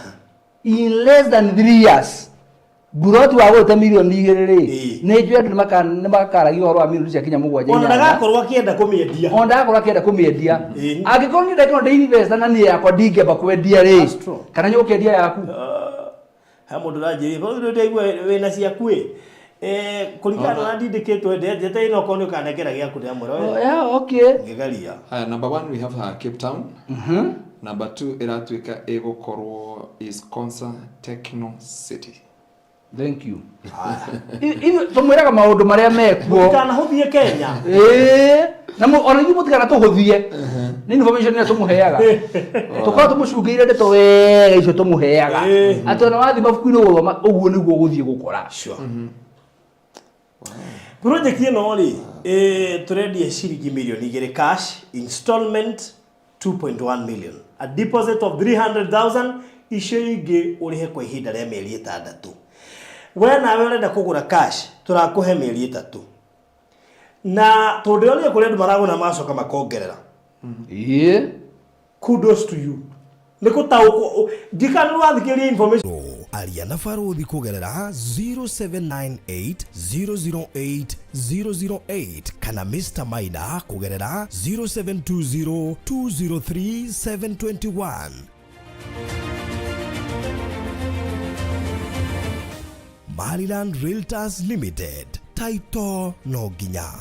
in less than 3 years. Buroti wa gũte milioni 2 rĩ nĩ njũĩ andũ nĩ makaragia ũhoro wa milioni cia kinya mũgwanja ona ndagakorwo akĩenda kũmĩendia angĩkorwo nĩ ndĩreka ndĩ investor na niĩ yakwa ndingĩamba kwendia rĩ kana nĩ ũkĩendia yaku ha mũndũ ranjĩrĩ bũrũri ndaigua wĩna ciaku kũringana na ndindĩkĩtwo ndete ĩno okorwo nĩ ũkanengera gĩaku ndĩ amwe yeah okay ngĩgaria number 1 we have Cape Town number 2 ĩratuĩka ĩgũkorwo is Konza Techno City. Thank you. Hivyo tumwiraga maundu maria mekuo. Kana huthie Kenya. Na ona ithu mutigana tuhuthie. Ni information ya tumuheaga. Tukora tumucungire ndeto wega icio tumuheaga. Atona wathi mabuku-ini guthoma uguo niguo guthie gukora. Sure. Project ino ri turendia ciringi milioni 2 cash, installment 2.1 million, a deposit of 300,000, icio ingi urihe kwa ihinda ria mieri 6. We nawe urenda kugura cash turakuhe mieri 3 na tondionia kuri andu maraguna macoka makongerera. Kudos to you. Nikutauko dikanu wathikiria information aria na Faruthi kugerera 0798008008 kana Mr. Maina kugerera 0720203721. Mariland Realtors Limited, Taito Noginya.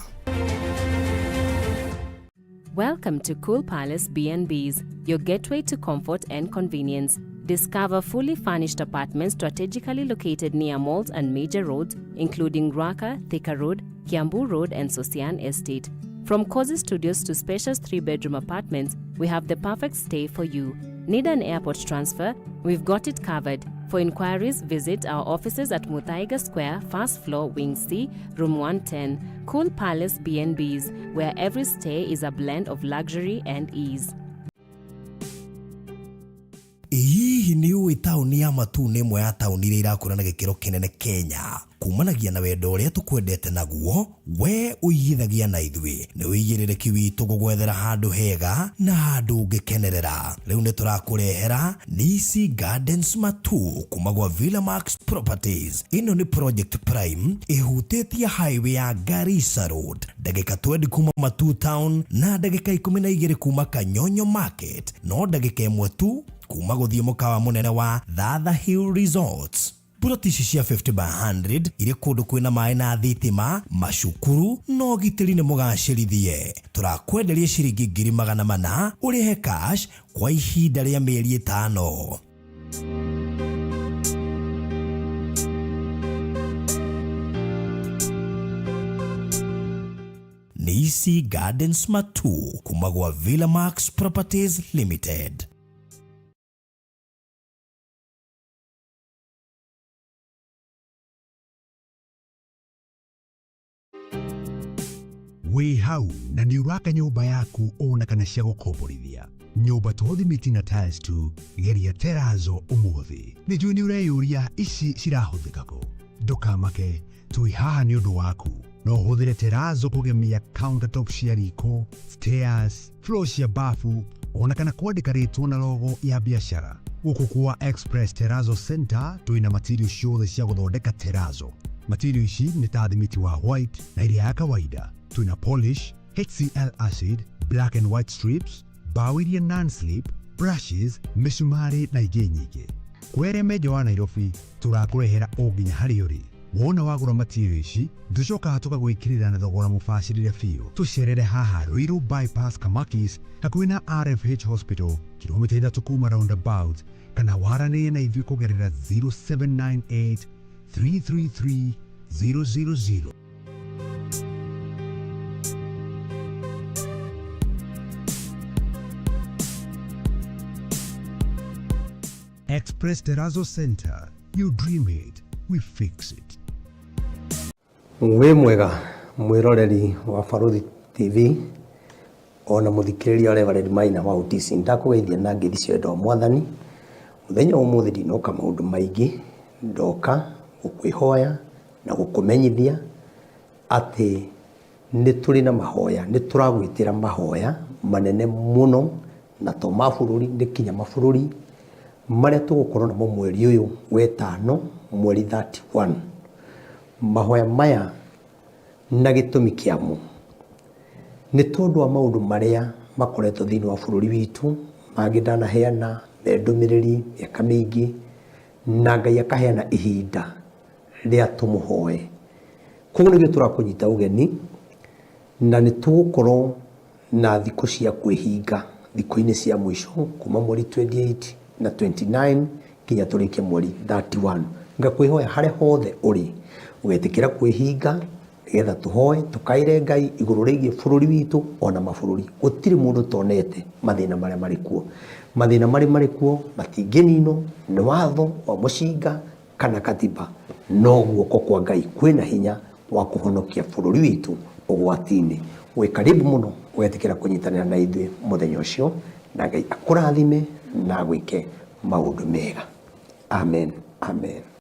Welcome to Cool Palace B&Bs, your gateway to comfort and convenience. Discover fully furnished apartments strategically located near malls and major roads, including Ruaka, Thika Road, Kiambu Road, and Sosian Estate. From cozy studios to spacious 3-bedroom apartments, we have the perfect stay for you. Need an airport transfer? We've got it covered. For inquiries, visit our offices at Muthaiga Square, first floor, Wing C, room 110. Cool Palace B&Bs, where every stay is a blend of luxury and ease. Hihi ni uwi tauni ya Matu ni imwe ya tauni iria irakũra na gĩkĩro kĩnene Kenya. Kumanagia na wendo ũrĩa tũkwendete naguo, we ũigithagia na ithuĩ. Nĩ ũigĩrĩrĩki witũ gũgwethera handũ hega na handũ ũngĩkenerera. Rĩu nĩ tũrakũrehera Nisi Gardens Matu kuma gwa Villa Max Properties. Ĩno nĩ Project Prime ĩhutĩtie highway ya Garissa Road. Ndagĩka 20 kuma Matu Town na ndagĩka 12 kuma Kanyonyo Market. No ndagĩka 1 tu kuma guthie mukawa munene wa Thatha Hill Resorts. Ploti cia 50 by 100 iri kundu kwina mai na thitima, macukuru no gitiri ni mugacirithie. Turakwenderia ciringi 400,000 urihe cash kwa ihinda ria mieri 5. Nisi Gardens Matu kuma gwa Villa Max Properties Limited. Wĩ hau na nĩ ũraka nyũmba yaku ona kana cia gũkomborithia. Nyũmba to thimiti na tiles tu, geria Terrazzo ũmũthĩ. Nĩ njũĩ nĩ ũreyũria ici cirahũthĩka kũ. Ndũkamake, tũi haha nĩ ũndũ waku. No ũhũthĩre Terrazzo kũgemia countertop cia riko, stairs, floor cia bafu, ona kana kwandĩka rĩtwa na logo ya biacara. Gũkũ kwa Express Terrazzo Center twĩna material ciothe cia gũthondeka Terrazzo. Material ici nĩ ta thimiti wa white na iria ya kawaida. Twina polish, HCl acid, black and white strips, bao iria non-slip, brushes, misumari na ingĩ nyingĩ. Kwere meja wa Nairobi, turakũrehera o nginya harĩa ũrĩ. Wona wagũra material ici, tũcokaga tũgagwĩkĩrĩra na thogora mũbacĩrĩre biũ. Tũcerere haha Ruiru Bypass Kamakis, hakuhĩ na RFH Hospital, kilomita 3 kuma roundabout, kana waranĩrie na ithuĩ kũgerera 0798 333 000. Express Terrazzo Center. You dream it, we fix it. Wĩ mwega mwĩroreri wa Faruthi TV ona mũthikĩrĩria Reverend Maina wa UTC. Ndakũgeithia na ngeithi cia wendo wa Mwathani. Mũthenya ũmũthĩ ndinoka maũndũ maingĩ, ndoka gũkwĩhoya na gũkũmenyithia atĩ nĩ tũrĩ na mahoya, nĩ tũragwĩtĩra mahoya manene mũno na to mabũrũri nĩ kinya mabũrũri marĩa tũgũkorwo namo mweri ũyũ wetano mweri 31. Mahoya maya na gĩtũmi kĩamo nĩ tondũ wa maũndũ marĩa makoretwo thĩinĩ wa bũrũri witũ, mangĩ ndanaheana ndũmĩrĩri mĩaka mĩingĩ na Ngai akaheana ihinda rĩa tũmũhoe. Koguo nĩguo tũrakũnyita ũgeni na nĩ tũgũkorwo na thikũ cia kwĩhinga, thikũ-inĩ cia mũico kuma mweri 28 na 29 kinya tũrĩkie mweri 31. ngakwihoya hare hothe uri ugetikira kwihinga getha tuhoe tukaire Ngai iguru rigie bururi witu ona mabũrũri gutiri mundu tonete mathina maria mari kuo mathina mari kuo matingenino ni watho wa mucinga kana katiba no guoko kwa Ngai kwina hinya wa kuhonokia bururi witu ugwatini we karibu muno ugetikira kunyitanira na ithuĩ muthenya ucio na Ngai akurathime na gwike maundu mega amen amen.